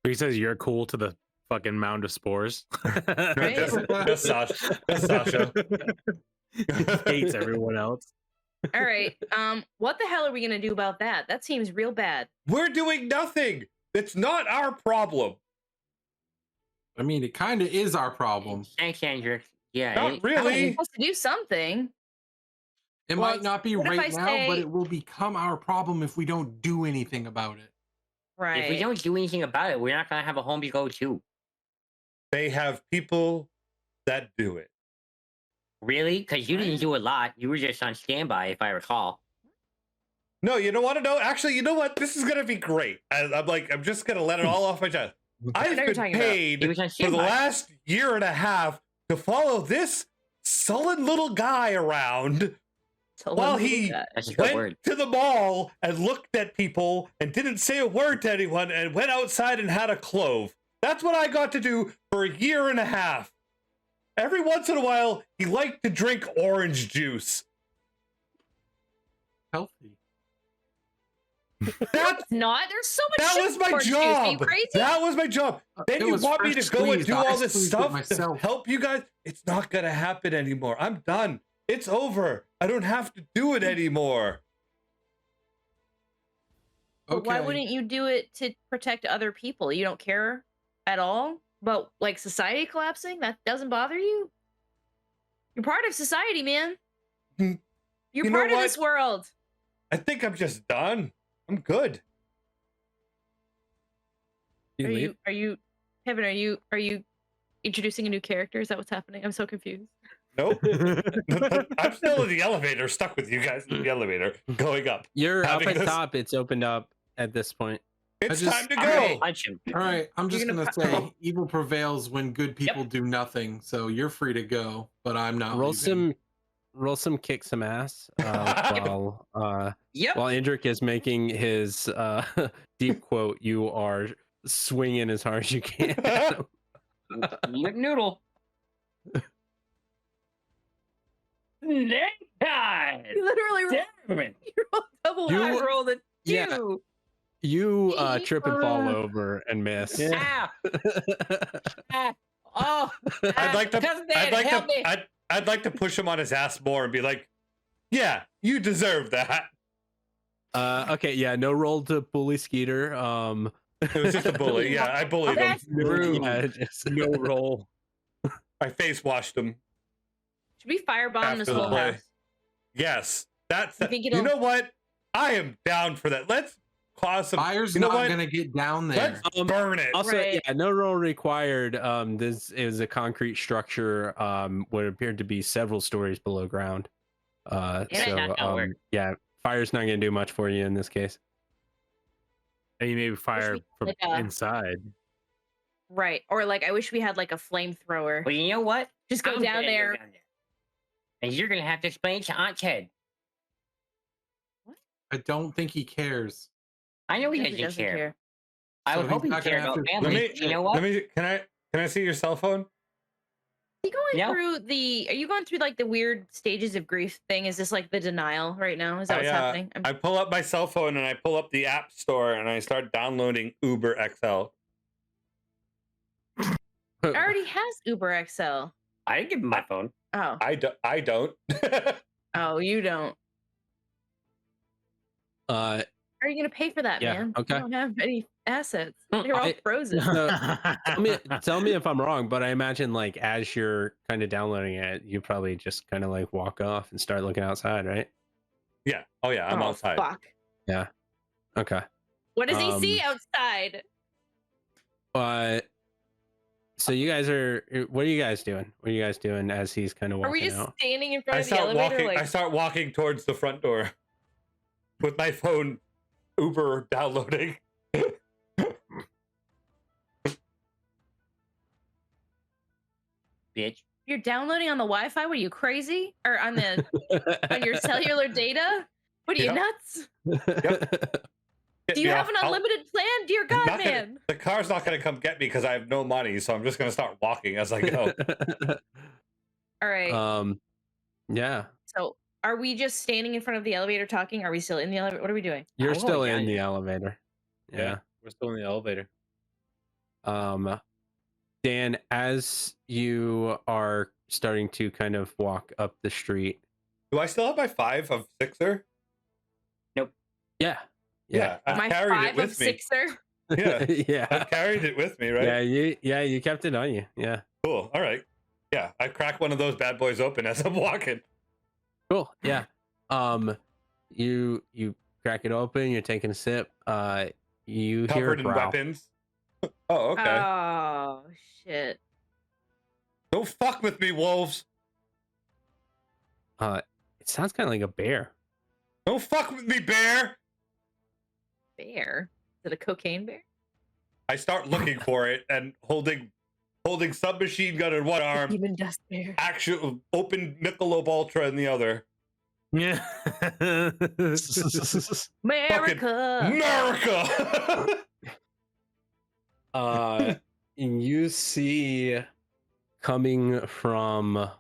He says you're cool to the fucking mound of spores. Right? Just Sasha. Just Sasha. Hates everyone else. All right. What the hell are we gonna do about that? That seems real bad. We're doing nothing. It's not our problem. I mean, it kind of is our problem. Thanks, Andrew. Yeah. Not I mean, you're really. supposed to do something. It Well, might not be what if right I now, but say- it will become our problem if we don't do anything about it. Right. If we don't do anything about it, we're not gonna have a home to go to. They have people that do it. Really? Because you didn't do a lot. You were just on standby, if I recall. No, you don't want to know. Actually, you know what? This is gonna be great. I'm just gonna let it all off my chest. I've know you're been talking about. paid He was on for the standby. last year and a half to follow this sullen little guy around So while let me he do that. That's a good went word. to the mall and looked at people and didn't say a word to anyone and went outside and had a clove. That's what I got to do for a year and a half. Every once in a while, he liked to drink orange juice. Healthy. That, It's not. There's so much. that shit was my orange juice. Are you job. crazy? That was my job. Then It you was want me fresh to go and squeezed. do I all this squeezed it stuff to myself. help you guys? It's not going to happen anymore. I'm done. It's over. I don't have to do it anymore. But Okay. why wouldn't you do it to protect other people? You don't care at all about like society collapsing? That doesn't bother you? You're part of society, man. Mm, You're you know part of what? this world. I think I'm just done. I'm good. You leave? Are you, Kevin? Are you introducing a new character? Is that what's happening? I'm so confused. Nope. I'm still in the elevator, stuck with you guys in the elevator, going up. You're up Having at this- top. It's opened up at this point. It's just- time to I'm go. gonna punch him. All right, I'm just You're gonna gonna say evil prevails when good people do nothing. So you're free to go, but I'm not. roll leaving. kick some ass while Yep. while Indrik is making his deep quote. You are swinging as hard as you can. McNoodle. Next time. You literally Damn it. you rolled double. You- I rolled a two. yeah. You trip and fall over and miss. Ah. Ah. Oh. I'd like to. Cousin I'd Dan, like help me. to. I'd like to push him on his ass more and be like, "Yeah, you deserve that." Okay, yeah, no roll to bully Skeeter. It was just a bully. Yeah, I bullied him. Yeah, just- No roll. I face washed him. Should we firebomb this After the whole play. house? Yes, that's. You think You it'll- know what? I am down for that. Let's cause some. Fire's You know not what? gonna get down there. Let's burn it. Also, Right. yeah, no roll required. This is a concrete structure. What appeared to be several stories below ground. it's not gonna work. Yeah, fire's not gonna do much for you in this case. And you maybe fire we from had, like, inside. Right. Or like I wish we had like a flamethrower. Well, you know what? Just go I'm down gonna there. go down there. And you're gonna have to explain to Aunt Ted. I don't think he cares. I know he He doesn't care. I So would hope he's he not gonna cared have about to- Let family. me. You know what? Let me. Can I see your cell phone? Are you going No. through the? Are you going through like the weird stages of grief thing? Is this like the denial right now? Is that what's happening? I pull up my cell phone and I pull up the app store and I start downloading Uber XL. It already has Uber XL. I didn't give him my phone. Oh, I don't. oh, you don't. Uh, How are you gonna pay for that, Yeah, man? okay. You don't have any assets. They're all I- frozen. tell me if I'm wrong, but I imagine like as you're kind of downloading it, you probably just kind of like walk off and start looking outside, right? Yeah. Oh yeah, I'm Oh, outside. Fuck. Okay. What does he see Um, outside? So you guys are. What are you guys doing? What are you guys doing as he's kind of Are we walking just out? standing in front I of the start elevator? walking. Like, I start walking towards the front door with my phone Uber downloading. Bitch. you're downloading on the Wi-Fi? What are you crazy? Or on the on your cellular data? What are you Yep. nuts? Get Do you me have off. an I'll- unlimited plan? Dear God, not gonna- man. the car's not going to come get me because I have no money, so I'm just going to start walking as I go. All right. Yeah, So are we just standing in front of the elevator talking? Are we still in the elevator? What are we doing? you're I'm still going in down the here. elevator. Yeah. We're still in the elevator. Dan, as you are starting to kind of walk up the street. Do I still have my 5 of Sixer? Yeah. Yeah. I've My carried 5 it with of me. sixer. Yeah, yeah. I've carried it with me, right? You kept it on you. Yeah. Cool. All right. Yeah, I crack one of those bad boys open as I'm walking. Cool. Yeah. You crack it open, you're taking a sip. You hear Covered a in growl. weapons. Oh, okay. Oh shit. Don't fuck with me, wolves. It sounds kind of like a bear. Don't fuck with me, bear. Bear. Is it a cocaine bear? I start looking for it and holding submachine gun in one arm, Demon dust bear. actual open Michelob Ultra in the other. Yeah. America. America. And you see coming from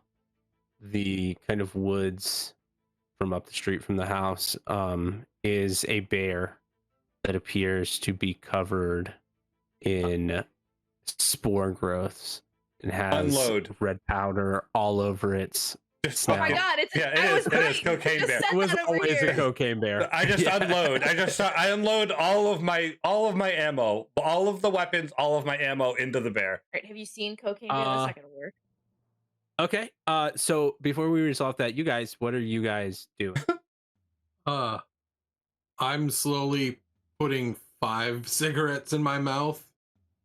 the kind of woods from up the street from the house is a bear that appears to be covered in spore growths and has Unload. red powder all over its Just Oh my fucking- god, it's Yeah, it I is, was it right. is cocaine You just bear. said it was that over always here. a cocaine bear. I just Yeah. unload. I unload all of my ammo, all of the weapons, all of my ammo into the bear. Right, have you seen cocaine bear? That's not gonna work. Okay. So before we resolve that, you guys, what are you guys doing? I'm slowly putting 5 cigarettes in my mouth,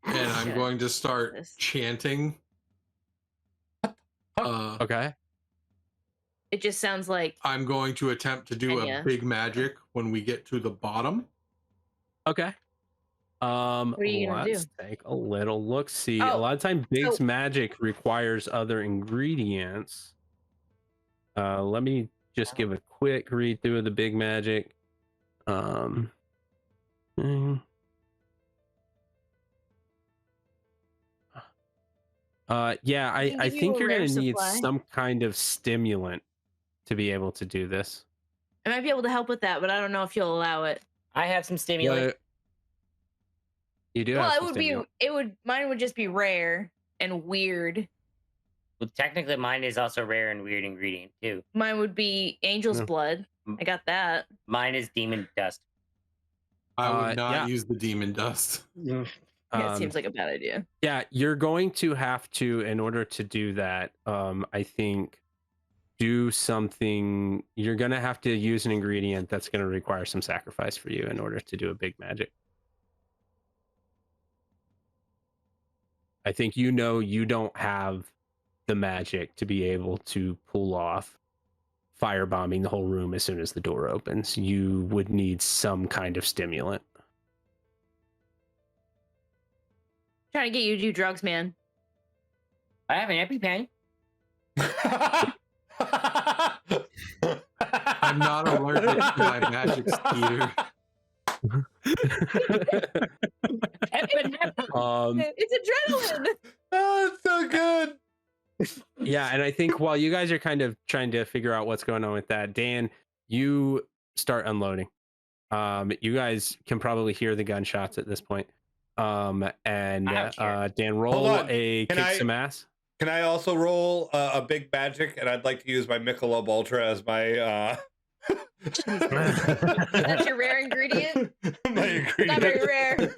and I'm Yeah. going to start This- chanting. Okay. It just sounds like I'm going to attempt to do Kenya. a big magic when we get to the bottom. Okay. What are you gonna Let's do? take a little look. See, a Oh, lot of time, Big's so- magic requires other ingredients. Let me just give a quick read through of the big magic. Mm. Yeah, I can I give you think a you're rare gonna need supply. some kind of stimulant to be able to do this. I might be able to help with that, but I don't know if you'll allow it. I have some stimulant. But you do Well, have it some would stimulant. mine would just be rare and weird. Well, technically, mine is also rare and weird ingredient too. Mine would be angel's Yeah. blood. I got that. Mine is demon dust. I would not Yeah. use the demon dust. Yeah, it seems like a bad idea. Yeah, you're going to have to, in order to do that, I think, do something. You're going to have to use an ingredient that's going to require some sacrifice for you in order to do a big magic. I think you don't have the magic to be able to pull off firebombing the whole room as soon as the door opens. You would need some kind of stimulant. Trying to get you to do drugs, man. I have an EpiPen. I'm not allergic to my magic, Skeeter. It's adrenaline. Oh, it's so good. Yeah, and I think while you guys are kind of trying to figure out what's going on with that, Dan, you start unloading. You guys can probably hear the gunshots at this point. And I don't care. Dan, roll Hold on. a Can kick I- some ass. Can I also roll a big magic? And I'd like to use my Michelob Ultra as my That's your rare ingredient. my ingredient. Not very rare.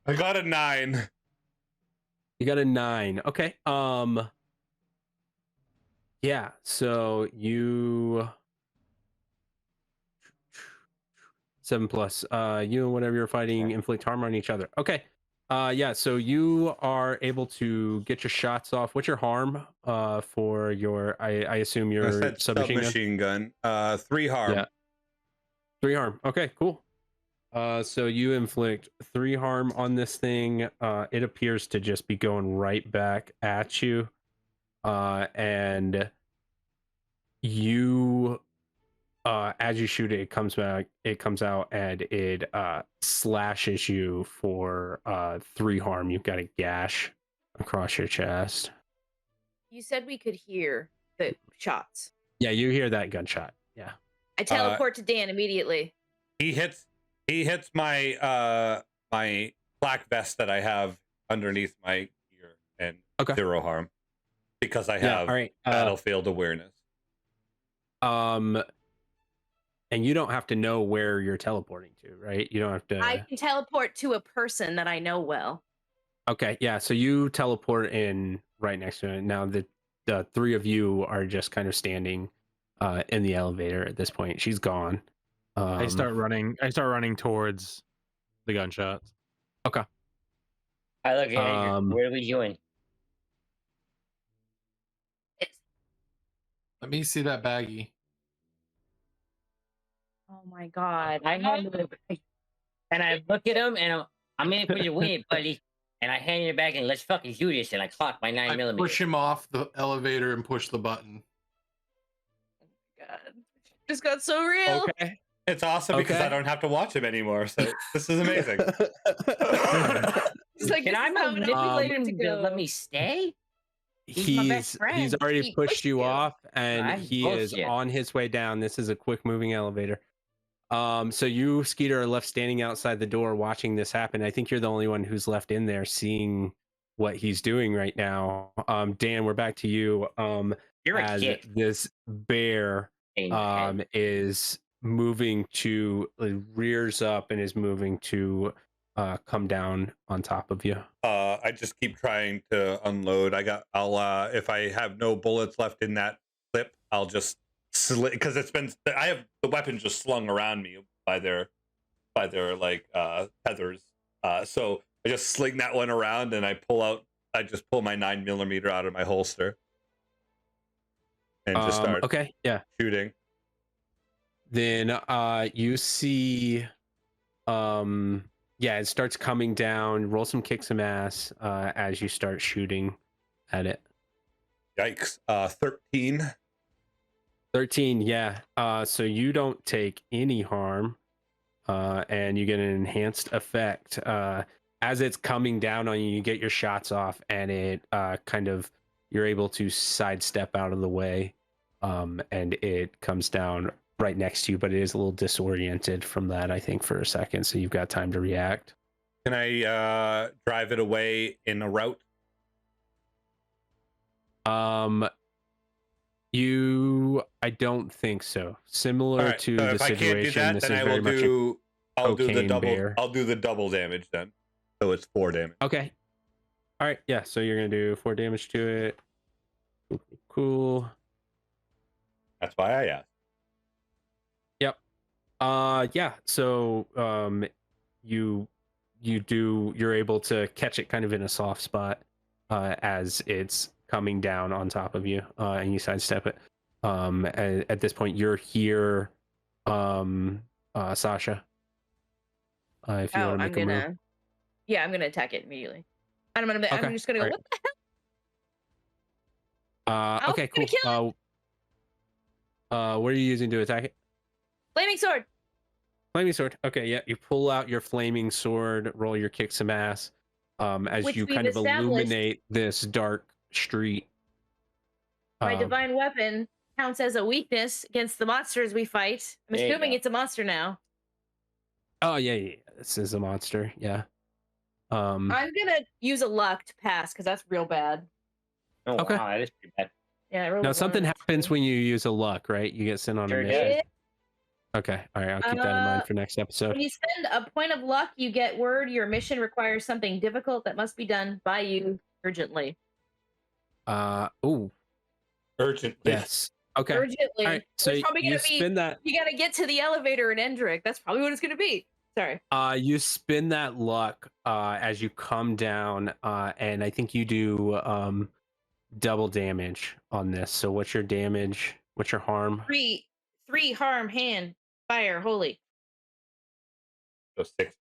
I got a 9. You got a 9. Okay. Yeah, so you 7 plus. You and whatever you're fighting inflict harm on each other. Okay. Yeah, so you are able to get your shots off. What's your harm for your I assume your submachine gun? 3 harm. Yeah. 3 harm. Okay, cool. So you inflict 3 harm on this thing. It appears to just be going right back at you. And you as you shoot it, it comes out and it slashes you for 3 harm. You've got a gash across your chest. You said we could hear the shots. Yeah, you hear that gunshot. Yeah. I teleport to Dan immediately. He hits my my black vest that I have underneath my ear, and Okay. 0 harm because I Yeah, have all right. battlefield awareness. And you don't have to know where you're teleporting to, right? You don't have to. I can teleport to a person that I know well. Okay, yeah. So you teleport in right next to it. Now the 3 of you are just kind of standing in the elevator at this point. She's gone. I start running towards the gunshots. I look at Andrew. What are we doing? Let me see that baggie. Oh my god. I hand him the and I look at him and I'm in it for your win, buddy. And I hand it back and let's fucking do this. And I clock my 9mm. Push him off the elevator and push the button. God. Just got so real. Okay. It's awesome because Okay. I don't have to watch him anymore. So this is amazing. It's like, Can this I is how it manipulate needs him to to go. let me stay? He's my best He's friend. already He pushed pushed you you. off, and That's he is bullshit. on his way down. This is a quick moving elevator. So you, Skeeter, are left standing outside the door watching this happen. I think you're the only one who's left in there seeing what he's doing right now. Dan, we're back to you. You're a As dick. this bear in the head. is moving to rears up and is moving to come down on top of you. I just keep trying to unload. I'll if I have no bullets left in that clip, I'll just slit, because I have the weapon just slung around me by their like tethers. So I just sling that one around and I just pull my 9mm out of my holster and just start Okay, yeah. shooting. Then you see yeah, it starts coming down. Roll some kick some ass as you start shooting at it. Yikes. 13. 13, yeah. So you don't take any harm, and you get an enhanced effect. As it's coming down on you, you get your shots off, and it you're able to sidestep out of the way, and it comes down right next to you, but it is a little disoriented from that, I think, for a second, so you've got time to react. Can I drive it away in a route? I don't think so. Similar Right, to so the if I can't do situation, that, this then is I very will much do I'll do the cocaine double bear. I'll do the double damage then. So it's 4 damage. Okay. All right, yeah, so you're gonna do 4 damage to it. Cool. That's why I asked. Yep. Yeah, so you're able to catch it kind of in a soft spot as it's coming down on top of you, and you sidestep it. At this point you're here, Sasha. If you want to make a move. Yeah, I'm gonna attack it immediately. I'm Okay, just gonna go, all right. what the hell? Okay, I'm cool. gonna kill What are you using to attack it? Flaming sword. Flaming sword. Okay, yeah. You pull out your flaming sword, roll your kick some ass, as Which you we've kind of established. illuminate this dark street. My divine weapon counts as a weakness against the monsters we fight. I'm There you assuming go. it's a monster now. Oh yeah. This is a monster. Yeah. I'm gonna use a luck to pass because that's real bad. Oh, Okay. wow, that is pretty bad. Yeah, I rolled Now a something 1 and a happens 2. when you use a luck, right? You get sent on Sure a does. mission. Okay. All right. I'll keep that in mind Uh, for next When episode. you spend a point of luck, you get word your mission requires something difficult that must be done by you urgently. Oh Urgently. yes. Okay. Urgently. All right. So It's probably you gonna be spin that. you gotta get to the elevator in Endrick. That's probably what it's gonna be. Sorry. You spin that luck as you come down, and I think you do double damage on this. So what's your damage? What's your harm? 3 harm, hand, fire, holy. So 6.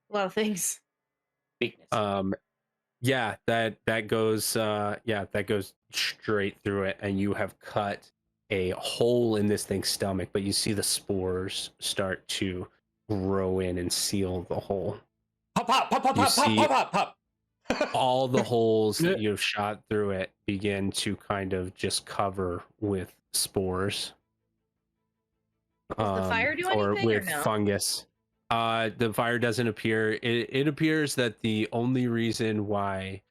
A lot of things. Weakness. Yeah, that goes that goes straight through it, and you have cut a hole in this thing's stomach, but you see the spores start to grow in and seal the hole. Pop, pop, pop, pop, You pop, see- pop, pop, pop. All the holes that you've shot through it begin to kind of just cover with spores. Does the fire do or anything or with no? fungus. The fire doesn't appear. It appears that the only reason why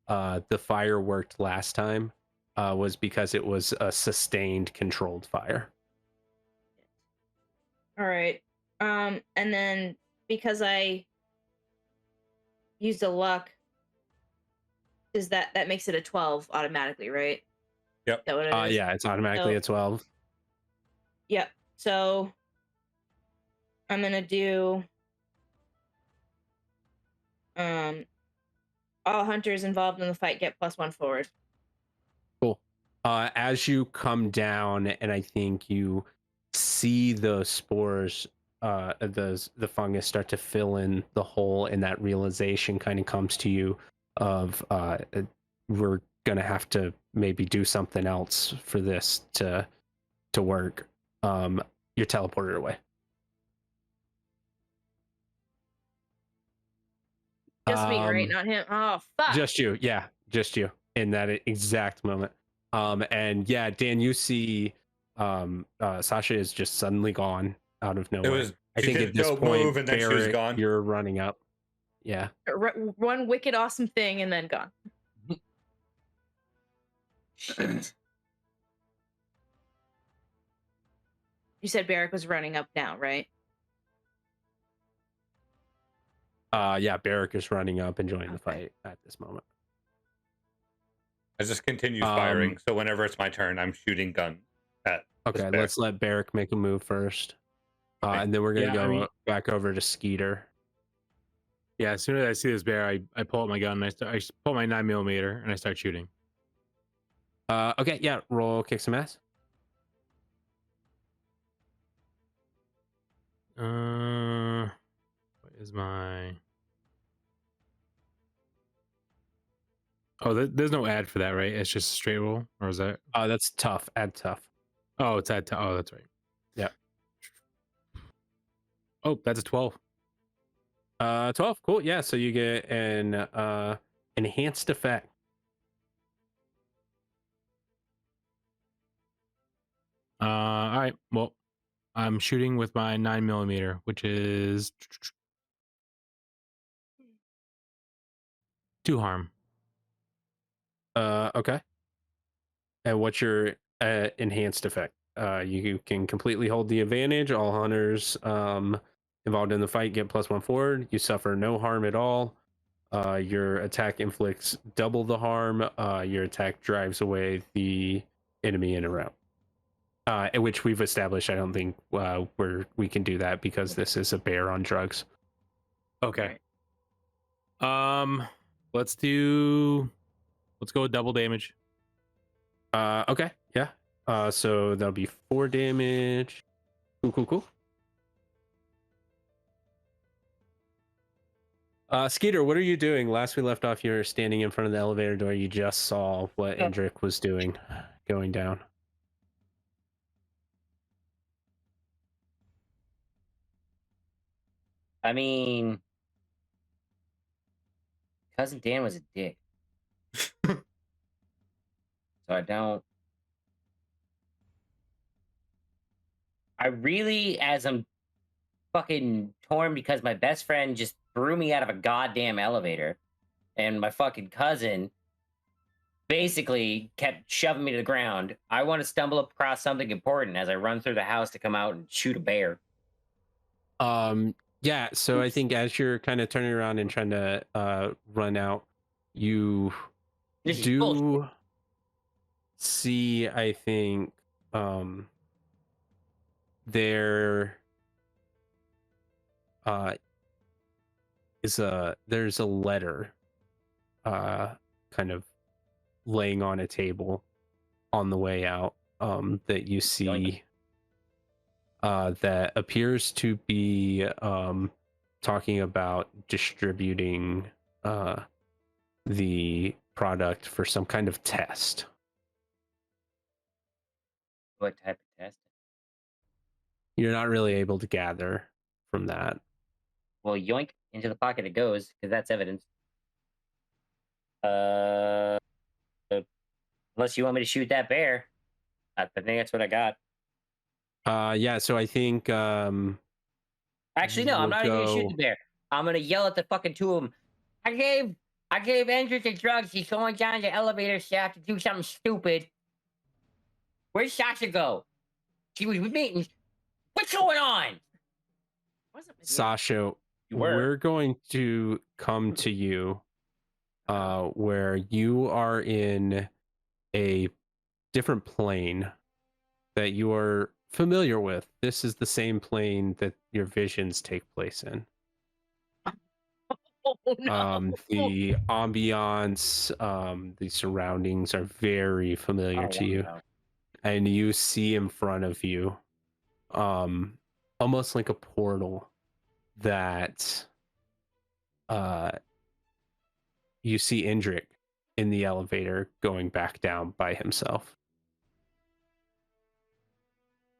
the fire worked last time was because it was a sustained controlled fire. All right. And then because I used a luck, is that makes it a 12 automatically, right? Yep. Is that what it is? Yeah, it's automatically So- a 12. Yep. So I'm gonna do all hunters involved in the fight get +1 forward. Cool. As you come down, and I think you see the spores, the fungus start to fill in the hole, and that realization kind of comes to you of we're gonna have to maybe do something else for this to work. You're teleported away. Just me, right? Not him. Oh fuck. Just you, yeah, just you in that exact moment. And yeah, Dan, you see, Sasha is just suddenly gone out of nowhere. I she think did at this no point, move and then she was Barrett, gone. you're running up. Yeah. One wicked awesome thing and then gone. Shit. You said Barrick was running up now, right? Yeah, Barrick is running up and joining the fight at this moment. I just continues Um, firing. So whenever it's my turn, I'm shooting guns at this Okay, bear. let's let Barrick make a move first. And then we're gonna go back over to Skeeter. Yeah, as soon as I see this bear, I pull out my gun and I pull my 9mm and I start shooting. Okay, yeah, roll kick some ass. What is my? Oh, there's no ad for that, right? It's just a straight roll, or is that? That's tough. Add tough. Oh, it's ad. Oh, that's right. Yeah. Oh, that's a 12. 12. Cool. Yeah. So you get an enhanced effect. All right. Well, I'm shooting with my 9mm, which is 2 harm. Okay. And what's your enhanced effect? You can completely hold the advantage. All hunters involved in the fight get +1 forward. You suffer no harm at all. Your attack inflicts double the harm. Your attack drives away the enemy in a round. Which we've established. I don't think we can do that because this is a bear on drugs. Okay. Let's go with double damage. Okay. Yeah. So that'll be 4 damage. Cool. Skeeter, what are you doing? Last we left off, you were standing in front of the elevator door. You just saw what Indrik was doing, going down. I mean, cousin Dan was a dick. So I don't. I really, as I'm fucking torn because my best friend just threw me out of a goddamn elevator, and my fucking cousin basically kept shoving me to the ground. I want to stumble across something important as I run through the house to come out and shoot a bear. Yeah, so I think as you're kind of turning around and trying to run out, you This is bullshit. do see, I think, there there's a letter kind of laying on a table on the way out that you see that appears to be talking about distributing the product for some kind of test. What type of test? You're not really able to gather from that. Well, yoink, into the pocket it goes, because that's evidence. Unless you want me to shoot that bear. I think that's what I got. Yeah, so I think Actually, no, I'm not even gonna shoot the bear. I'm gonna yell at the fucking two of them. I gave Andrew the drugs. He's going down the elevator shaft to do something stupid. Where'd Sasha go? She was with me. What's going on? Sasha, we're going to come to you where you are in a different plane that you are familiar with. This is the same plane that your visions take place in. Oh, no. The ambiance, the surroundings are very familiar to you. And you see in front of you almost like a portal that you see Indrik in the elevator going back down by himself.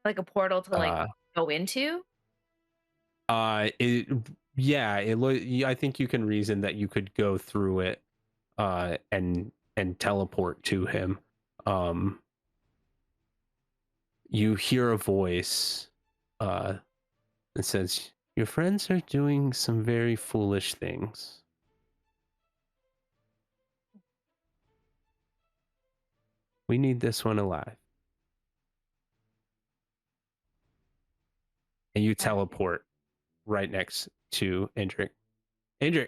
Like a portal to go into? I think you can reason that you could go through it and teleport to him. You hear a voice that says, "Your friends are doing some very foolish things. We need this one alive." And you teleport right next to Indrik. Andrew,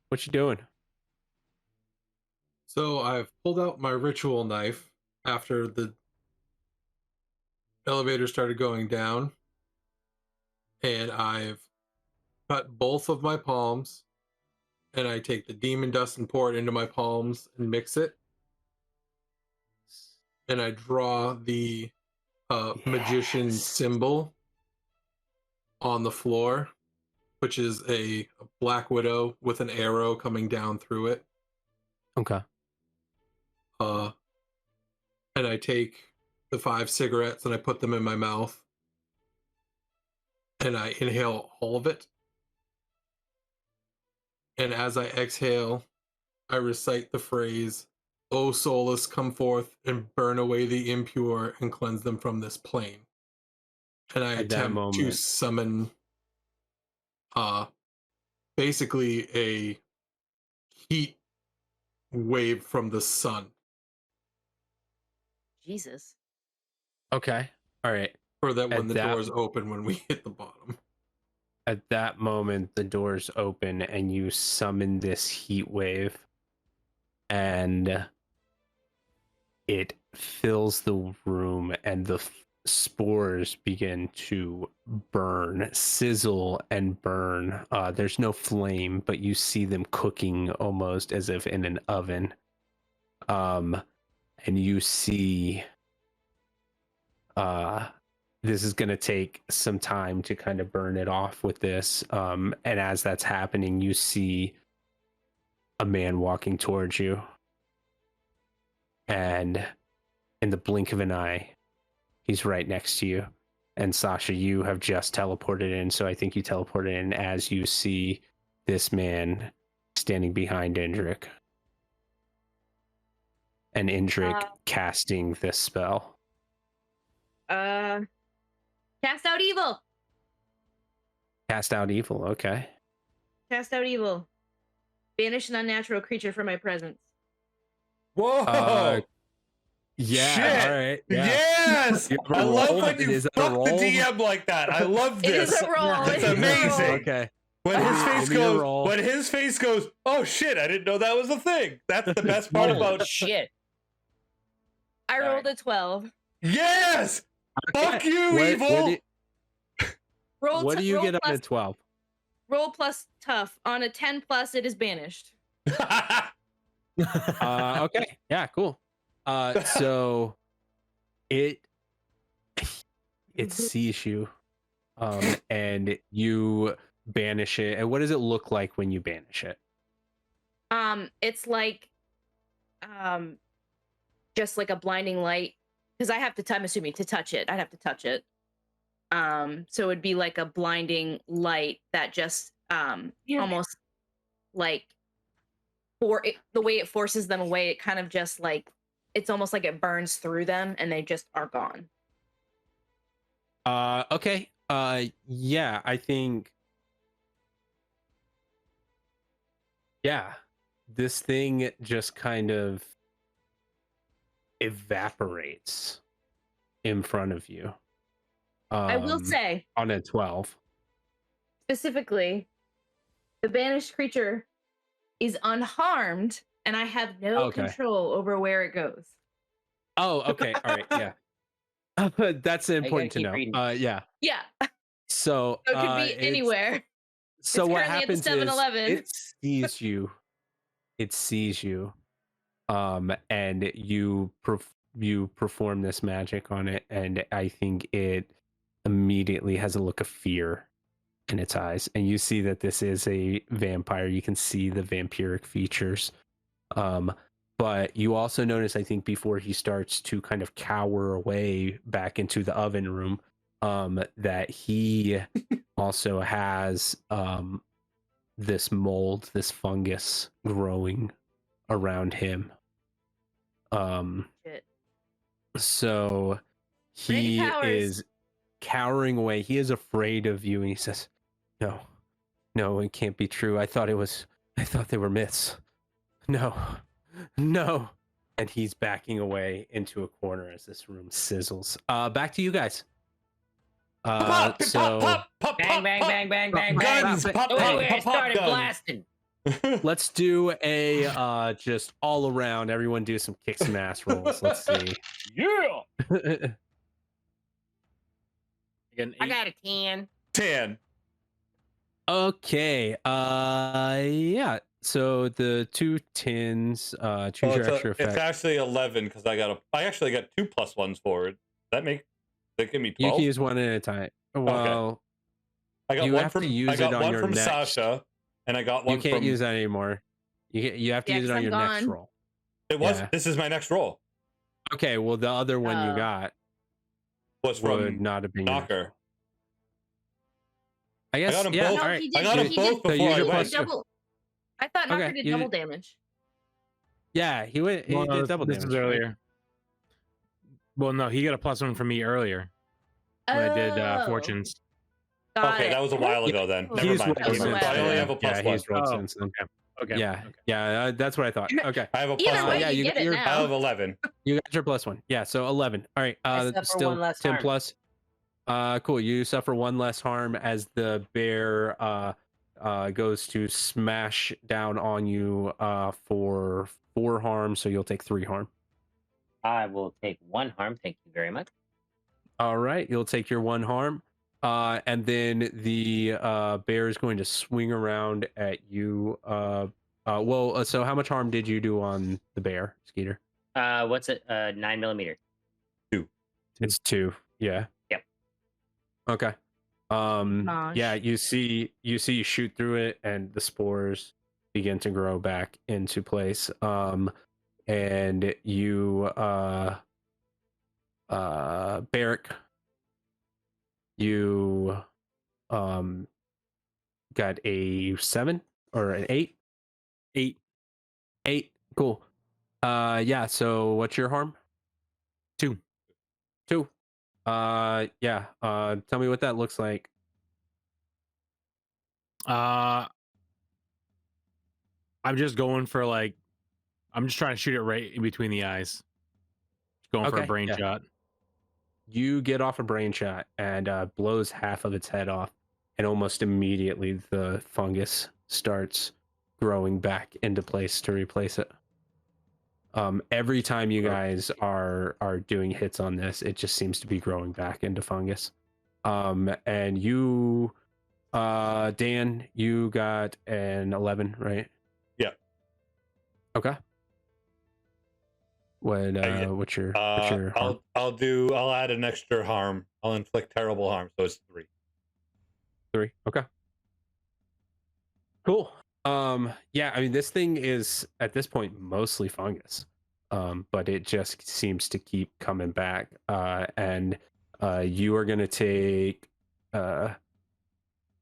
what you doing? So I've pulled out my ritual knife after the elevator started going down, and I've cut both of my palms, and I take the demon dust and pour it into my palms and mix it, and I draw the magician symbol on the floor, which is a black widow with an arrow coming down through it. Okay. And I take the 5 cigarettes and I put them in my mouth, and I inhale all of it. And as I exhale, I recite the phrase, "O soulless, come forth and burn away the impure and cleanse them from this plane." And I At that attempt to moment. summon basically a heat wave from the sun Jesus. Okay. All right. for that when At the that- doors open when we hit the bottom. At that moment, the doors open and you summon this heat wave, and it fills the room, and the spores begin to burn, sizzle, and burn. There's no flame, but you see them cooking almost as if in an oven. And you see this is going to take some time to kind of burn it off with this. And as that's happening, you see a man walking towards you. And in the blink of an eye, he's right next to you. And Sasha, you have just teleported in. So I think you teleported in as you see this man standing behind Indrik. And Indrik casting this spell. Cast out evil. Cast out evil. Okay. Cast out evil. Banish an unnatural creature from my presence. Whoa! Yeah. Shit. All right. Yeah. Yes! You have a I love roll? when you Is it a fuck the roll? DM like that. I love It this. is a roll. It's It is a amazing. roll. Okay. When his face Give me a goes, roll. when his face goes, oh shit! I didn't know that was a thing. That's the best part Holy about. shit. I Sorry. rolled a 12. Yes! Fuck you, evil! Roll What do you roll get on plus, a 12? Roll plus tough. On a 10 plus, it is banished. Okay. Yeah, cool. So it sees you, and you banish it. And what does it look like when you banish it? It's like, just like a blinding light. Because I have to, I'm assuming to touch it, I'd have to touch it. So it'd be like a blinding light that just, almost like, the way it forces them away, it kind of just like, it's almost like it burns through them and they just are gone. Okay. Yeah, I think. Yeah, this thing just kind of evaporates in front of you. I will say, on a 12. specifically, the banished creature is unharmed and I have no Okay. control over where it goes. Oh, okay. All right. Yeah. That's important to keep know. reading. Yeah. Yeah, So, so it could be it's- anywhere. So It's what currently at the happens 7-Eleven. is it sees you. It sees you. And you perform this magic on it, and I think it immediately has a look of fear in its eyes. And you see that this is a vampire. You can see the vampiric features. But you also notice, I think, before he starts to kind of cower away back into the oven room, that he also has this mold, this fungus growing around him. Shit. So Randy he Powers. is cowering away. He is afraid of you, and he says, No, it can't be true. I thought they were myths. No. And he's backing away into a corner as this room sizzles. Back to you guys. Pop, So pop, pop, pop, Bang, bang, pop. bang, bang, bang, bang. Guns, pop, Oh, pop, it pop, pop, started guns. blasting. Let's do a just all around. Everyone do some kick some ass rolls. Let's see. Yeah. Again, I got a 10. 10. Okay. Yeah. So the 2 tins. Choose your extra It's effect. actually 11 because I actually got 2 +1s forward. That give me 12. You can use one at a time. Well, I got you one have from to use it on your from next. Sasha, and I got one You can't from. use that anymore. You have to Yeah, use it 'cause on I'm your next gone. roll. This Yeah. is my next roll. Okay. Well, the other one you Oh. got Was would from not have been your next Knocker. roll. I guess. got 'em Yeah. both. All No, right. he did. I got 'em he both did, before So I use your went. plus two. double. I thought Knocker Okay, did you double did- damage. Yeah. He went. He Well, no, did double this damage. was earlier. Well, no, he got a +1 from me earlier when I did Oh, fortunes. got Okay, it. that was a while ago then. Oh. Never He's mind. rolled That was a since while So I only ago. have a Yeah, +1. he's rolled Oh, since then. Okay. Yeah, Okay. yeah, that's what I thought. Okay, I have a Either way, +1. yeah, you you get it you're- I now. have 11. you got your +1. Yeah, so 11. All right, I suffer still one less 10 harm. plus. Cool. You suffer one less harm as the bear goes to smash down on you for 4 harm, so you'll take 3 harm. I will take 1 harm. Thank you very much. All right, you'll take your 1 harm. And then the bear is going to swing around at you. So how much harm did you do on the bear, Skeeter? What's it? 9mm. It's 2. Yeah. Yep. Okay. Gosh. Yeah, you see you shoot through it and the spores begin to grow back into place. And you Barrick, you got a 7 or an 8? 8. 8. Cool. Yeah, so what's your harm? 2. 2. Yeah. Tell me what that looks like. I'm just going for I'm just trying to shoot it right in between the eyes. Going for a Okay, brain yeah. shot. You get off a brain shot and blows half of its head off, and almost immediately the fungus starts growing back into place to replace it. Every time you guys are doing hits on this, it just seems to be growing back into fungus. And you, Dan, you got an 11, right? Yeah. Okay. What's your harm? I'll add an extra harm. I'll inflict terrible harm, so it's 3. 3. Okay. Cool. Yeah, I mean this thing is at this point mostly fungus. But it just seems to keep coming back. And you are gonna take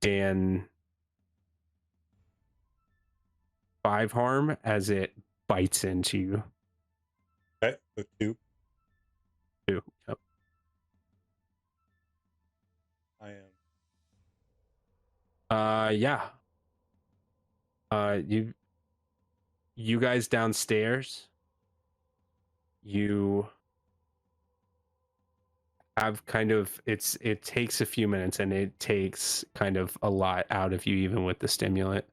Dan 5 harm as it bites into you. Okay, so 2. 2. Yep. I am. Yeah. You guys downstairs, you have kind of it takes a few minutes and it takes kind of a lot out of you even with the stimulus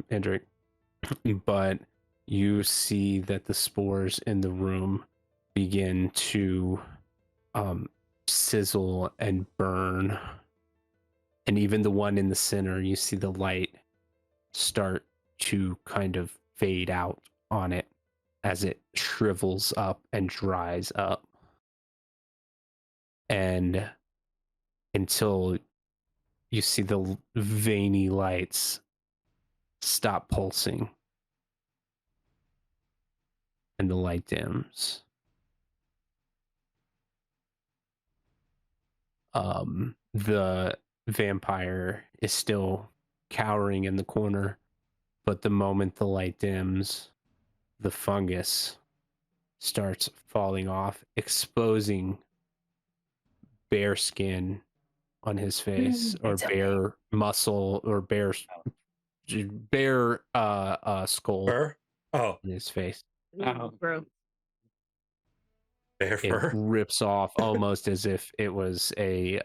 Hendrik. But you see that the spores in the room begin to sizzle and burn. And even the one in the center, you see the light start to kind of fade out on it as it shrivels up and dries up. And until you see the veiny lights stop pulsing and the light dims. The vampire is still cowering in the corner, but the moment the light dims, the fungus starts falling off, exposing bare skin on his face, or It's okay. bare muscle, or bare skull Fur? Oh, on his face. Ooh, bro. bear It fur. rips off almost as if it was a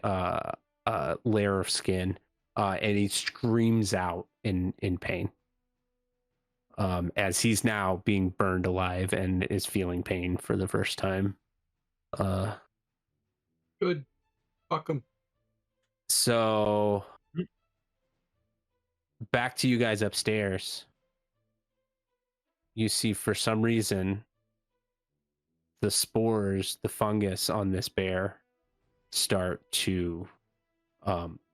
layer of skin, and he screams out in pain. As he's now being burned alive and is feeling pain for the first time. Good. Fuck him. So back to you guys upstairs. You see, for some reason, the spores, the fungus on this bear start to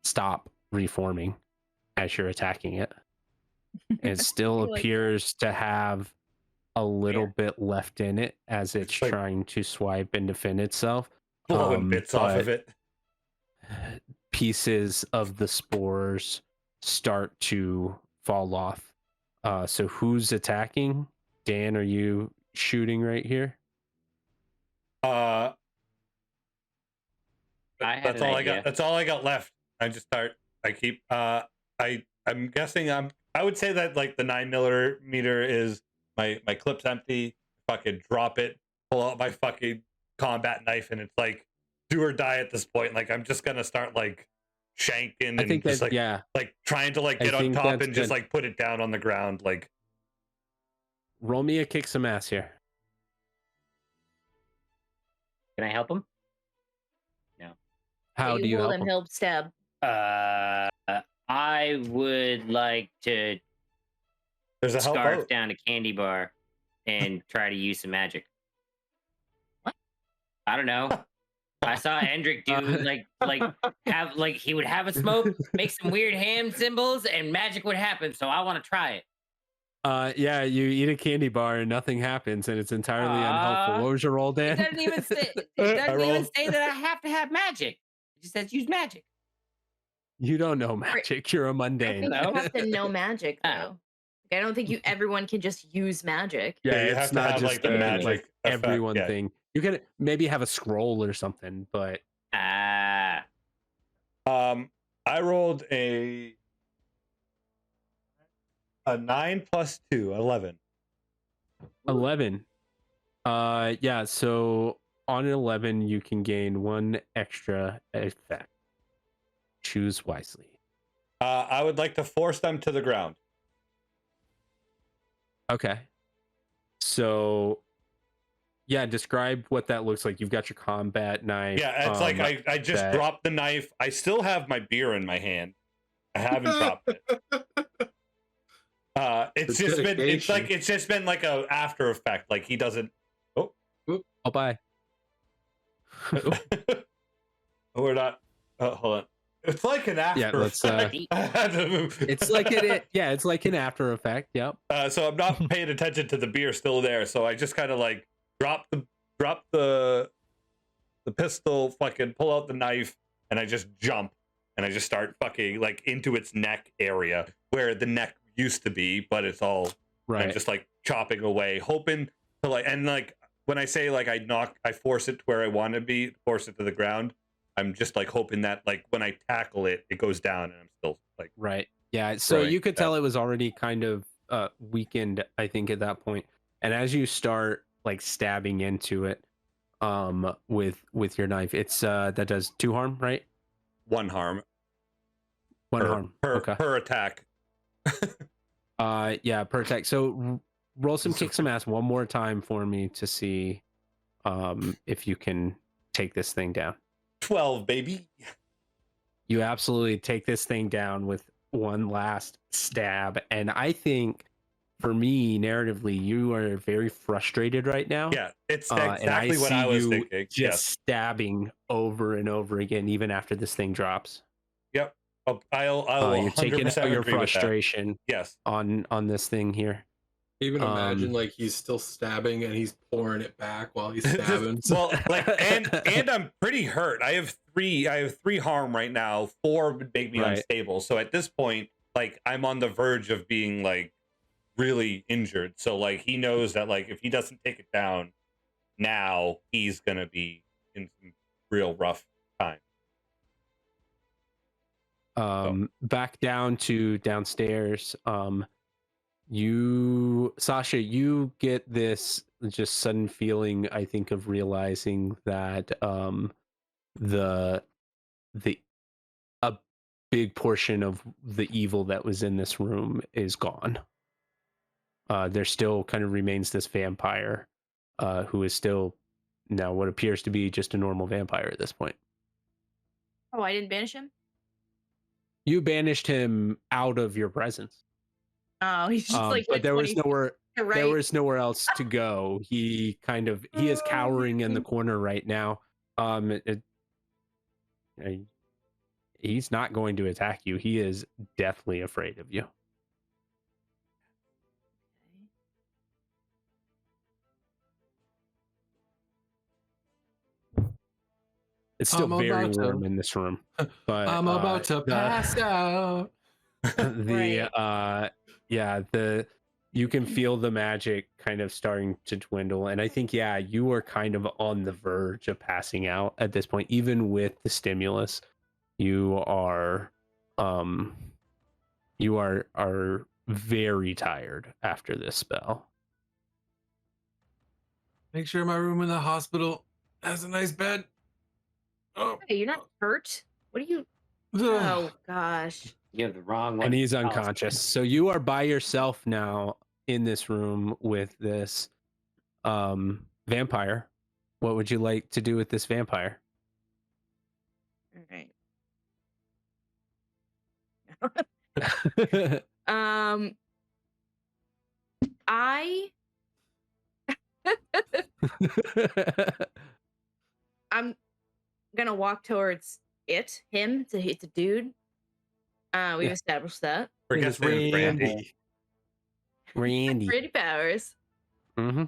stop reforming as you're attacking it. It still Like- appears to have a little bit left in it as it's like- trying to swipe and defend itself. Blowing bits off of but it. Pieces of the spores start to fall off. So who's attacking? Dan, are you shooting right here? Uh, I had that's an all idea. I got. That's all I got left. I'm guessing I would say that like the 9mm is my clip's empty. Fucking drop it, pull out my fucking combat knife, and it's like do or die at this point. Like I'm just gonna start like shanking and I think just that, like like trying to like get on think top that's and just good. like put it down on the ground. Like Roll me a kick some ass here. Can I help him? How do you hold help and him? help stab? I would like to there's a help scarf out. down a candy bar and try to use some magic. What? I don't know. I saw Hendrik do like he would have a smoke, make some weird hand symbols, and magic would happen. So I want to try it. Yeah, you eat a candy bar and nothing happens, and it's entirely unhelpful. What was your roll, It Dan? doesn't even say. It I doesn't even rolled. say that I have to have magic. It just says use magic. You don't know magic. You're a I mundane. think No. you have to know magic Oh. though. Like, I don't think everyone can just use magic. Yeah, you it's have to not have, just like, the a, magic like, effect, everyone yeah. thing. You can maybe have a scroll or something, but Ah, I rolled a 9 plus 2, 11. 11. Yeah, so on an 11 you can gain 1 extra effect. Choose wisely. I would like to force them to the ground. Okay. So yeah, describe what that looks like. You've got your combat knife. Yeah, it's like I just that- dropped the knife. I still have my beer in my hand. I haven't dropped it. It's The just been dedication. it's just been like a after effect. Like he doesn't. Oh, bye. We're not. Hold on. It's like an after. Yeah, let's, effect. I had to move. It's like it's like an after effect. Yep. So I'm not paying attention to the beer still there. So I just kind of like drop the pistol, fucking pull out the knife, and I just jump and I just start fucking like into its neck area where the neck used to be, but it's all Right. I'm just like chopping away, hoping to like, and like when I say like I force it to where I want to be, force it to the ground. I'm just like hoping that like when I tackle it, it goes down, and I'm still like Right. Yeah. So Right. you could tell it was already kind of weakened, I think, at that point. And as you start like stabbing into it, with your knife, it's that does 2 harm, right? 1 harm 1 per, harm. per, Okay. per attack. Yeah, per attack. So roll some kick some ass one more time for me to see if you can take this thing down. 12, baby. You absolutely take this thing down with one last stab. And I think for me, narratively, you are very frustrated right now. Yeah, it's And exactly what see I was you thinking. Just Yes. stabbing over and over again, even after this thing drops. Yep. I'll You're taking 100% out your agree with that. frustration Yes. on this thing here. Even imagine Um, like he's still stabbing and he's pouring it back while he's stabbing. Well, like, and I'm pretty hurt. I have 3 harm right now. 4 would make me Right. unstable. So at this point, like, I'm on the verge of being like really injured. So like, he knows that like if he doesn't take it down now, he's gonna be in some real rough time. Back down to downstairs. Sasha, you get this just sudden feeling, I think, of realizing that the big portion of the evil that was in this room is gone. There still kind of remains this vampire who is still now what appears to be just a normal vampire at this point. Oh, I didn't banish him? You banished him out of your presence. Oh, he's just like but there was nowhere right. there was nowhere else to go. He is cowering in the corner right now. He's not going to attack you. He is deathly afraid of you. It's still very warm in this room, but I'm about to pass out. You can feel the magic kind of starting to dwindle, and I think you are kind of on the verge of passing out at this point. Even with the stimulus, you are very tired after this spell. Make sure my room in the hospital has a nice bed. Oh, Hey, you're not hurt? What are you? Oh gosh. You have the wrong one. And he's unconscious. So you are by yourself now in this room with this vampire. What would you like to do with this vampire? All right. I'm gonna walk towards him. It's a dude. We've established that. Forget the Randy. Randy. Randy Powers. Mm-hmm.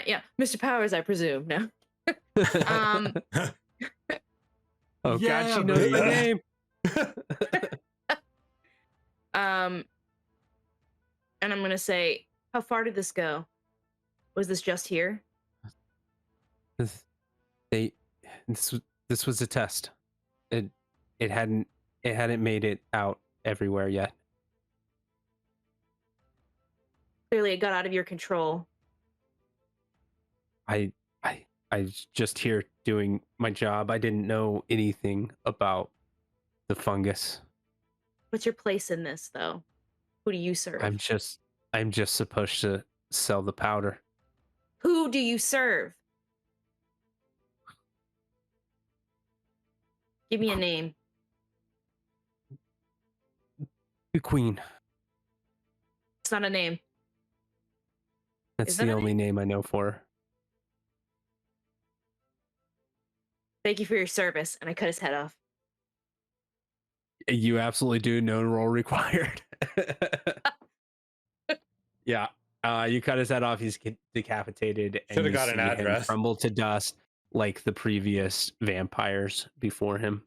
Yeah, Mr. Powers, I presume. No. Oh Yeah, God, she knows my name. And I'm gonna say, how far did this go? Was this just here? This was a test. It hadn't made it out everywhere yet. Clearly, it got out of your control. I was just here doing my job. I didn't know anything about the fungus. What's your place in this, though? Who do you serve? I'm just supposed to sell the powder. Who do you serve? Give me a name. The Queen. It's not a name. That's Is that the a only name I know for her. Thank you for your service. And I cut his head off. You absolutely do. No roll required. Yeah. You cut his head off. He's decapitated. Should have got an see him address. crumble to dust like the previous vampires before him.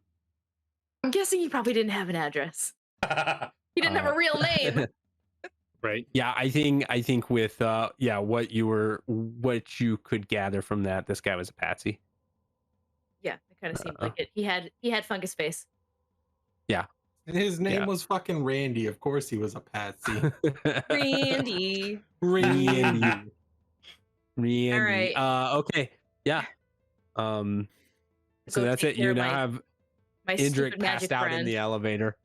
I'm guessing he probably didn't have an address. He didn't have a real name. Right. Yeah, I think with what you could gather from that, this guy was a patsy. Yeah, it kind of seemed like it. He had fungus face. Yeah. His name was fucking Randy. Of course he was a patsy. Randy. Randy. Randy. All right. Okay. Yeah. So Go that's take it. care You of now my- have My Indrik stupid passed magic out friend. in the elevator.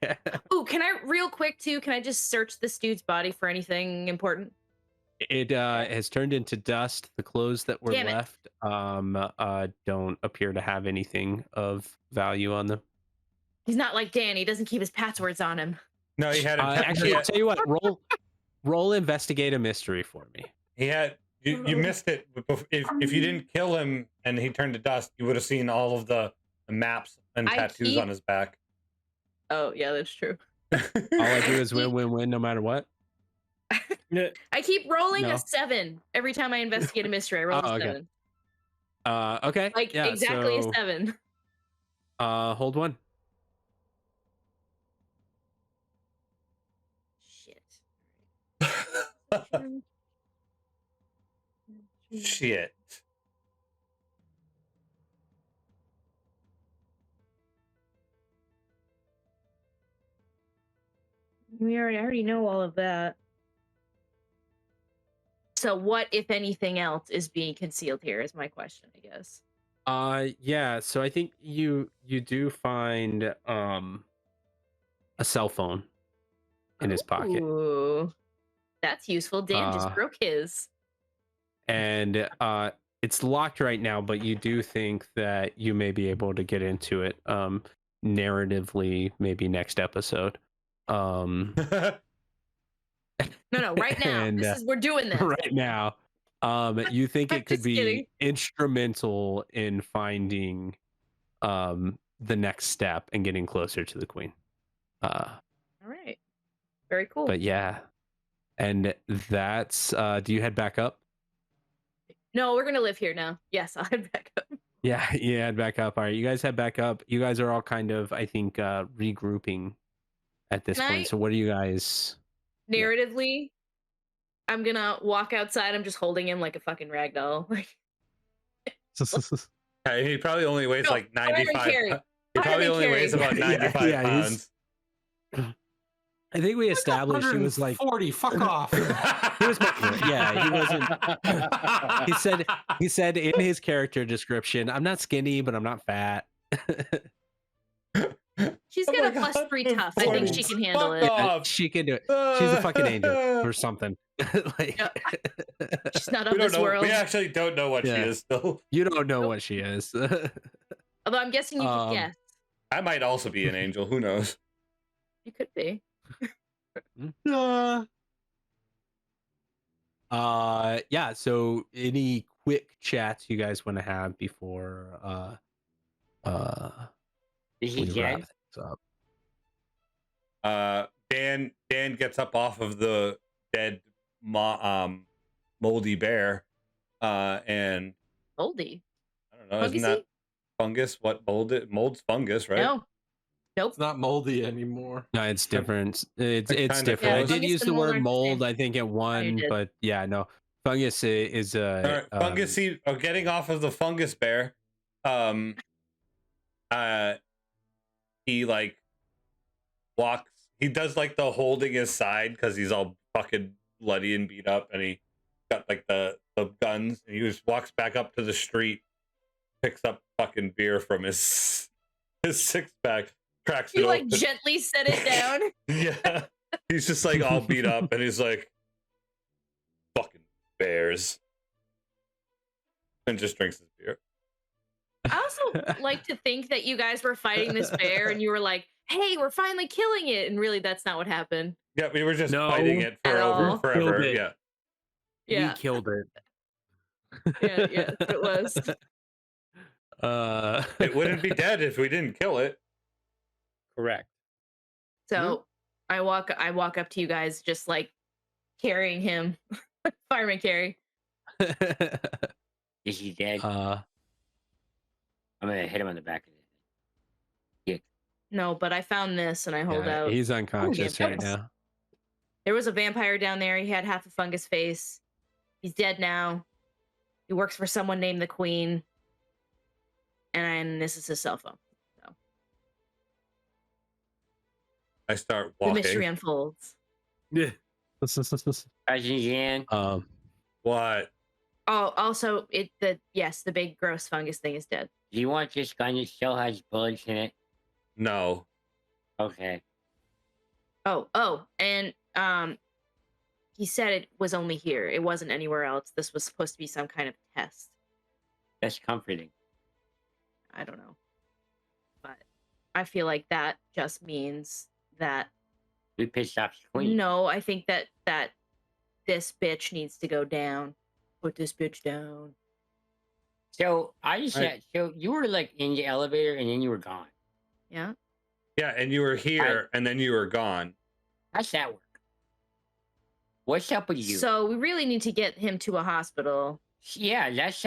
Yeah. Ooh, can I real quick too? Can I just search this dude's body for anything important? It has turned into dust. The clothes that were Damn it. left don't appear to have anything of value on them. He's not like Dan. He doesn't keep his passwords on him. No, he had Actually, I'll tell you what. Roll investigate a mystery for me. he had you missed it. If you didn't kill him and he turned to dust, you would have seen all of the maps and tattoos on his back. Oh yeah, that's true. All I do is win, no matter what. I keep rolling No. a 7 every time I investigate a mystery. I roll a Okay. 7. Okay. Like yeah, exactly so, a 7. Hold one. Shit. Shit. I already know all of that. So what, if anything else, is being concealed here is my question, I guess. Yeah, so I think you do find a cell phone in his pocket. Ooh, that's useful. Dan just Uh broke his. and it's locked right now, but you do think that you may be able to get into it narratively maybe next episode. No, right now. And This is we're doing this. right now, you think I'm it could just be kidding. instrumental in finding the next step and getting closer to the queen. All right. Very cool. But yeah, and that's do you head back up? No, we're gonna live here now. Yes, I'll head back up. Yeah, you head back up. All right, you guys head back up. You guys are all kind of, I think, regrouping at this Can point. I- So what do you guys? Narratively, I'm gonna walk outside. I'm just holding him like a fucking rag doll. Like, Yeah, he probably only weighs No, like fireman 95. carry. He probably Fireman only carry. weighs about Yeah, 95 yeah, he's- pounds. I think we established he was like 40. Fuck off. he was yeah, he wasn't. He said in his character description, "I'm not skinny, but I'm not fat." She's Oh got my a plus God, 3 tough. I think she can handle Fuck it. off. She can do it. She's a fucking angel or something. Like, Yeah. She's not of We don't this know. world. We actually don't know what she Yeah. is still. you don't know Nope. what she is. Although I'm guessing you could guess. I might also be an angel. Who knows? You could be. Yeah, so any quick chats you guys want to have before Is he we wrap dead? things up? Dan gets up off of the dead moldy bear, and Moldy. I don't know, isn't that fungus? What molds fungus, right? No. Nope. It's not moldy anymore. No, it's different. It's kinda different. I close. did Fungus use and the mold word aren't the mold, same. I think, at one, did. but yeah, no. Fungus is All right, fungus. Getting off of the fungus bear. He like walks. He does like the holding his side because he's all fucking bloody and beat up, and he got like the guns, and he just walks back up to the street, picks up fucking beer from his 6-pack, cracks You it like open. gently set it down. Yeah, he's just like all beat up, and he's like, "Fucking bears," and just drinks his beer. I also like to think that you guys were fighting this bear and you were like, hey, we're finally killing it. And really, that's not what happened. Yeah, we were just No, fighting it for at all. forever. Killed it. Yeah. Yeah. We killed it. Yeah, that's what it was. It wouldn't be dead if we didn't kill it. Correct. So I walk up to you guys just like carrying him. Fireman carry. Is he dead? I'm gonna hit him on the back of it. No, but I found this and I hold yeah, out. he's unconscious yeah, right thanks. now. There was a vampire down there. He had half a fungus face. He's dead now. He works for someone named the Queen. And this is his cell phone. So I start the walking. mystery unfolds. Yeah. Jan, What? Oh, also the big gross fungus thing is dead. do you want this gun that still has bullets in it? No. Okay. Oh, and he said it was only here. It wasn't anywhere else. This was supposed to be some kind of test. That's comforting. I don't know. But I feel like that just means that We pissed off the queen. no, I think that this bitch needs to go down. Put this bitch down. So I just Right. said, so you were like in the elevator and then you were gone. Yeah. Yeah, and you were here, and then you were gone. How's that work? What's up with you? So we really need to get him to a hospital. yeah, that's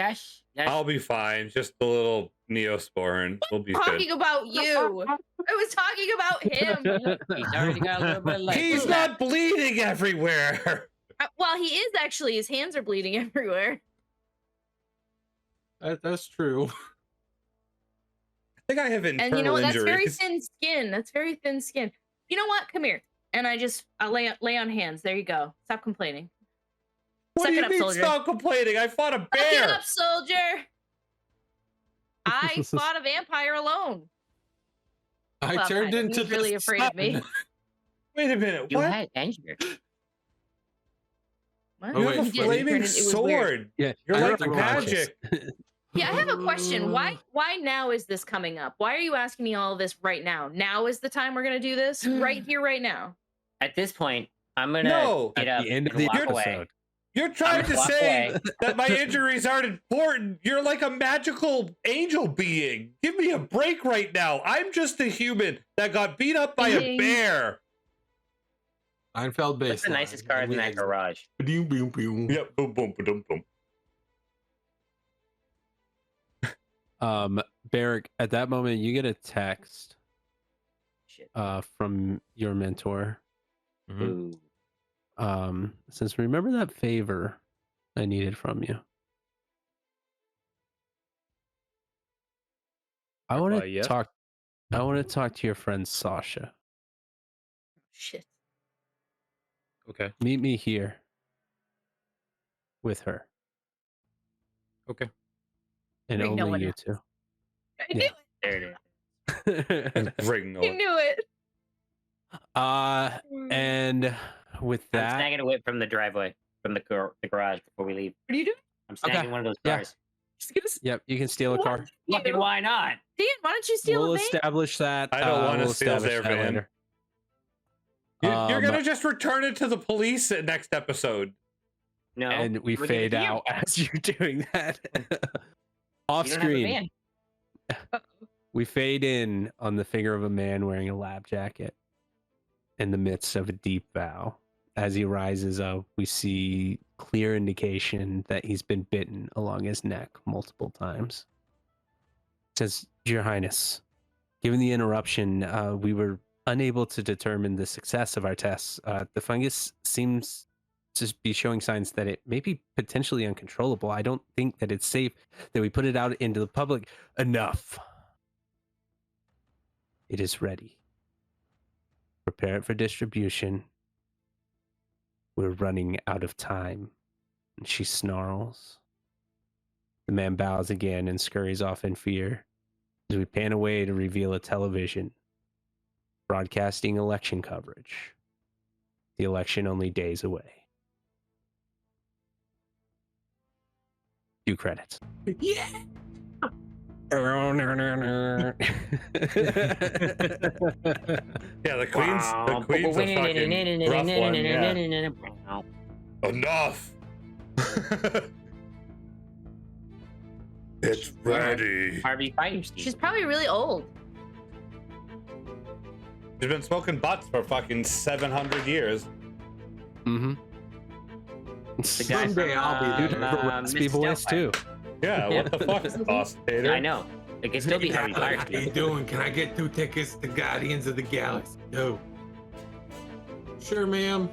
I'll be fine. Just a little Neosporin. We'll be Talking good. about you. I was talking about him. he's already got a little bit of life. He's not bleeding everywhere. Well, he is actually. His hands are bleeding everywhere. That's true. I think I have internal And you know what? That's very injuries. thin skin. That's very thin skin. You know what? Come here. And I'll lay on hands. There you go. Stop complaining. What Suck do it you up, mean soldier. stop complaining? I fought a Suck bear. it up, soldier. I fought a vampire alone. I Well, turned kind of. into He's really the afraid of me. sun. Wait a minute. You What? had anger. What? Oh, You wait, have a He did. He flaming turned it was weird. sword. Yeah, You're you're like unconscious. magic. Yeah, I have a question. Why now is this coming up? Why are you asking me all of this right now? Now is the time we're gonna do this? Right here, right now. At this point, I'm gonna No. get At up the end of and the walk away. episode. You're trying gonna to walk say away. that my injuries aren't important. You're like a magical angel being. Give me a break right now. I'm just a human that got beat up by a Ding. bear. Einfeld base. What's the nicest car in that garage? Boom, boom, boom. Yep. Boom, boom, boom, boom. Barrick, at that moment, you get a text Shit. from your mentor. Mhm. Ooh. Says, remember that favor I needed from you? I want to yeah. talk. I want to talk to your friend Sasha. Shit. Okay. Meet me here with her. Okay. And Wait, no only one you else. two. I knew Yeah. it. There it is. Ring no I one. knew it. And with I'm that, snagging a whip from the driveway, from the garage before we leave. What are you doing? I'm snagging Okay. one of those Yeah. cars. Just gonna s- yep, you can steal a What? car. Fucking why not? Dan, why don't you steal We'll a van? establish that. I don't wanna we'll steal establish their that van. later. You're Um, gonna just return it to the police next episode. No. and we we'll give it fade to you. out as you're doing that. Off You don't have a screen, van. we fade in on the figure of a man wearing a lab jacket in the midst of a deep vow. As he rises up, we see clear indication that he's been bitten along his neck multiple times. It says, Your Highness, given the interruption, we were unable to determine the success of our tests. The fungus seems to be showing signs that it may be potentially uncontrollable. I don't think that it's safe that we put it out into the public. Enough. It is ready. Prepare it for distribution. We're running out of time. And she snarls. The man bows again and scurries off in fear as we pan away to reveal a television broadcasting election coverage. The election only days away. Cue credits. Yeah. Yeah, the queen's a fucking rough one. Yeah. Enough. It's ready. Harvey Feinstein. She's probably really old. She's been smoking butts for fucking 700 years. Mm-hmm. The guy Someday from, I'll be Dude, there. have a raspy Mrs. voice Doubtfire. too. Yeah, what the fuck, boss tater? I know. It could still be Harvey How you Feinstein. doing? Can I get 2 tickets to Guardians of the Galaxy? No. Sure, ma'am.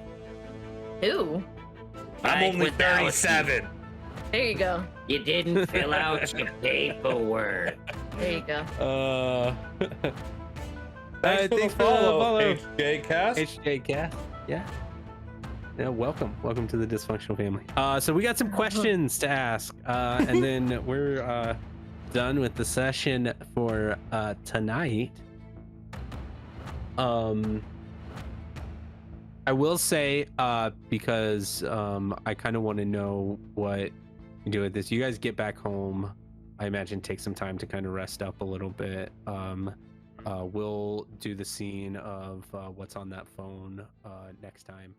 Ooh. I'm Right only without you. 37. There you go. You didn't fill out your paperwork. There you go. Thanks for the thanks follow, HJ Cast. HJ Cast. Yeah. Yeah, welcome to the dysfunctional family. So we got some questions to ask, and then we're done with the session for tonight. I will say, because I kind of want to know what you do with this. You guys get back home. I imagine take some time to kind of rest up a little bit. We'll do the scene of what's on that phone next time.